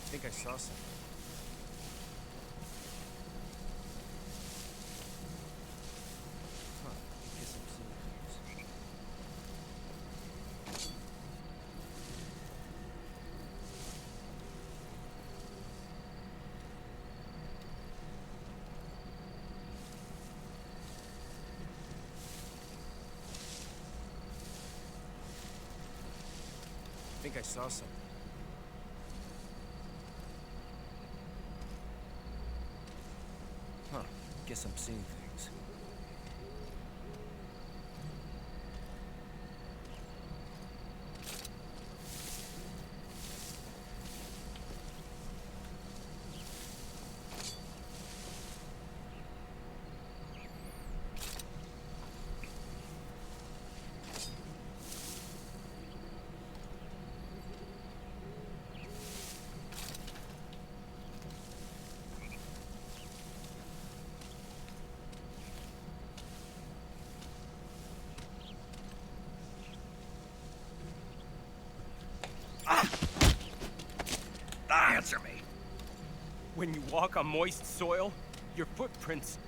I think I saw something. Huh. Guess I'm seeing things. I think I saw something. Huh. Guess I'm seeing things. Answer me. When you walk on moist soil, your footprints...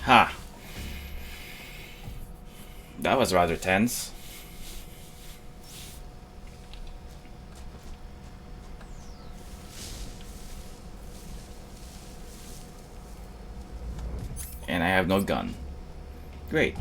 Ha. That was rather tense. And I have no gun. Great.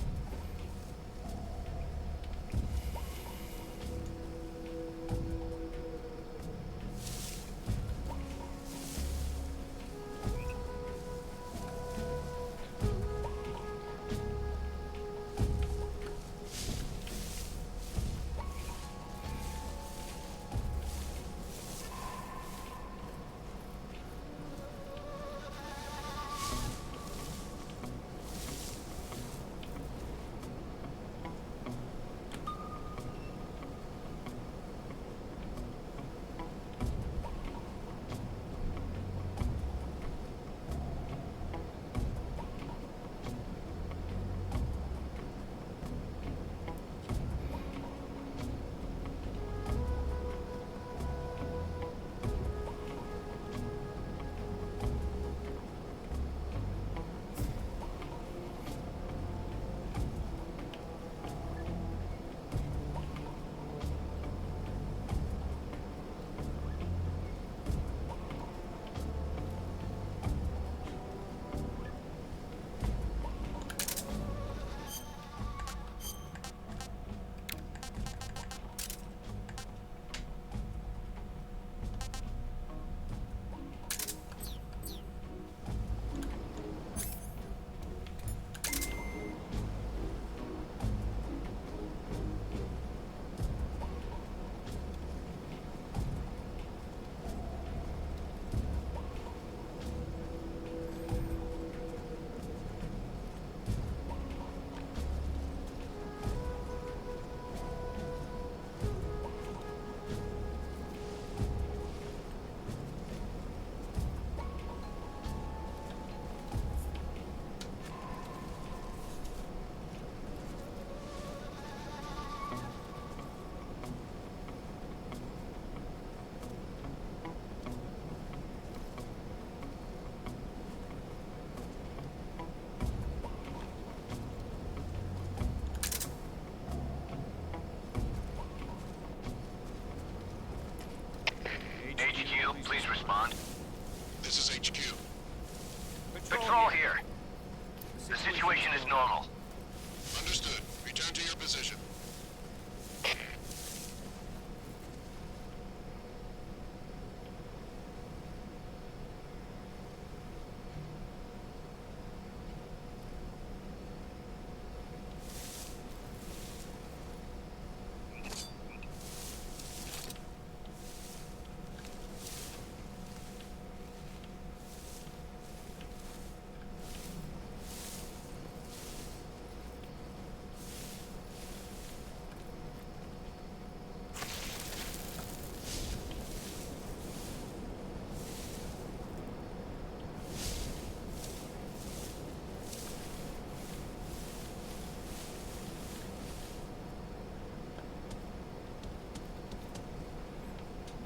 all here. The situation is normal. Understood. Return to your position.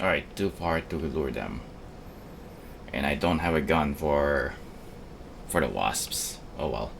Alright, too far to lure them. And I don't have a gun for the wasps. Oh well.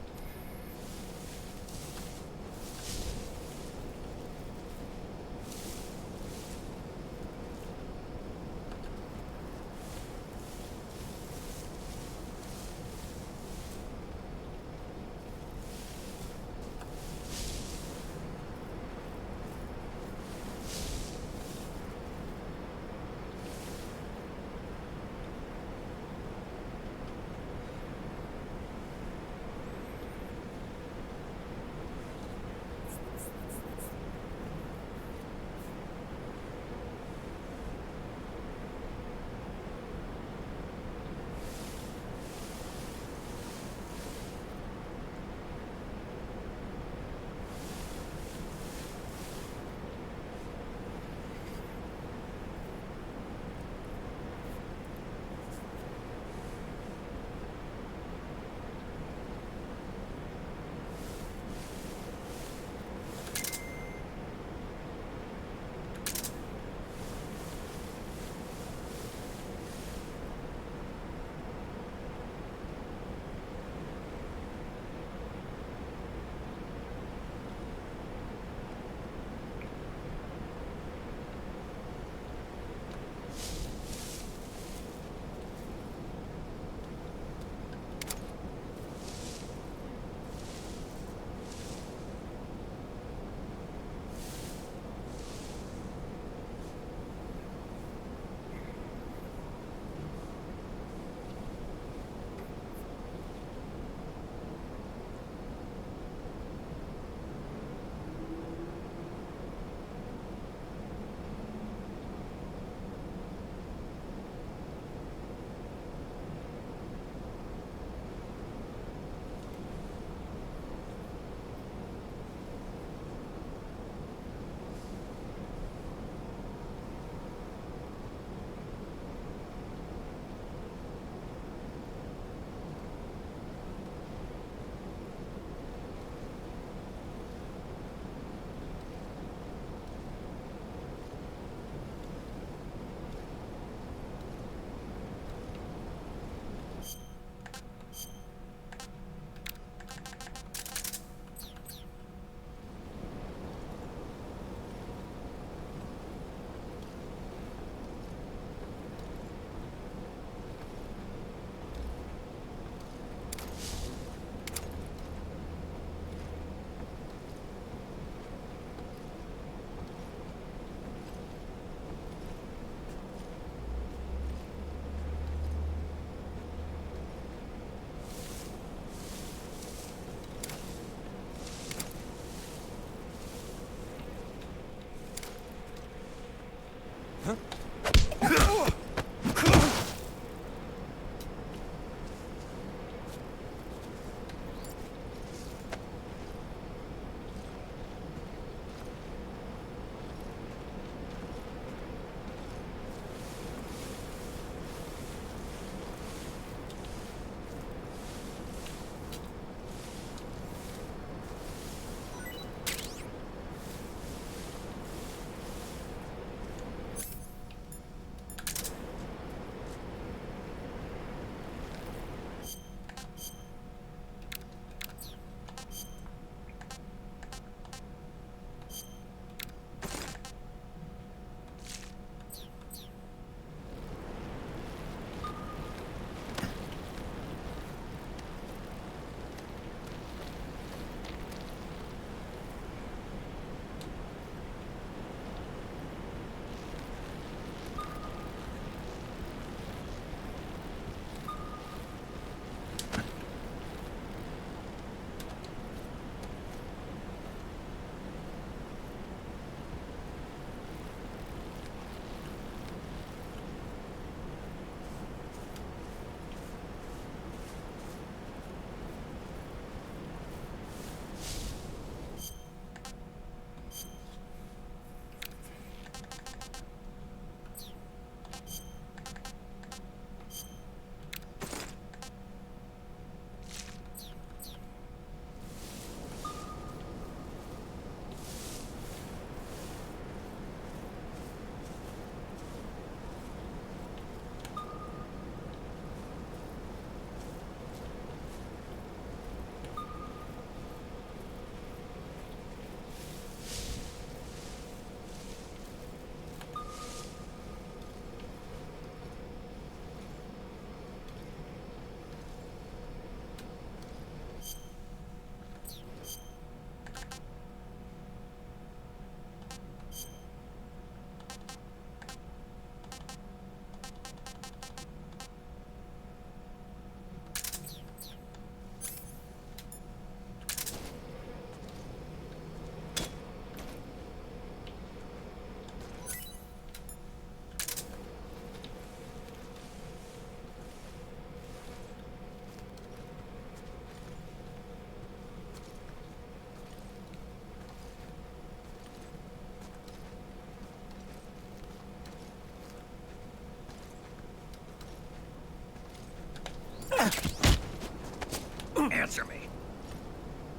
Answer me.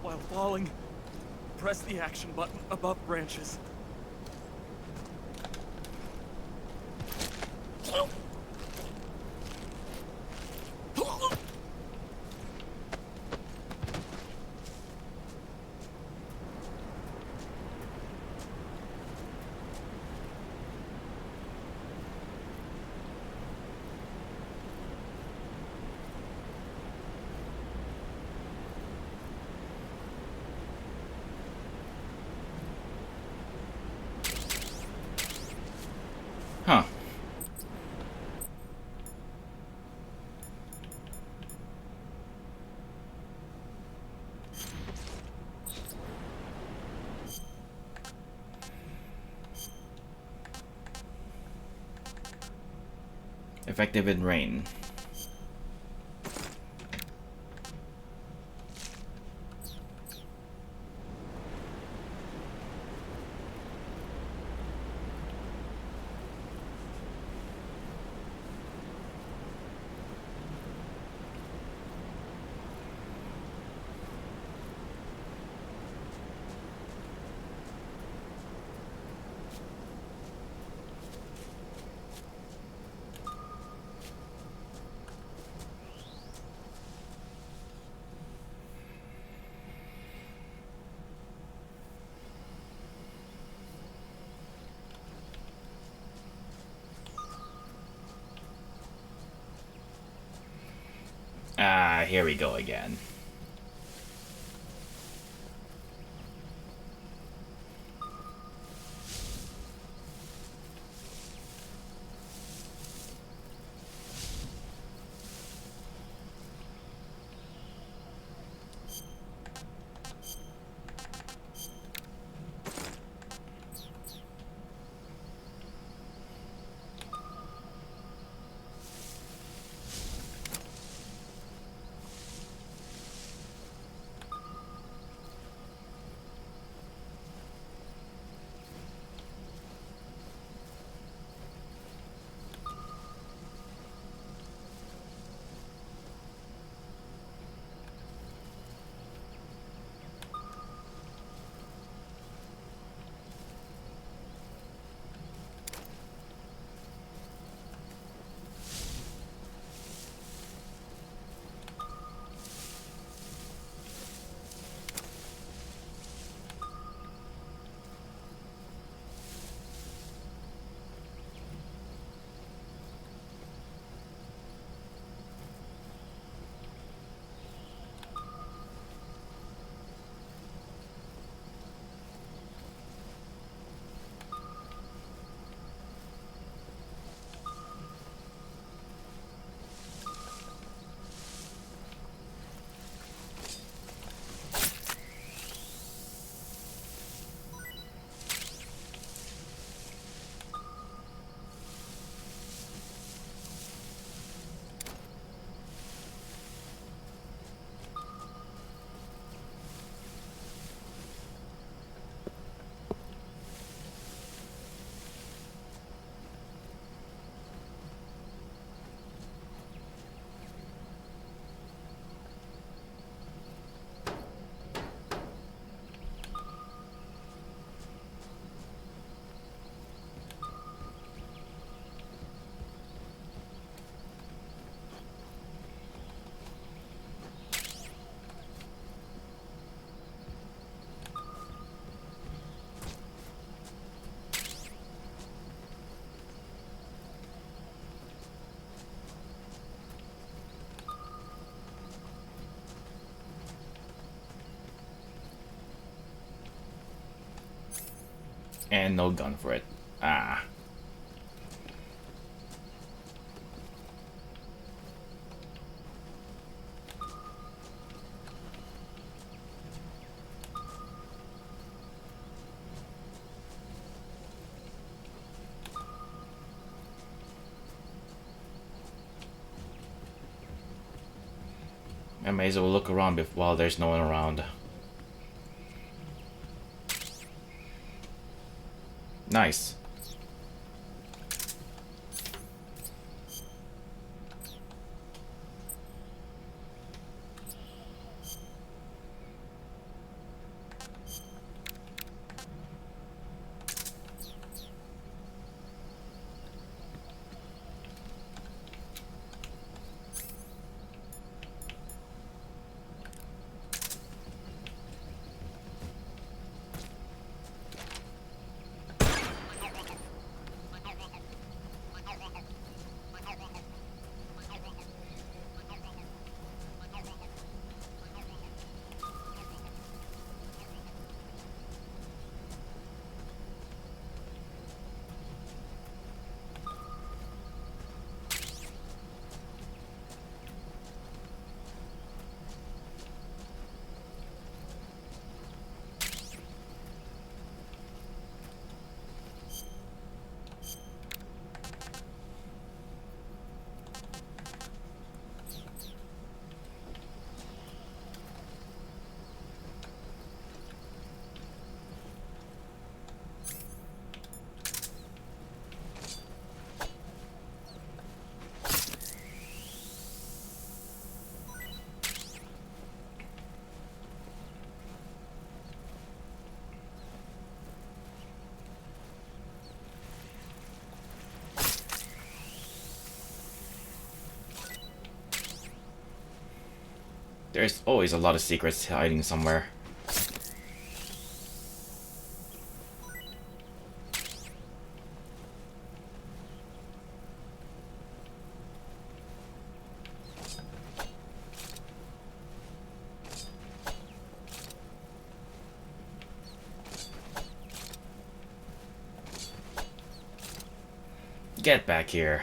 While falling, press the action button above branches. Huh. Effective in rain. Ah, here we go again. And no gun for it. Ah. I may as well look around while there's no one around. Nice. There's always a lot of secrets hiding somewhere. Get back here.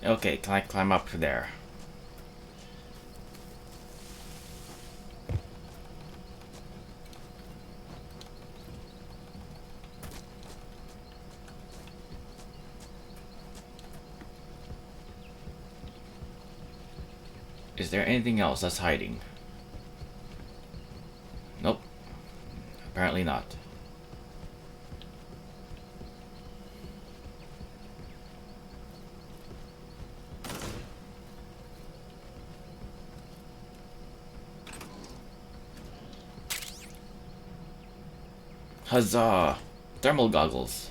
Okay, can I climb up there? Is there anything else that's hiding? Nope. Apparently not. Huzzah! Thermal goggles.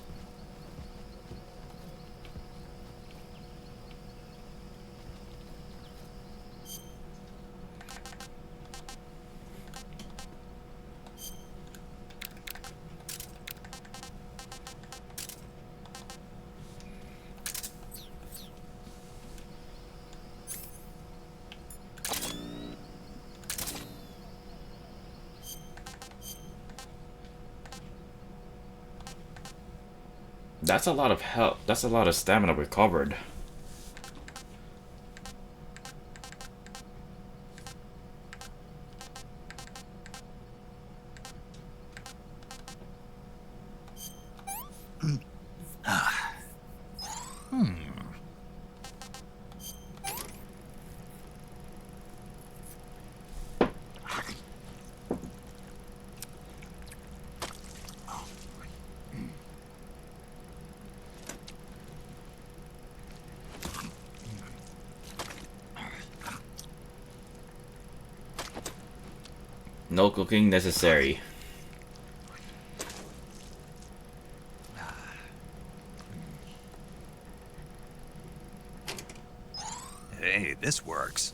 That's a lot of health. That's a lot of stamina recovered. No cooking necessary. Hey, this works.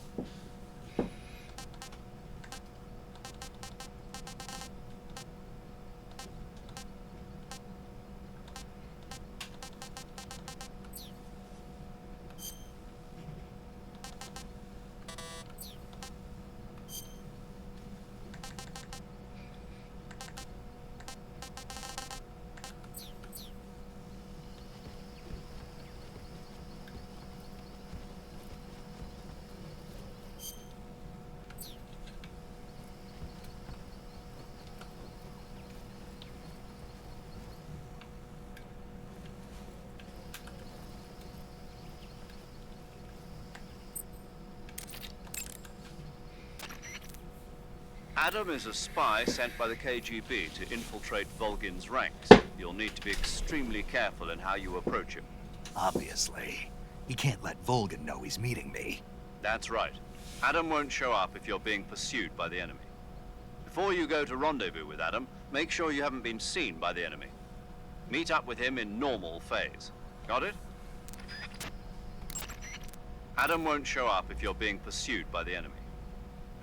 Adam is a spy sent by the KGB to infiltrate Volgin's ranks. You'll need to be extremely careful in how you approach him. Obviously. He can't let Volgin know he's meeting me. That's right. Adam won't show up if you're being pursued by the enemy. Before you go to rendezvous with Adam, make sure you haven't been seen by the enemy. Meet up with him in normal phase. Got it? Adam won't show up if you're being pursued by the enemy.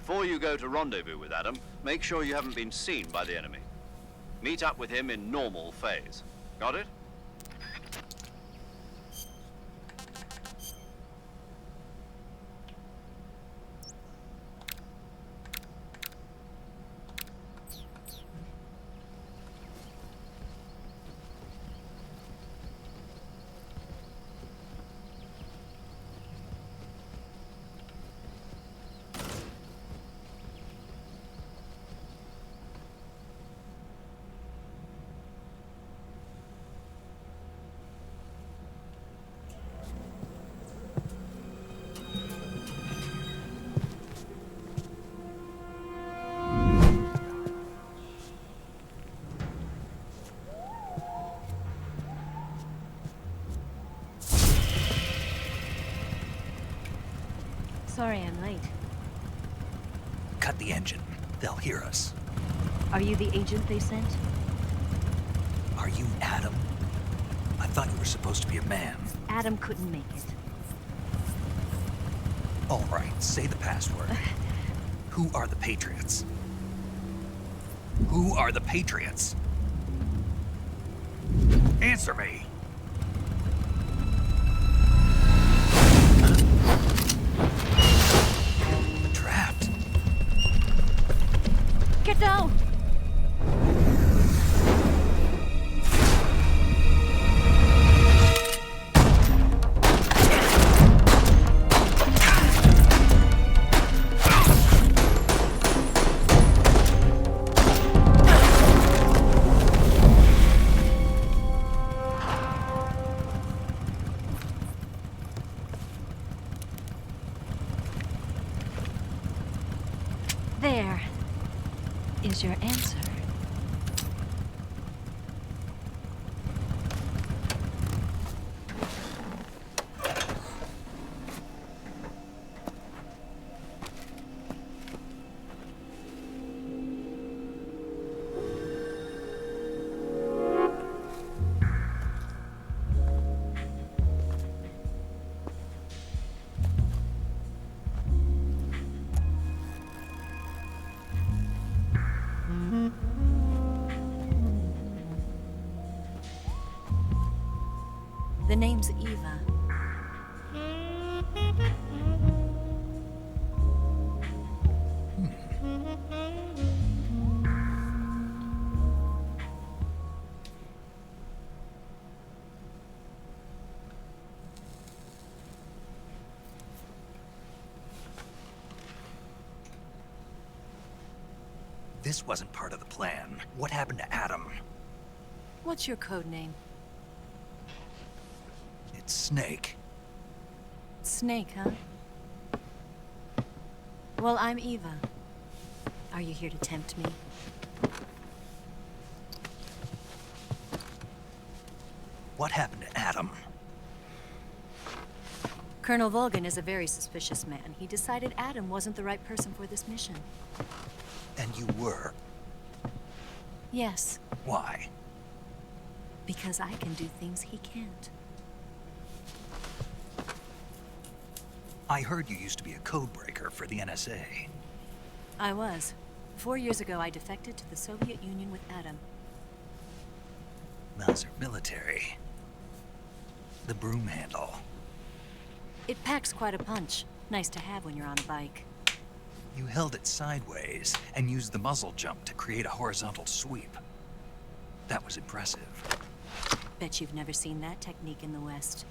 Before you go to rendezvous with Adam, make sure you haven't been seen by the enemy. Meet up with him in normal phase. Got it? Sorry I'm late. Cut the engine. They'll hear us. Are you the agent they sent? Are you Adam? I thought you were supposed to be a man. Adam couldn't make it. All right, say the password. Who are the Patriots? Who are the Patriots? Answer me! Trapped. Get down! There is your answer. The name's Eva. This wasn't part of the plan. What happened to Adam? What's your code name? It's Snake. Snake, huh? Well, I'm Eva. Are you here to tempt me? What happened to Adam? Colonel Volgan is a very suspicious man. He decided Adam wasn't the right person for this mission. And you were? Yes, Why? because I can do things he can't. I heard you used to be a codebreaker for the NSA. I was. 4 years ago, I defected to the Soviet Union with Adam. Mauser military. The broom handle. It packs quite a punch. Nice to have when you're on a bike. You held it sideways and used the muzzle jump to create a horizontal sweep. That was impressive. Bet you've never seen that technique in the West.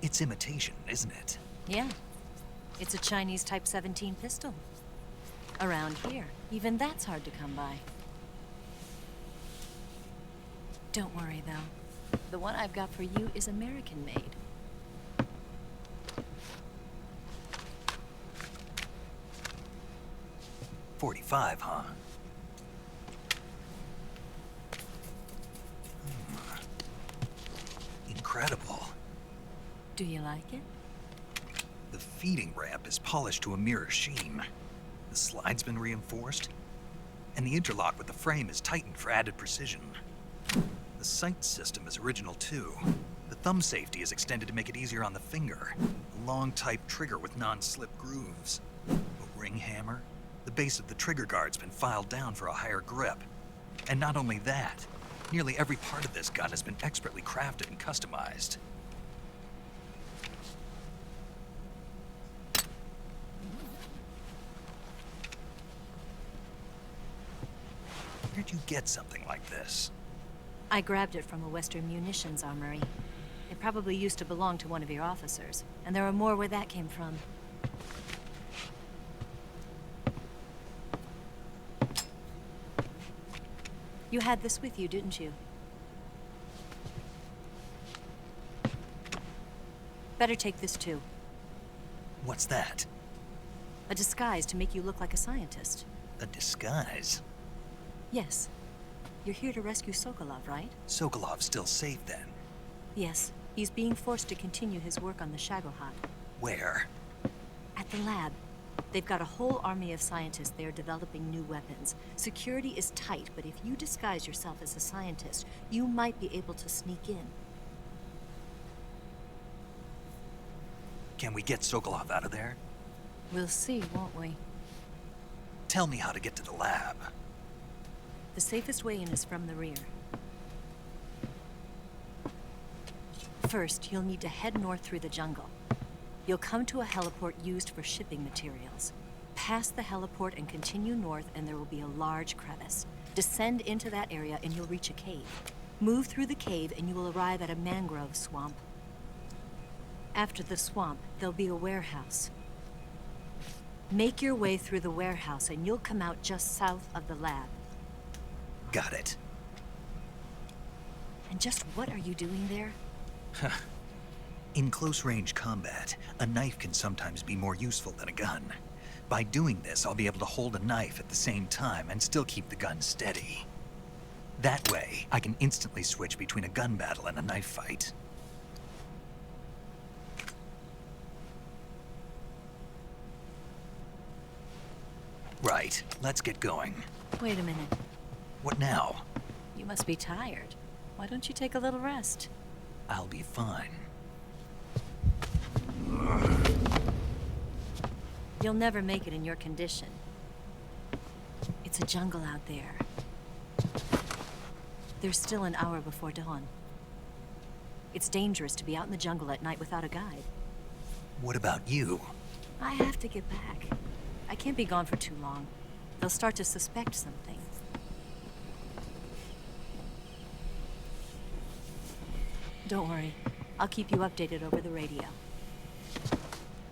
It's imitation, isn't it? Yeah. It's a Chinese Type 17 pistol. Around here, even that's hard to come by. Don't worry, though. The one I've got for you is American-made. .45, huh? Incredible. Do you like it? The feeding ramp is polished to a mirror sheen. The slide's been reinforced, and the interlock with the frame is tightened for added precision. The sight system is original too. The thumb safety is extended to make it easier on the finger. A long type trigger with non-slip grooves. A ring hammer. The base of the trigger guard's been filed down for a higher grip. And not only that, Nearly every part of this gun has been expertly crafted and customized. Where'd you get something like this? I grabbed it from a Western munitions armory. It probably used to belong to one of your officers, and there are more where that came from. You had this with you, didn't you? Better take this too. What's that? A disguise to make you look like a scientist. A disguise? Yes. You're here to rescue Sokolov, right? Sokolov's still safe then? Yes. He's being forced to continue his work on the Shagohod. Where? At the lab. They've got a whole army of scientists there developing new weapons. Security is tight, but if you disguise yourself as a scientist, you might be able to sneak in. Can we get Sokolov out of there? We'll see, won't we? Tell me how to get to the lab. The safest way in is from the rear. First, you'll need to head north through the jungle. You'll come to a heliport used for shipping materials. Pass the heliport and continue north, and there will be a large crevice. Descend into that area and you'll reach a cave. Move through the cave and you will arrive at a mangrove swamp. After the swamp, there'll be a warehouse. Make your way through the warehouse and you'll come out just south of the lab. Got it. And just what are you doing there? In close-range combat, a knife can sometimes be more useful than a gun. By doing this, I'll be able to hold a knife at the same time and still keep the gun steady. That way, I can instantly switch between a gun battle and a knife fight. Right, let's get going. Wait a minute. What now? You must be tired. Why don't you take a little rest? I'll be fine. You'll never make it in your condition. It's a jungle out there. There's still an hour before dawn. It's dangerous to be out in the jungle at night without a guide. What about you? I have to get back. I can't be gone for too long. They'll start to suspect something. Don't worry. I'll keep you updated over the radio.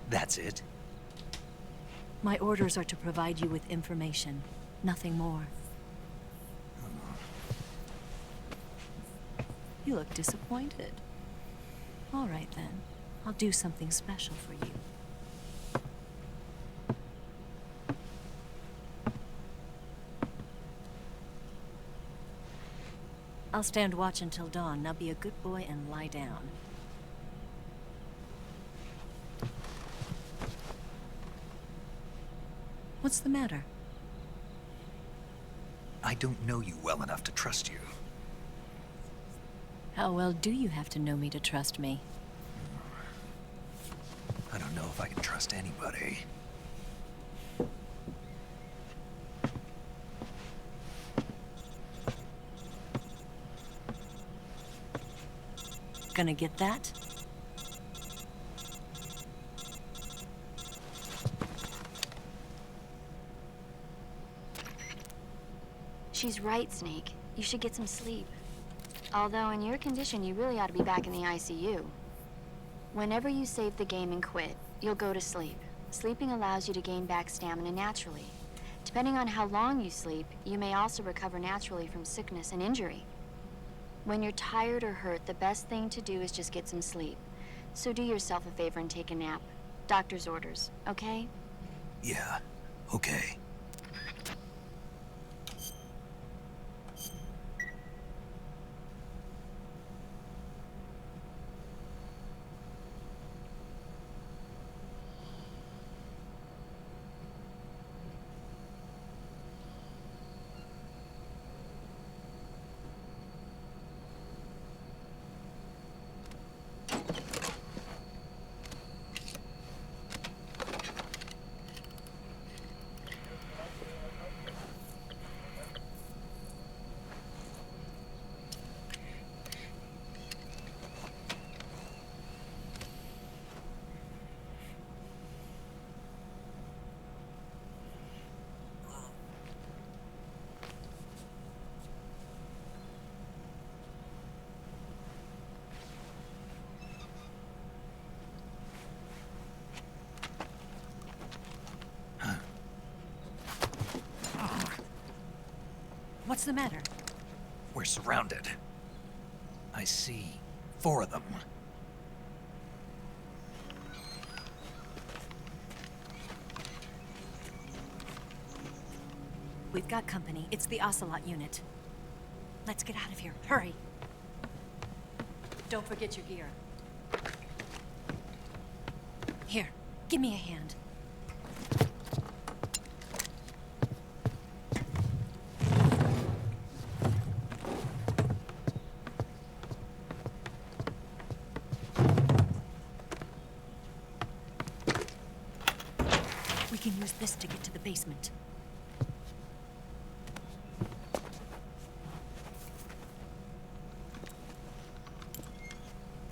That's it? My orders are to provide you with information, nothing more. You look disappointed. All right then. I'll do something special for you. I'll stand watch until dawn. Now be a good boy and lie down. What's the matter? I don't know you well enough to trust you. How well do you have to know me to trust me? I don't know if I can trust anybody. Gonna get that? She's right, Snake. You should get some sleep. Although in your condition, you really ought to be back in the ICU. Whenever you save the game and quit, you'll go to sleep. Sleeping allows you to gain back stamina naturally. Depending on how long you sleep, you may also recover naturally from sickness and injury. When you're tired or hurt, the best thing to do is just get some sleep. So do yourself a favor and take a nap. Doctor's orders, okay? Yeah, okay. What's the matter? We're surrounded. I see 4 of them. We've got company. It's the Ocelot unit. Let's get out of here. Hurry. Don't forget your gear. Here, give me a hand. We can use this to get to the basement.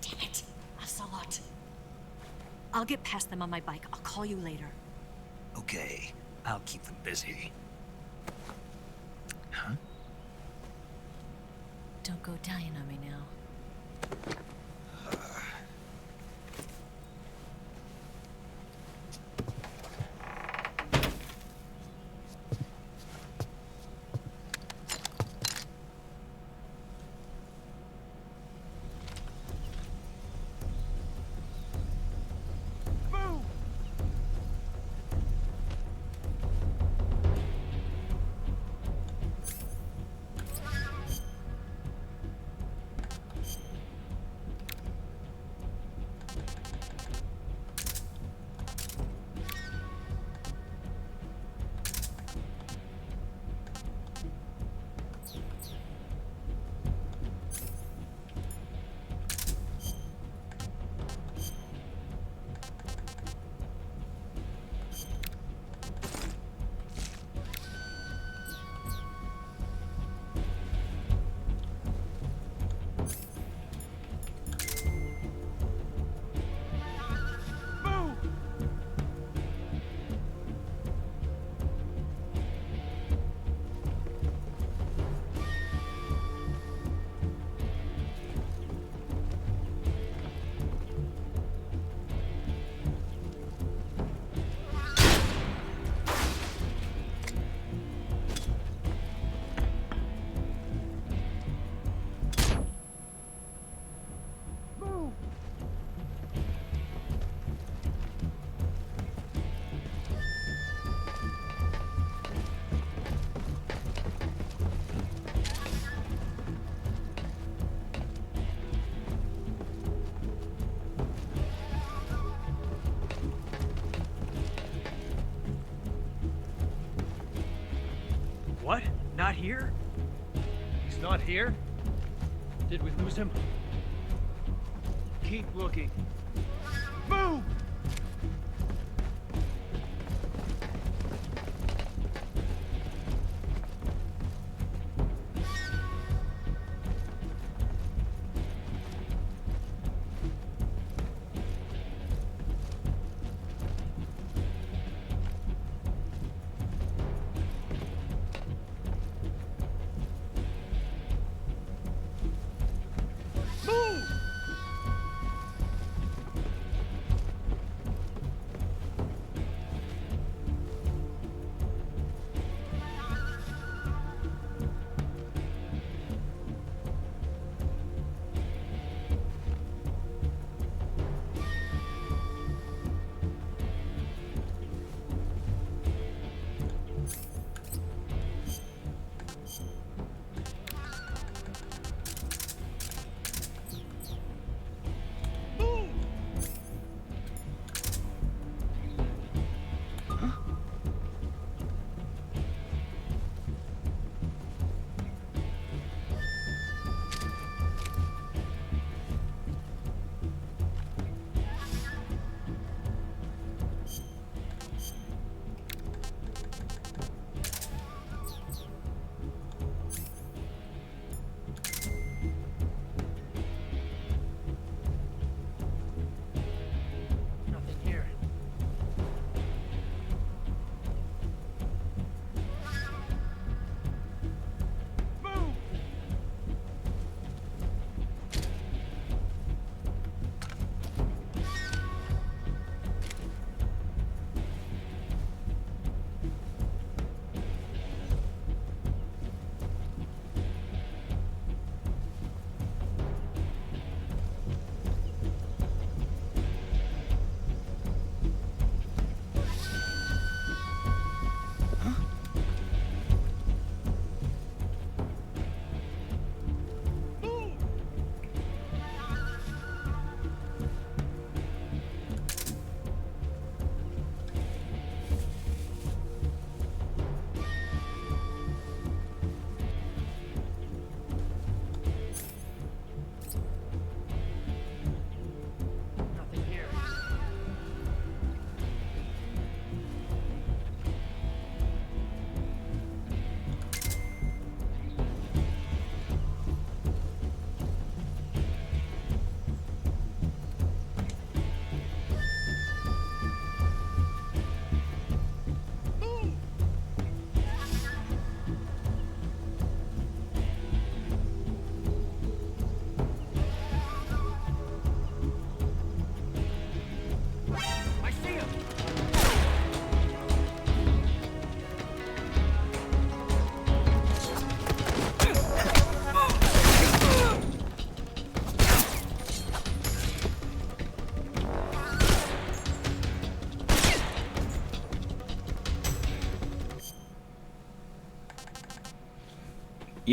Damn it! Ocelot. I'll get past them on my bike. I'll call you later. Okay, I'll keep them busy. Huh? Don't go dying on me now. What? Not here? He's not here? Did we lose him? Keep looking. Move!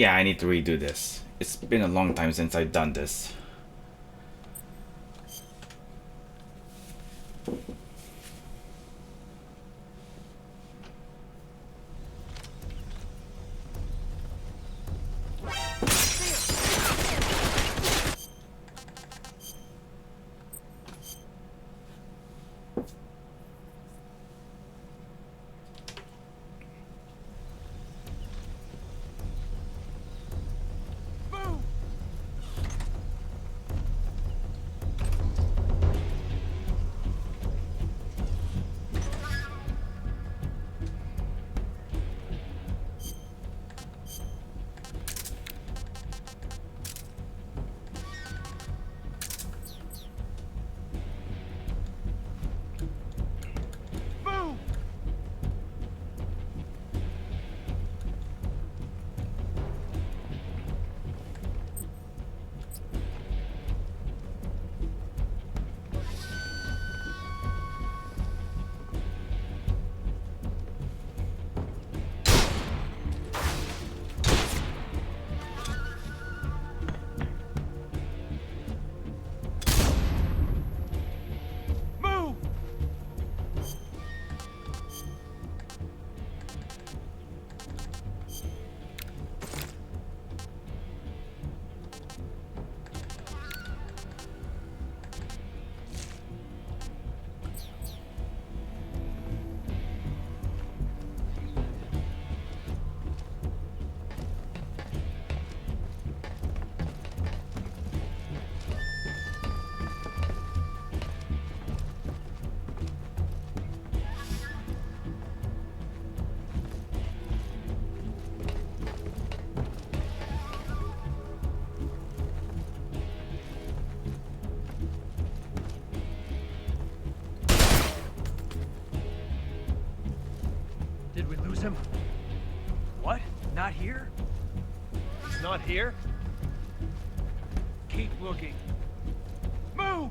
Yeah, I need to redo this. It's been a long time since I've done this. Did we lose him? What? Not here? He's not here? Keep looking. Move!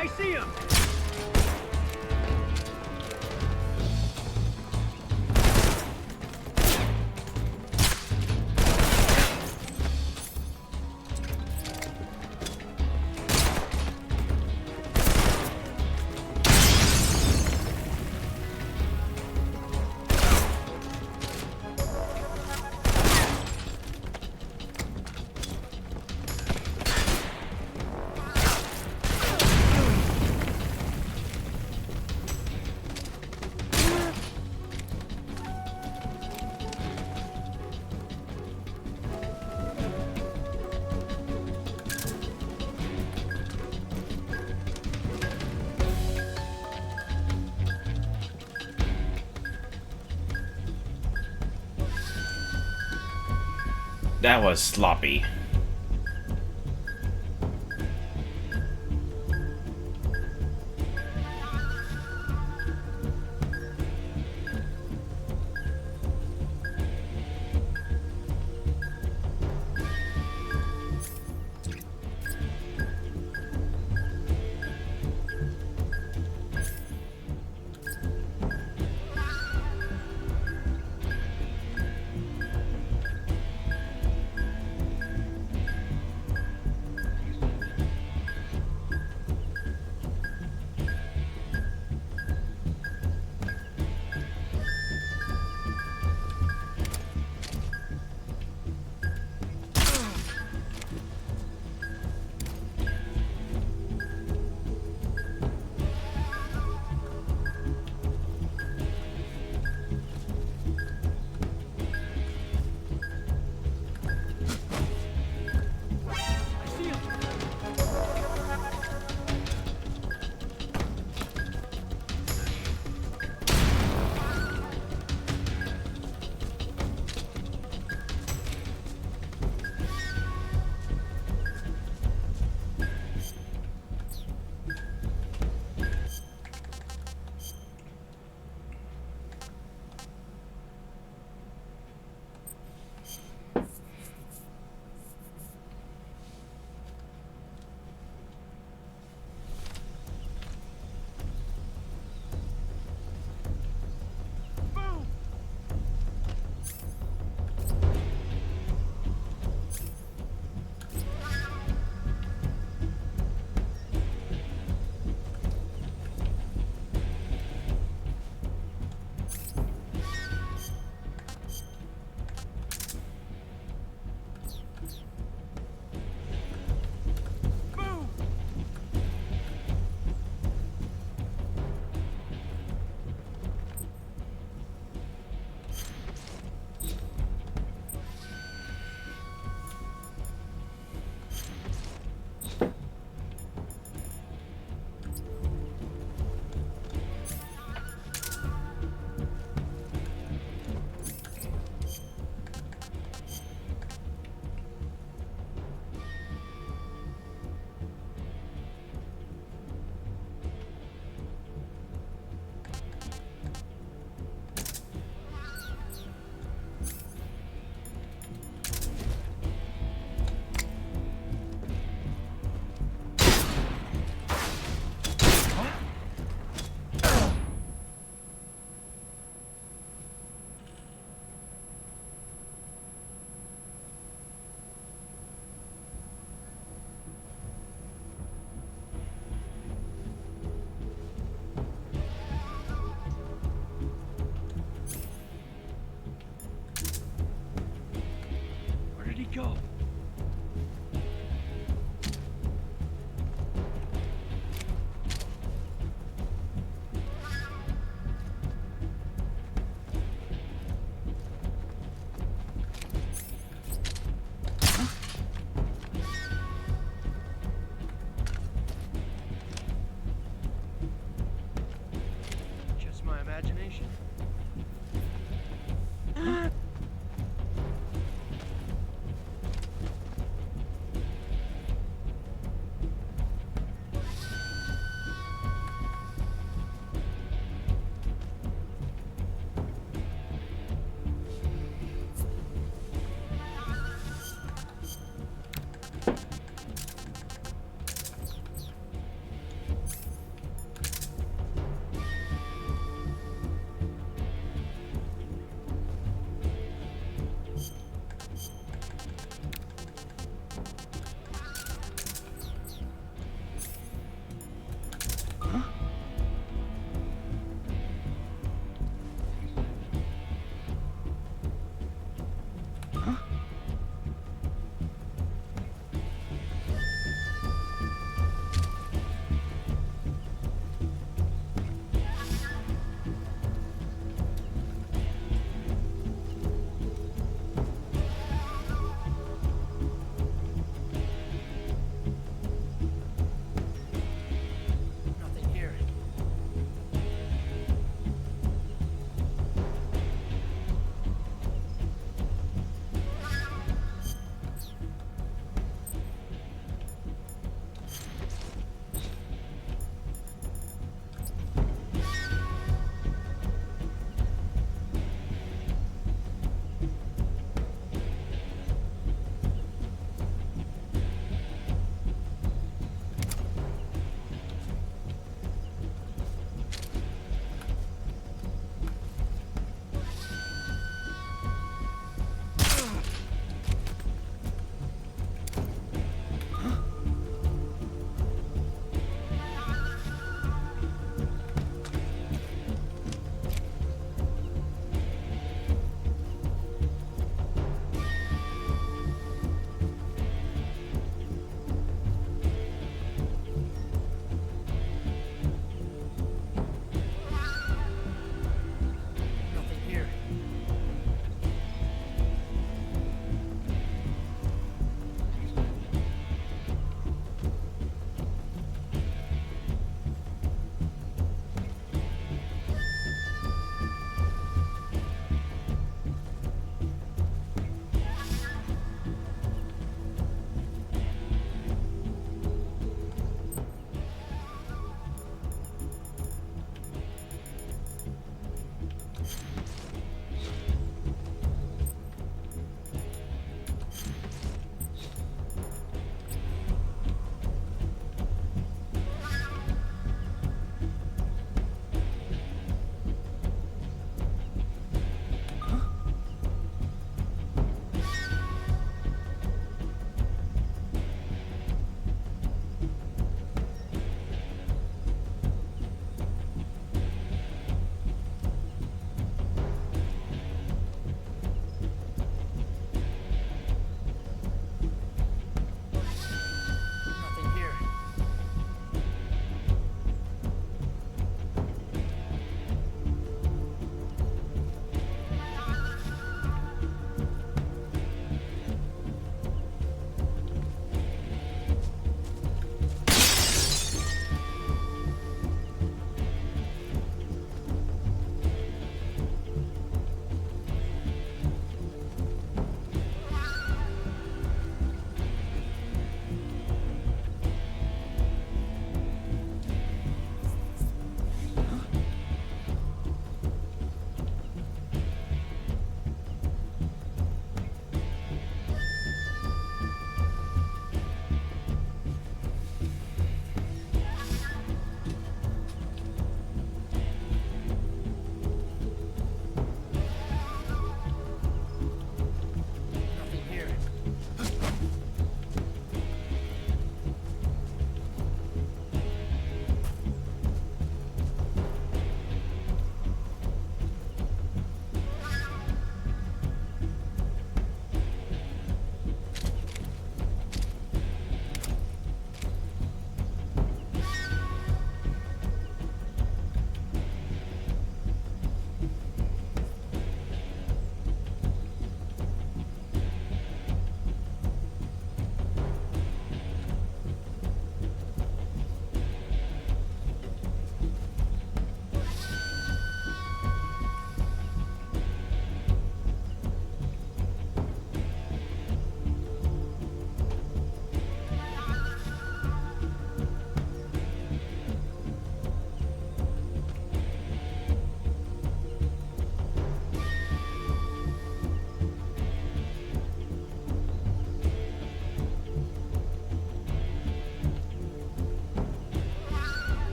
I see him! That was sloppy.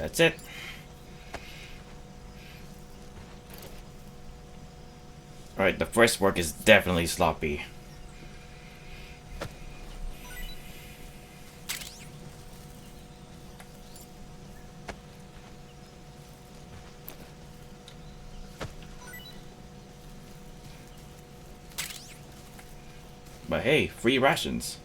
That's it. Alright, the first work is definitely sloppy. But hey, free rations.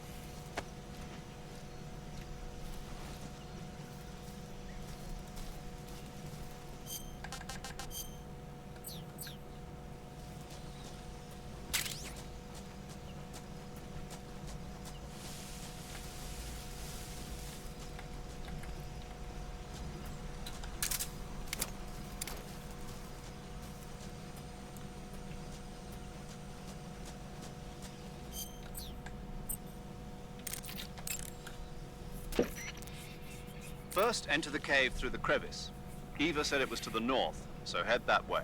First, enter the cave through the crevice. Eva said it was to the north, so head that way.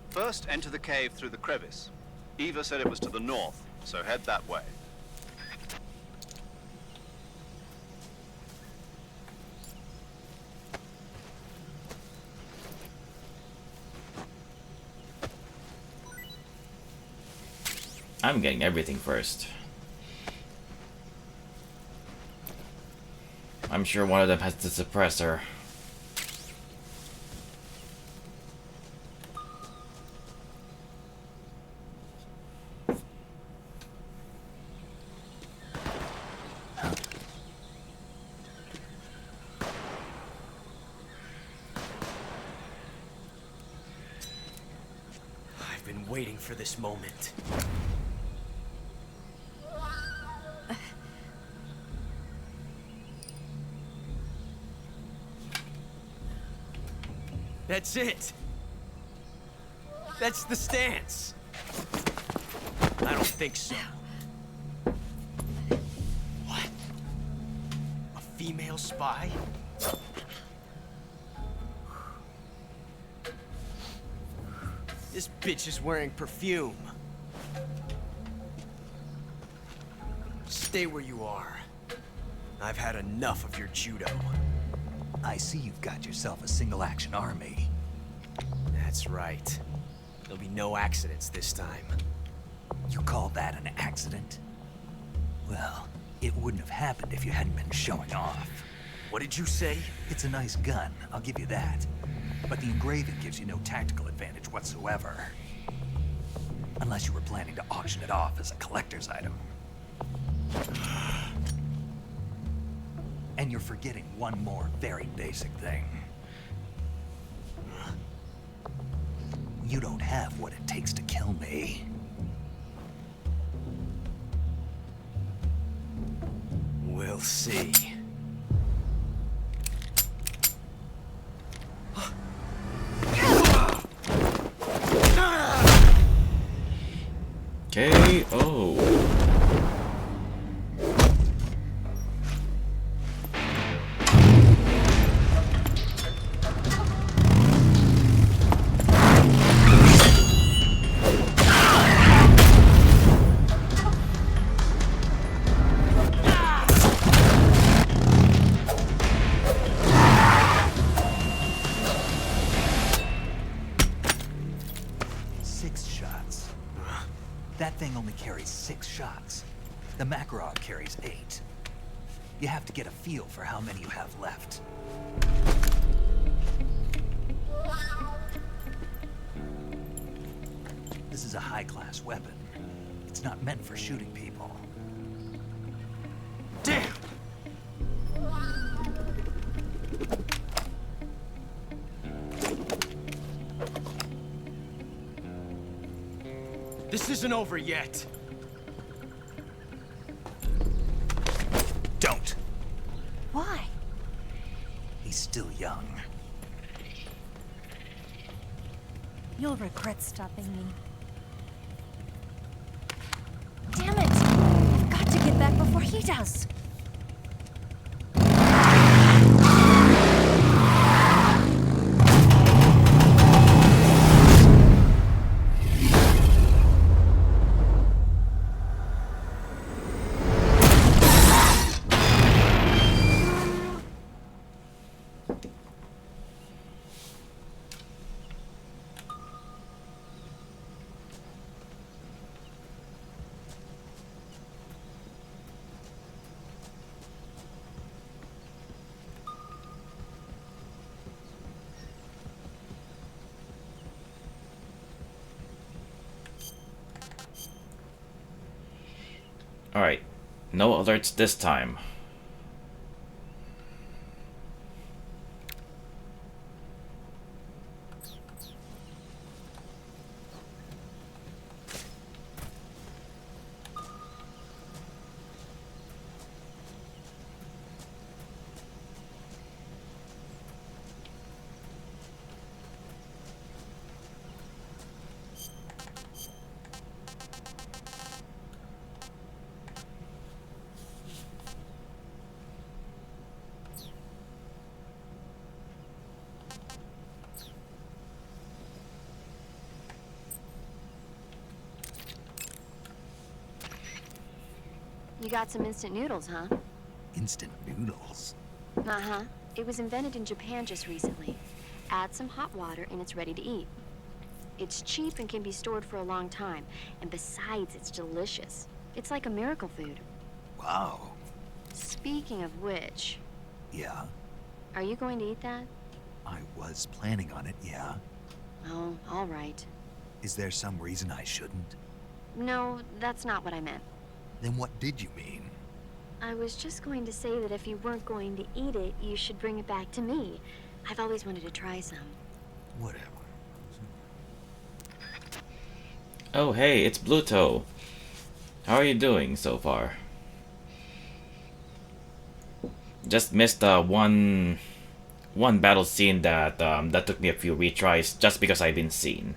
First, enter the cave through the crevice. Eva said it was to the north, so head that way. I'm getting everything first. I'm sure one of them has the suppressor. I've been waiting for this moment. That's it. That's the stance. I don't think so. What? A female spy? This bitch is wearing perfume. Stay where you are. I've had enough of your judo. I see you've got yourself a single-action army. That's right. There'll be no accidents this time. You call that an accident? Well, it wouldn't have happened if you hadn't been showing off. What did you say? It's a nice gun, I'll give you that. But the engraving gives you no tactical advantage whatsoever. Unless you were planning to auction it off as a collector's item. And you're forgetting one more very basic thing. You don't have what it takes to kill me. We'll see. KO. That thing only carries 6 shots. The Makarov carries 8. You have to get a feel for how many you have left. This is a high-class weapon. It's not meant for shooting people. Damn! This isn't over yet. Don't. Why? He's still young. You'll regret stopping me. Damn it! I've got to get back before he does. Alright, no alerts this time. You got some instant noodles, huh? Instant noodles? Uh-huh. It was invented in Japan just recently. Add some hot water and it's ready to eat. It's cheap and can be stored for a long time. And besides, it's delicious. It's like a miracle food. Wow. Speaking of which... Yeah? Are you going to eat that? I was planning on it, yeah. Oh, all right. Is there some reason I shouldn't? No, that's not what I meant. Then what did you mean? I was just going to say that if you weren't going to eat it, you should bring it back to me. I've always wanted to try some. Whatever. Oh hey, it's Bluto. How are you doing so far? Just missed one battle scene that that took me a few retries just because I've been seen.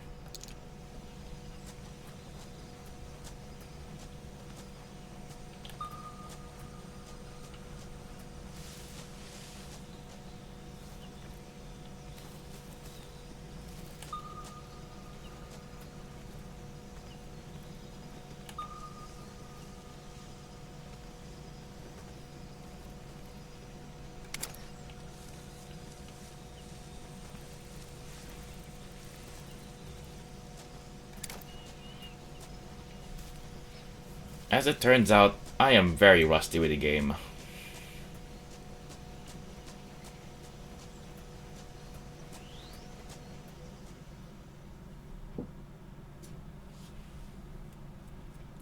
As it turns out, I am very rusty with the game.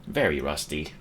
Very rusty.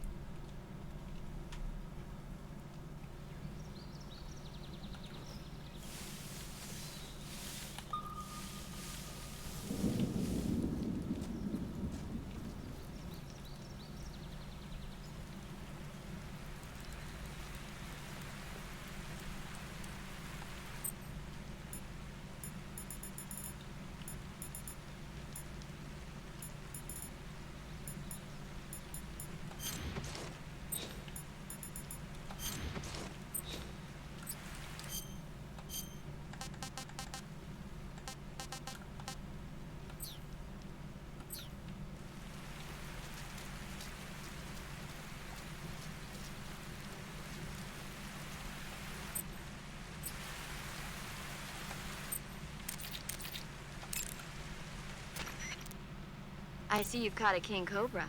I see you've caught a king cobra.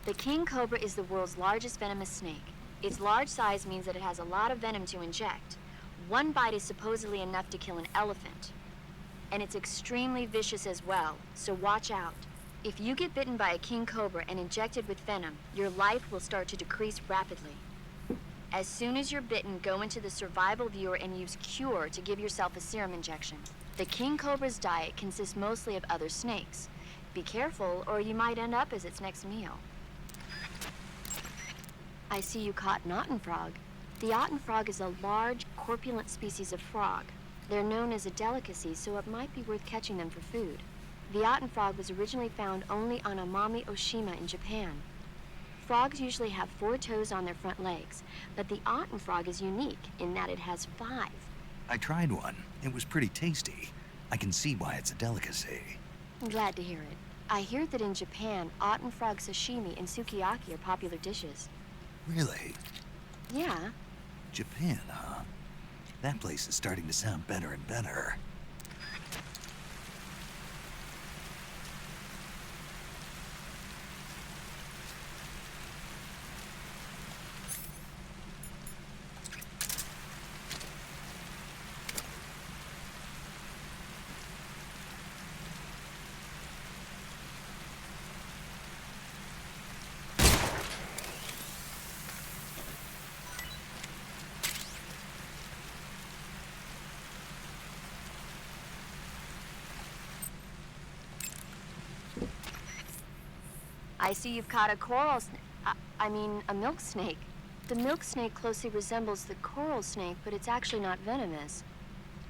The king cobra is the world's largest venomous snake. Its large size means that it has a lot of venom to inject. One bite is supposedly enough to kill an elephant. And it's extremely vicious as well, so watch out. If you get bitten by a king cobra and injected with venom, your life will start to decrease rapidly. As soon as you're bitten, go into the survival viewer and use Cure to give yourself a serum injection. The king cobra's diet consists mostly of other snakes. Be careful, or you might end up as its next meal. I see you caught an otten frog. The otten frog is a large, corpulent species of frog. They're known as a delicacy, so it might be worth catching them for food. The otten frog was originally found only on Amami Oshima in Japan. Frogs usually have 4 toes on their front legs, but the otten frog is unique in that it has 5. I tried one. It was pretty tasty. I can see why it's a delicacy. I'm glad to hear it. I hear that in Japan, otten frog sashimi and sukiyaki are popular dishes. Really? Yeah. Japan, huh? That place is starting to sound better and better. I see you've caught a coral snake. I mean, a milk snake. The milk snake closely resembles the coral snake, but it's actually not venomous.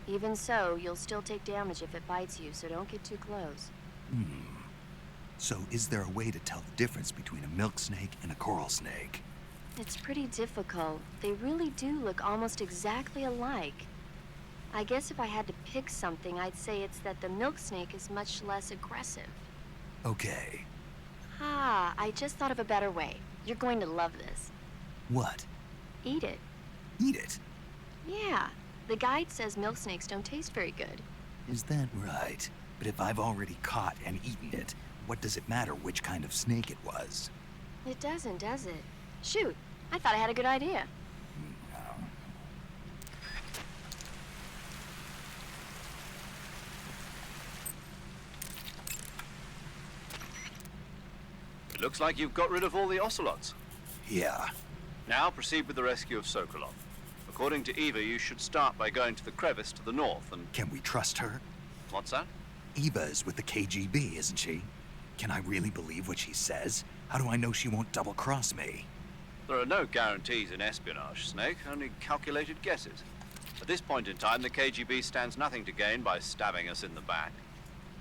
Even so, you'll still take damage if it bites you, so don't get too close. So is there a way to tell the difference between a milk snake and a coral snake? It's pretty difficult. They really do look almost exactly alike. I guess if I had to pick something, I'd say it's that the milk snake is much less aggressive. Okay. Ah, I just thought of a better way. You're going to love this. What? Eat it. Eat it? Yeah. The guide says milk snakes don't taste very good. Is that right? But if I've already caught and eaten it, what does it matter which kind of snake it was? It doesn't, does it? Shoot, I thought I had a good idea. It looks like you've got rid of all the ocelots. Yeah. Now proceed with the rescue of Sokolov. According to Eva, you should start by going to the crevice to the north and... Can we trust her? What's that? Eva is with the KGB, isn't she? Can I really believe what she says? How do I know she won't double-cross me? There are no guarantees in espionage, Snake, only calculated guesses. At this point in time, the KGB stands nothing to gain by stabbing us in the back.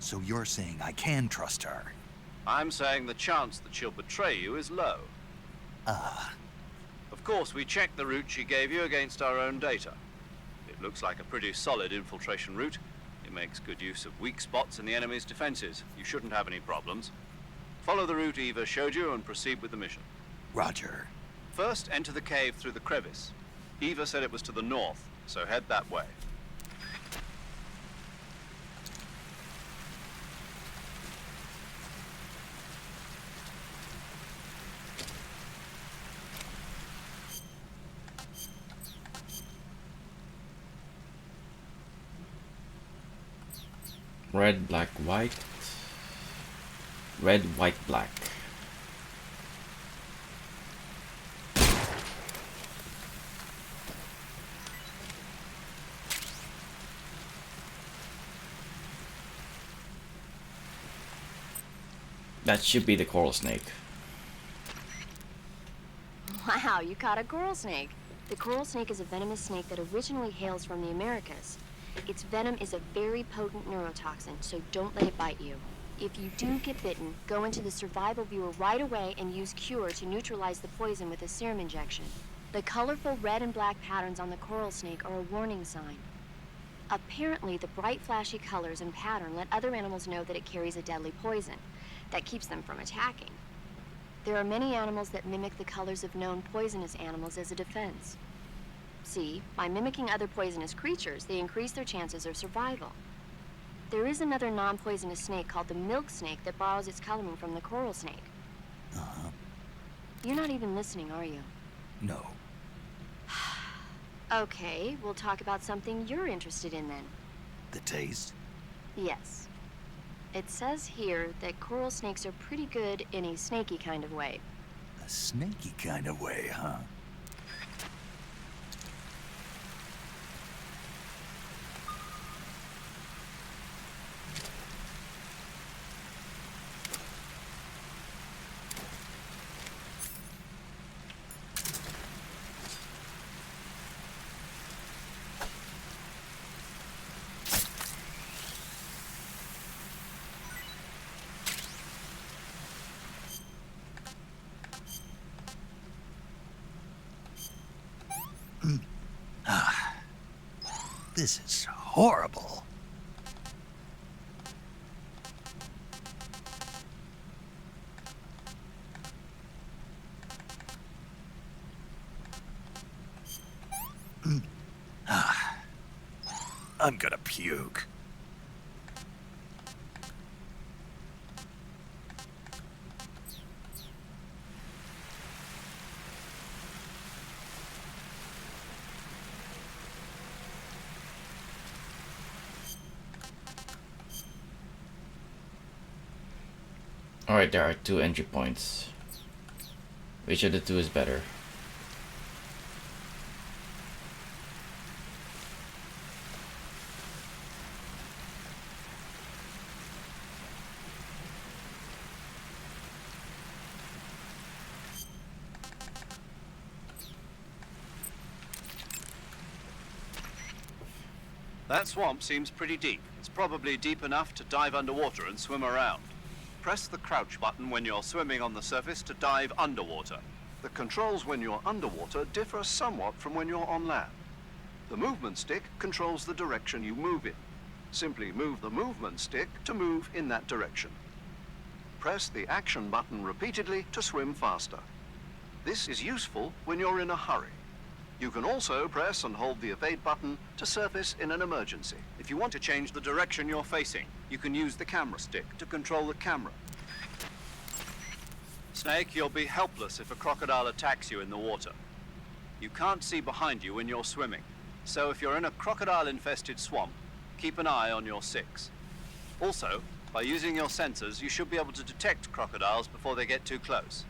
So you're saying I can trust her? I'm saying the chance that she'll betray you is low. Ah. Of course, we checked the route she gave you against our own data. It looks like a pretty solid infiltration route. It makes good use of weak spots in the enemy's defenses. You shouldn't have any problems. Follow the route Eva showed you and proceed with the mission. Roger. First, enter the cave through the crevice. Eva said it was to the north, so head that way. Red, black, white. Red, white, black. That should be the coral snake. Wow, you caught a coral snake. The coral snake is a venomous snake that originally hails from the Americas. Its venom is a very potent neurotoxin, so don't let it bite you. If you do get bitten, go into the survival viewer right away and use Cure to neutralize the poison with a serum injection. The colorful red and black patterns on the coral snake are a warning sign. Apparently, the bright flashy colors and pattern let other animals know that it carries a deadly poison that keeps them from attacking. There are many animals that mimic the colors of known poisonous animals as a defense. See, by mimicking other poisonous creatures, they increase their chances of survival. There is another non-poisonous snake called the milk snake that borrows its coloring from the coral snake. You're not even listening, are you? No. Okay, we'll talk about something you're interested in then. The taste? Yes. It says here that coral snakes are pretty good in a snaky kind of way. A snaky kind of way, huh? This is horrible. I'm gonna puke. Alright, there are 2 entry points. Which of the 2 is better? That swamp seems pretty deep. It's probably deep enough to dive underwater and swim around. Press the crouch button when you're swimming on the surface to dive underwater. The controls when you're underwater differ somewhat from when you're on land. The movement stick controls the direction you move in. Simply move the movement stick to move in that direction. Press the action button repeatedly to swim faster. This is useful when you're in a hurry. You can also press and hold the evade button to surface in an emergency. If you want to change the direction you're facing, you can use the camera stick to control the camera. Snake, you'll be helpless if a crocodile attacks you in the water. You can't see behind you when you're swimming, so if you're in a crocodile-infested swamp, keep an eye on your 6. Also, by using your sensors, you should be able to detect crocodiles before they get too close.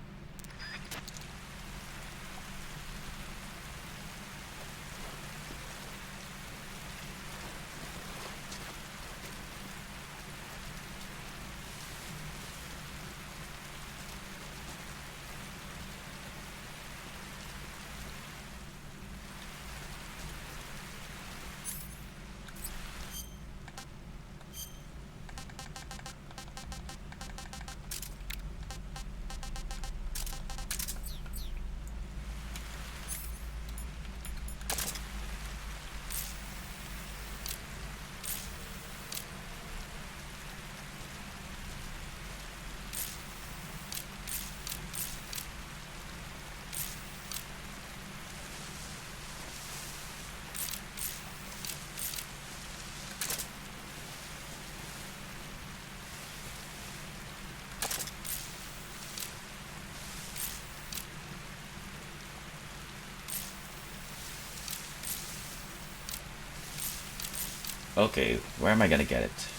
Okay, where am I gonna get it?